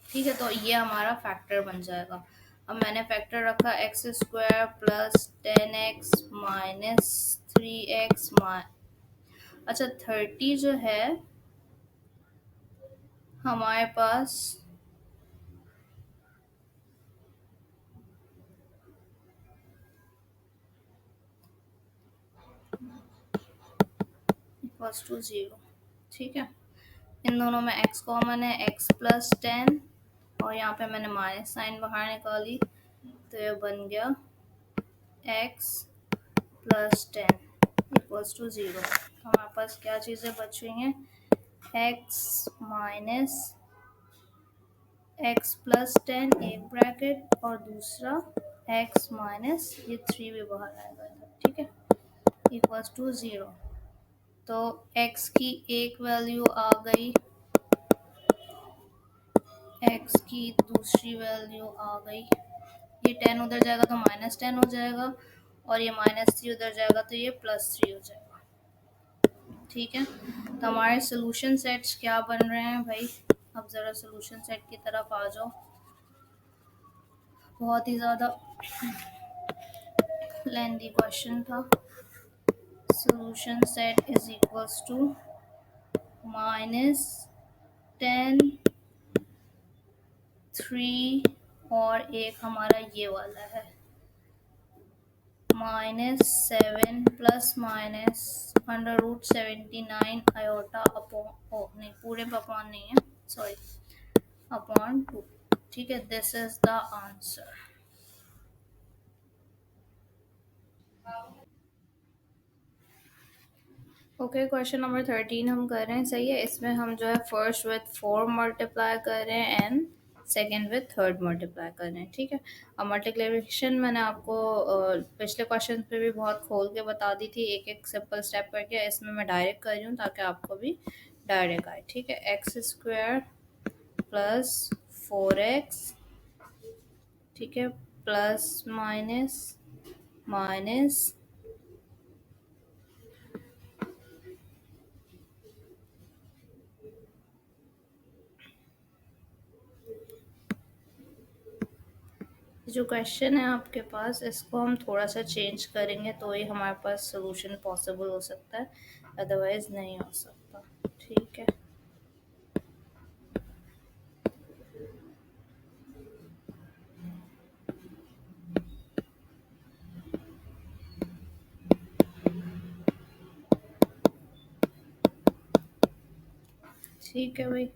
ठीक है। तो ये हमारा फैक्टर बन जाएगा। अब मैंने फैक्टर रखा x square plus 10x minus 3x, अच्छा 30 जो है हमारे पास, इक्वल्स टू 0। ठीक है, इन दोनों में x कॉमन है, x प्लस 10, और यहाँ पे मैंने माइनस साइन बाहर निकाली तो ये बन गया x प्लस 10 इक्वल्स टू 0। तो हमारे पास क्या चीज़ें बच रही हैं, x माइनस x प्लस 10 एक ब्रैकेट, और दूसरा x माइनस ये 3 भी बाहर आएगा इधर। ठीक है, इक्वल्स टू 0। तो x की एक वैल्यू आ गई, x की दूसरी वैल्यू आ गई, ये 10 उधर जाएगा तो माइनस 10 हो जाएगा, और ये माइनस 3 उधर जाएगा तो ये प्लस 3 हो जाएगा। ठीक है, तो हमारे सोल्यूशन सेट्स क्या बन रहे हैं भाई, अब ज़रा सोल्यूशन सेट की तरफ आ जाओ। बहुत ही ज़्यादा लेंथी क्वेश्चन था। Solution set is equals to -10, 3, और एक हमारा ये वाला है -7 प्लस माइनस √79 आयोटा अपॉन, ओ नहीं पूरे पे अपॉन नहीं है, सॉरी, अपॉन 2। ठीक है, this is the answer. Okay, question number 13 हम कर रहे हैं। सही है, इसमें हम जो है फर्स्ट विथ 4 मल्टीप्लाई कर रहे हैं and second with third multiply कर रहे हैं। ठीक है, अब मल्टीप्लिकेशन मैंने आपको पिछले क्वेश्चन पे भी बहुत खोल के बता दी थी, एक एक सिंपल स्टेप करके। इसमें मैं डायरेक्ट कर रही हूँ ताकि आपको भी डायरेक्ट आए। ठीक है, एक्स स्क्वायर प्लस 4x, ठीक है, प्लस माइनस माइनस जो क्वेश्चन है आपके पास, इसको हम थोड़ा सा चेंज करेंगे तो ही हमारे पास सोल्यूशन पॉसिबल हो सकता है, अदरवाइज नहीं हो सकता। ठीक है, ठीक है भाई,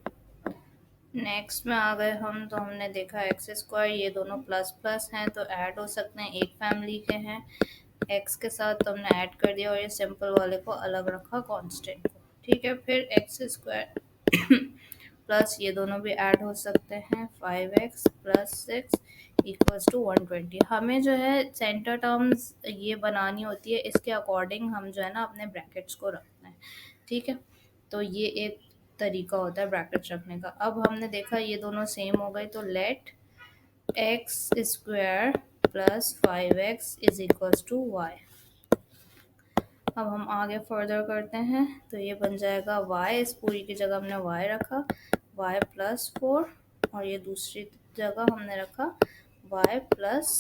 नेक्स्ट में आ गए हम। तो हमने देखा एक्स स्क्वायर, ये दोनों प्लस प्लस हैं तो ऐड हो सकते हैं, एक फैमिली के हैं। एक्स के साथ तो हमने ऐड कर दिया और ये सिंपल वाले को अलग रखा कांस्टेंट को। ठीक है, फिर एक्स स्क्वायर प्लस ये दोनों भी ऐड हो सकते हैं, 5x प्लस 6 इक्वल्स टू 120। हमें जो है सेंटर टर्म्स ये बनानी होती है, इसके अकॉर्डिंग हम जो है ना अपने ब्रैकेट्स को रखते हैं। ठीक है, तो ये एक तरीका होता है ब्रैकेट रखने का। अब हमने देखा ये दोनों सेम हो गए, तो let x square plus 5x is equals to y. अब हम आगे फर्दर करते हैं, तो ये बन जाएगा y, इस पूरी की जगह हमने y रखा, y प्लस 4, और ये दूसरी जगह हमने रखा y प्लस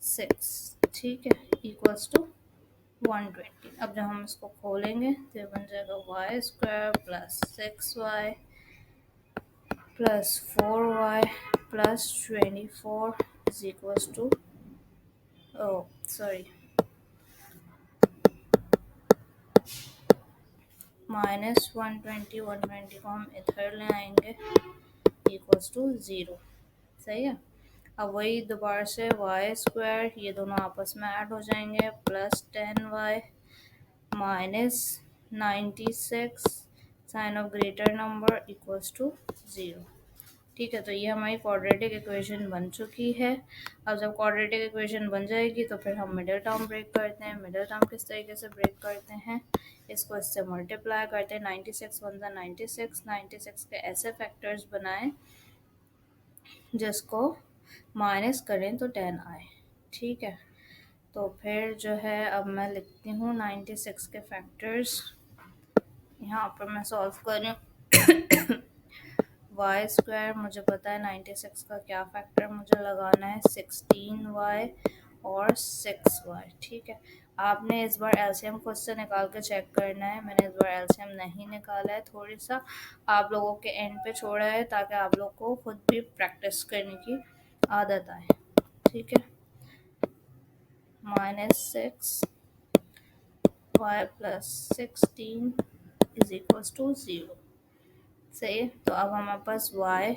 6। ठीक है, इक्वल्स टू 120। अब जब हम इसको खोलेंगे तो ये बन जाएगा y square plus 6y plus 4y plus 24 is equals to, oh sorry, -120, 120 को हम इधर ले आएंगे, इक्वल्स टू 0। सही है, अब वही दोबारा से वाई स्क्वायर, ये दोनों आपस में ऐड हो जाएंगे, plus 10y minus 96 sign of greater number equals to 0। ठीक है, तो ये हमारी क्वाड्रेटिक इक्वेशन बन चुकी है। अब जब क्वाड्रेटिक इक्वेशन बन जाएगी तो फिर हम मिडिल टर्म ब्रेक करते हैं। मिडिल टर्म किस तरीके से ब्रेक करते हैं, इसको इससे मल्टीप्लाई करते हैं, 96 बनता है 96, 96 के ऐसे फैक्टर्स बनाएं जिसको माइनस करें तो 10 आए। ठीक है, तो फिर जो है अब मैं लिखती हूँ 96 के फैक्टर्स, यहाँ पर मैं सॉल्व कर रही हूँ। वाई स्क्वायर मुझे पता है 96 का क्या फैक्टर मुझे लगाना है, 16y और 6y। ठीक है, आपने इस बार एलसीएम खुद से निकाल के चेक करना है, मैंने इस बार एलसीएम नहीं निकाला है, थोड़ी सा आप लोगों के एंड पे छोड़ा है ताकि आप लोग को खुद भी प्रैक्टिस करने की आदत आए। ठीक है, -6 y plus 16 is equal to 0। सही। तो अब हमारे पास y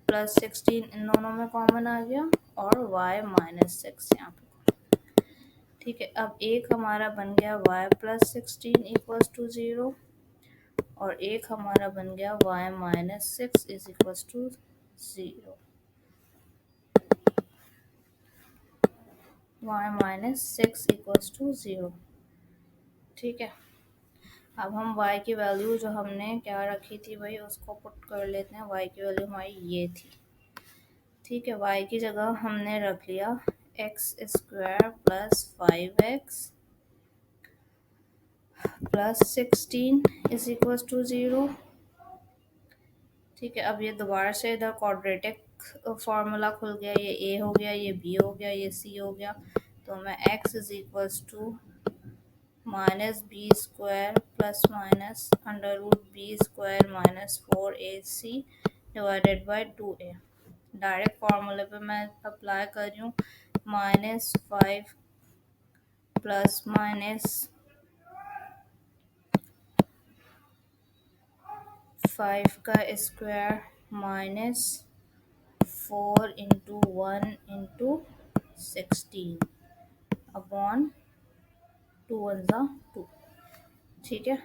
प्लस 16 इन दोनों में कॉमन आ गया और y माइनस 6 यहाँ पे। ठीक है, अब एक हमारा बन गया y प्लस 16 इक्वल्स टू 0 और एक हमारा बन गया y minus 6 is equals to 0। y minus 6 equals to 0। ठीक है, अब हम y की वैल्यू जो हमने क्या रखी थी भाई उसको पुट कर लेते हैं। y की वैल्यू हमारी ये थी। ठीक है, y की जगह हमने रख लिया x square plus 5x plus 16 is equal to 0। ठीक है, अब ये दोबारा से इधर क्वाड्रेटिक फार्मूला खुल गया। ये a हो गया, ये b हो गया, ये c हो गया। तो मैं x is equal to minus b square plus minus under root b square minus 4ac divided by 2a। Direct फार्मूले पे मैं अप्लाई कर रही हूँ। माइनस 5 प्लस माइनस 5 का square minus 4 into 1 into 16 upon 2 one ज़ा 2। ठीक है,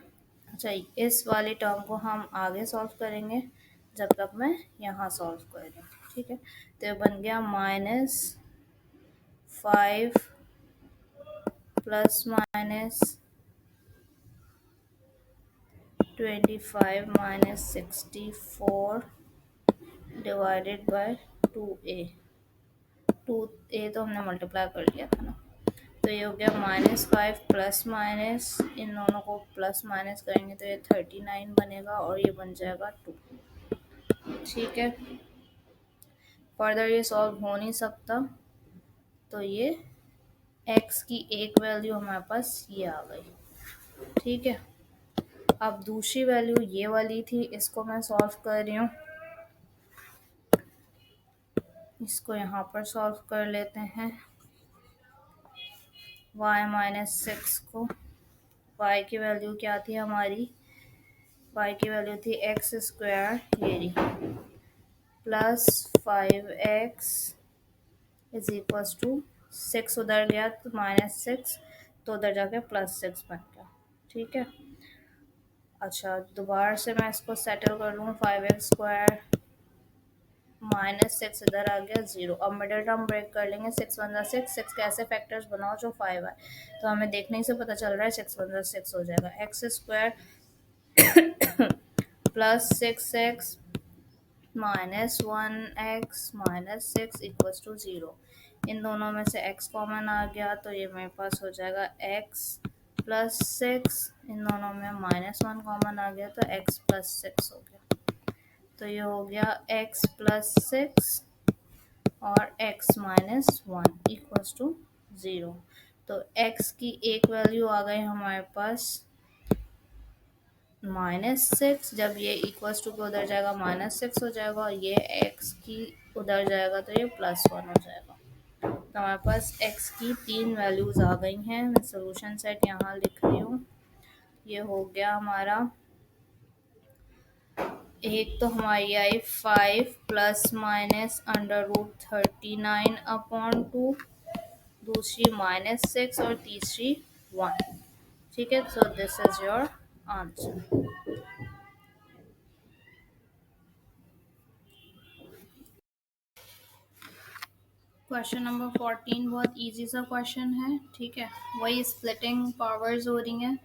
अच्छा इस वाली टर्म को हम आगे सॉल्व करेंगे जब तक मैं यहाँ सॉल्व कर रही हूँ। ठीक है, तो ये बन गया minus 5 plus minus 25 minus 64 divided by 2a। 2a तो हमने मल्टीप्लाई कर लिया था ना। तो ये हो गया -5 प्लस माइनस, इन दोनों को प्लस माइनस करेंगे तो ये 39 बनेगा और ये बन जाएगा 2। ठीक है, फर्दर ये सॉल्व हो नहीं सकता। तो ये x की एक वैल्यू हमारे पास ये आ गई। ठीक है, अब दूसरी वैल्यू ये वाली थी, इसको मैं सॉल्व कर रही हूँ। इसको यहाँ पर सॉल्व कर लेते हैं। y माइनस 6 को, y की वैल्यू क्या थी हमारी, y की वैल्यू थी एक्स स्क्वायर ये plus 5x is equal to 6 उधर गया तो -6, तो उधर जाके +6 बन गया। ठीक है, अच्छा दोबारा से मैं इसको सेटल कर लूँ। 5x स्क्वायर -6 इधर आ गया 0। अब मिडिल टर्म ब्रेक कर लेंगे। 6 वन ज़ा 6, 6 के ऐसे फैक्टर्स बनाओ जो 5 आए। तो हमें देखने से पता चल रहा है 6 वन ज़ा 6 हो जाएगा। X square plus 6x minus 1x minus 6 equals to 0। इन दोनों में से x कॉमन आ गया तो ये मेरे पास हो जाएगा x प्लस 6। इन दोनों में -1 कॉमन आ गया तो x प्लस 6 हो गया। तो ये हो गया x प्लस 6 और x माइनस 1 इक्वल्स टू 0। तो x की एक वैल्यू आ गई हमारे पास -6। जब ये इक्वल्स टू के उधर जाएगा -6 हो जाएगा और ये x की उधर जाएगा तो ये +1 हो जाएगा। तो हमारे पास x की 3 वैल्यूज़ आ गई हैं। मैं सोल्यूशन सेट यहाँ लिख रही हूँ। ये हो गया हमारा, एक तो हमारी आई 5 plus minus under root 39 upon 2, दूसरी -6 और तीसरी 1। ठीक है, so this is your answer. Question number 14 बहुत इजी सा क्वेश्चन है। ठीक है, वही स्प्लिटिंग पावर्स हो रही हैं।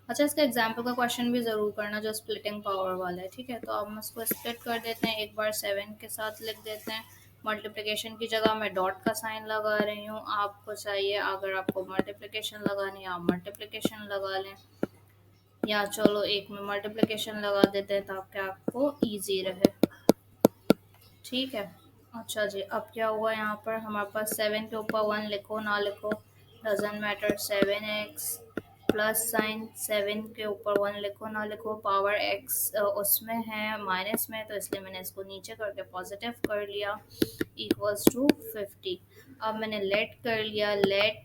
अच्छा, इसका एग्जाम्पल का क्वेश्चन भी ज़रूर करना जो स्प्लिटिंग पावर वाला है। ठीक है, तो अब हम इसको स्प्लिट कर देते हैं। एक बार 7 के साथ लिख देते हैं। मल्टीप्लिकेशन की जगह मैं डॉट का साइन लगा रही हूँ। आपको चाहिए, अगर आपको मल्टीप्लिकेशन लगानी है आप मल्टीप्लिकेशन लगा लें, या चलो एक में मल्टीप्लिकेशन लगा देते हैं ताकि आपको ईजी रहे। ठीक है, अच्छा जी, अब क्या हुआ यहाँ पर हमारे पास 7 के ऊपर 1 लिखो ना लिखो doesn't matter. 7x plus sign 7 के ऊपर 1 लिखो ना लिखो, पावर x उसमें है माइनस में, तो इसलिए मैंने इसको नीचे करके पॉजिटिव कर लिया इक्वल्स टू 50। अब मैंने लेट कर लिया, let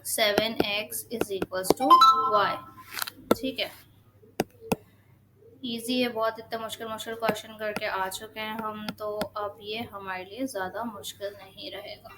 7x is equals to y. ठीक है, इजी है बहुत, इतने मुश्किल मुश्किल क्वेश्चन करके आ चुके हैं हम, तो अब ये हमारे लिए ज़्यादा मुश्किल नहीं रहेगा।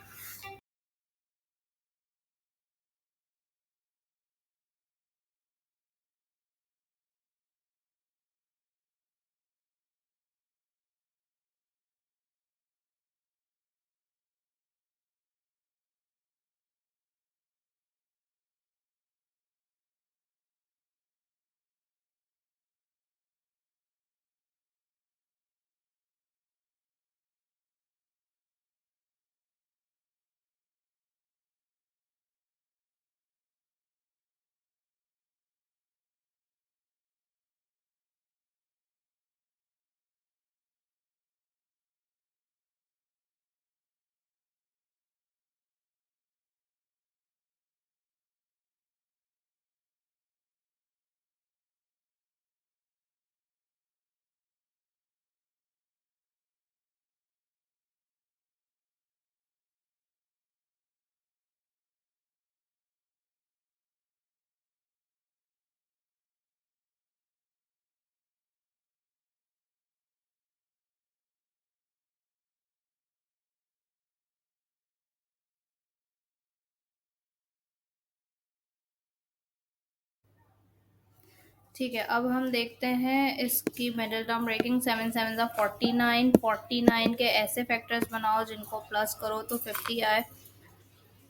ठीक है, अब हम देखते हैं इसकी मिडिल टर्म ब्रेकिंग। 7 7 ज़ा 49, 49 के ऐसे फैक्टर्स बनाओ जिनको प्लस करो तो 50 आए।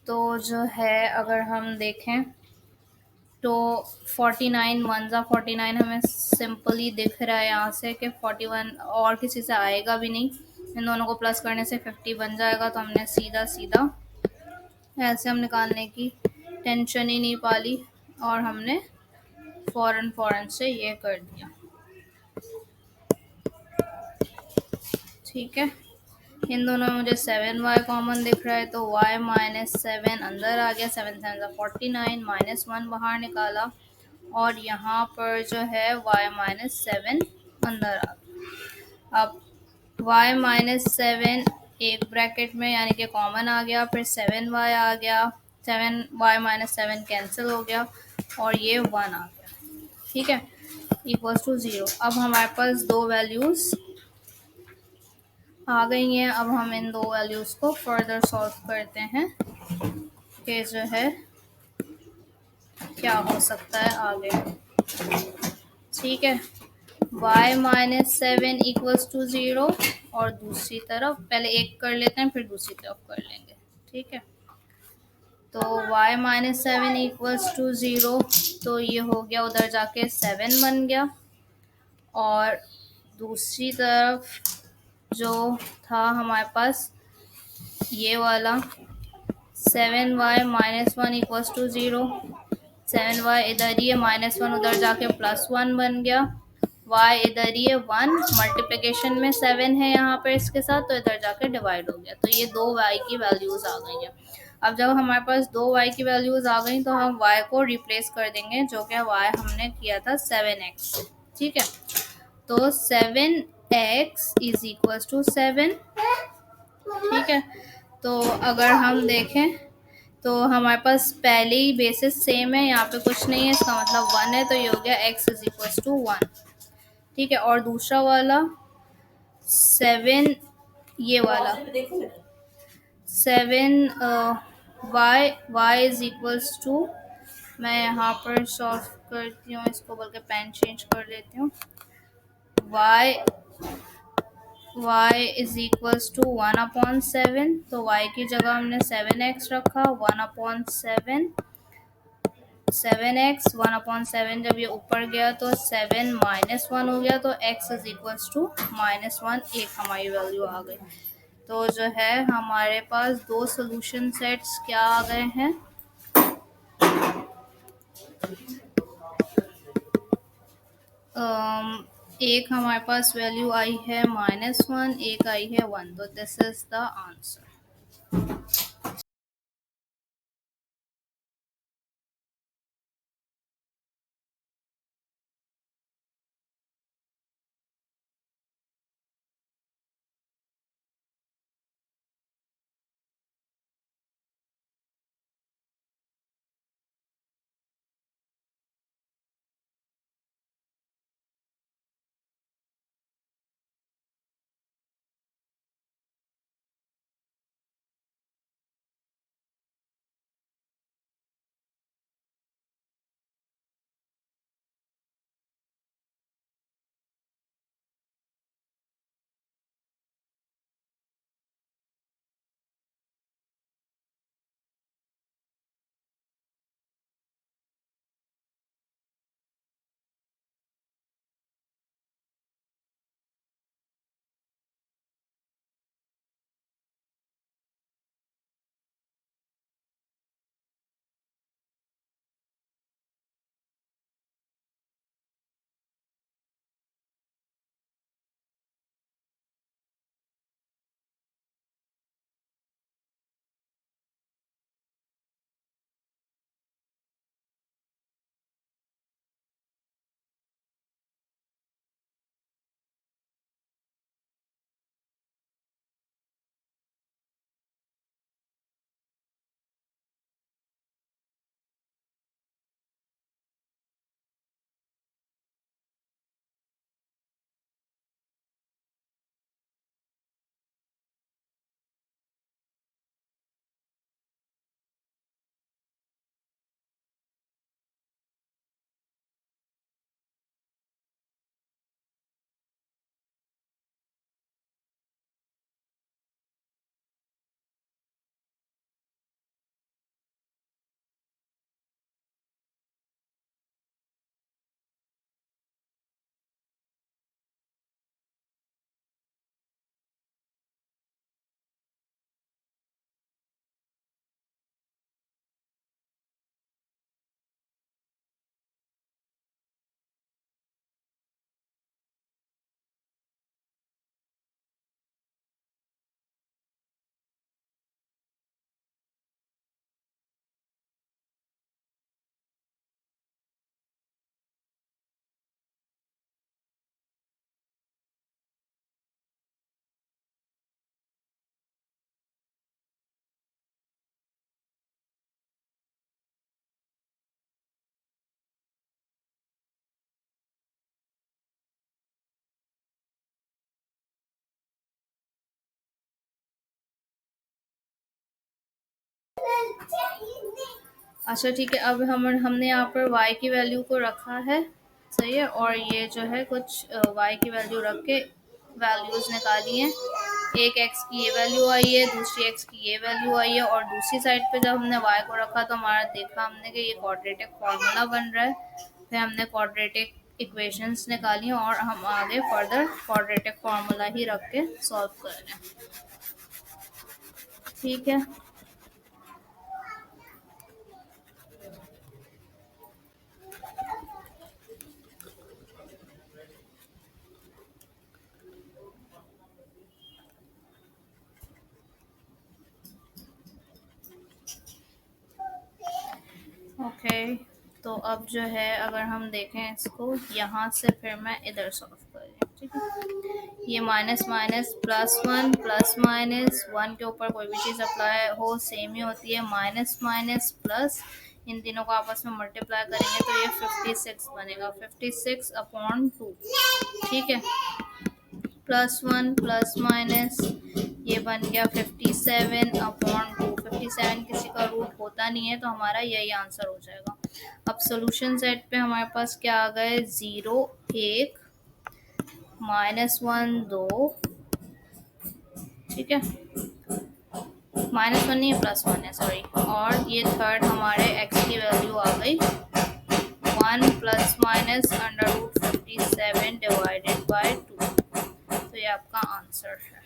तो जो है अगर हम देखें तो 49 1 ज़ा 49 हमें सिंपली दिख रहा है यहाँ से कि 41 और किसी से आएगा भी नहीं, इन दोनों को प्लस करने से 50 बन जाएगा। तो हमने सीधा सीधा ऐसे हम निकालने की टेंशन ही नहीं पाली और हमने फ़ौरन से ये कर दिया। ठीक है, इन दोनों में मुझे 7y कॉमन दिख रहा है, तो y माइनस 7 अंदर आ गया। 7 7 ज़ा 49, माइनस 1 बाहर निकाला और यहाँ पर जो है y माइनस 7 अंदर आ गया। अब y माइनस 7 एक ब्रैकेट में यानी कि कॉमन आ गया, फिर 7y आ गया, 7y माइनस 7 कैंसिल हो गया और ये 1 आ गया। ठीक है, इक्वल्स टू 0। अब हमारे पास दो वैल्यूज़ आ गई हैं। अब हम इन दो वैल्यूज़ को फर्दर सॉल्व करते हैं कि जो है क्या हो सकता है आगे। ठीक है, y माइनस 7 इक्वल्स टू 0 और दूसरी तरफ पहले एक कर लेते हैं फिर दूसरी तरफ कर लेंगे। ठीक है, तो y माइनस 7 इक्वल्स टू 0, तो ये हो गया उधर जाके 7 बन गया और दूसरी तरफ जो था हमारे पास ये वाला 7y minus 1 equals to 0, 7y इधर ही है, माइनस 1 उधर जाके प्लस 1 बन गया, y इधर ही है 1, मल्टीप्लिकेशन में 7 है यहाँ पर इसके साथ, तो इधर जाके डिवाइड हो गया। तो ये दो y की वैल्यूज़ आ गई हैं। अब जब हमारे पास दो y की वैल्यूज़ आ गई तो हम y को रिप्लेस कर देंगे, जो कि y हमने किया था 7x। ठीक है, तो 7x इज इक्वल्स टू 7। ठीक है, तो अगर हम देखें तो हमारे पास पहले ही बेसिस सेम है, यहाँ पे कुछ नहीं है, इसका मतलब 1 है, तो ये हो गया x इज इक्वल्स टू 1। ठीक है, और दूसरा वाला 7, ये वाला 7 y इज इक्वल्स टू, मैं यहाँ पर सॉल्व करती हूँ इसको, बल्कि पेन चेंज कर लेती हूँ। y इज इक्वल्स टू 1/7, तो y की जगह हमने 7x रखा, 1/7, 7x 1/7, जब ये ऊपर गया तो 7 माइनस 1 हो गया, तो x इज इक्वल्स टू -1, एक हमारी वैल्यू आ गई। तो जो है हमारे पास दो सोल्यूशन सेट्स क्या आ गए हैं, एक हमारे पास वैल्यू आई है -1, एक आई है 1, तो दिस इज द आंसर। अच्छा ठीक है, अब हमने यहाँ पर y की वैल्यू को रखा है, सही है, और ये जो है कुछ y की वैल्यू रख के वैल्यूज निकाली हैं। एक x की ये वैल्यू आई है, दूसरी x की ये वैल्यू आई है, और दूसरी साइड पे जब हमने y को रखा तो हमारा देखा हमने कि ये क्वाड्रेटिक फार्मूला बन रहा है। फिर हमने क्वाड्रेटिक इक्वेशंस निकाली और हम आगे फर्दर क्वाड्रेटिक फार्मूला ही रख के सॉल्व कर रहे हैं। ठीक है, ओके। तो अब जो है अगर हम देखें इसको यहाँ से, फिर मैं इधर सॉल्व कर रही हूँ, ठीक है। ये minus minus plus minus one के ऊपर कोई भी चीज़ अप्लाई हो सेम ही होती है। माइनस माइनस प्लस, इन तीनों को आपस में मल्टीप्लाई करेंगे तो ये 56 बनेगा, 56/2, ठीक है। +1 प्लस माइनस ये बन गया 57/2। 57 किसी का रूट होता नहीं है तो हमारा यही आंसर हो जाएगा। अब सोल्यूशन सेट पे हमारे पास क्या आ गए, 0 1, -1 2, ठीक है, -1 नहीं है +1 है, सॉरी। और ये थर्ड हमारे x की वैल्यू आ गई 1 प्लस माइनस √57 डिवाइडेड बाय 2। तो ये आपका आंसर है।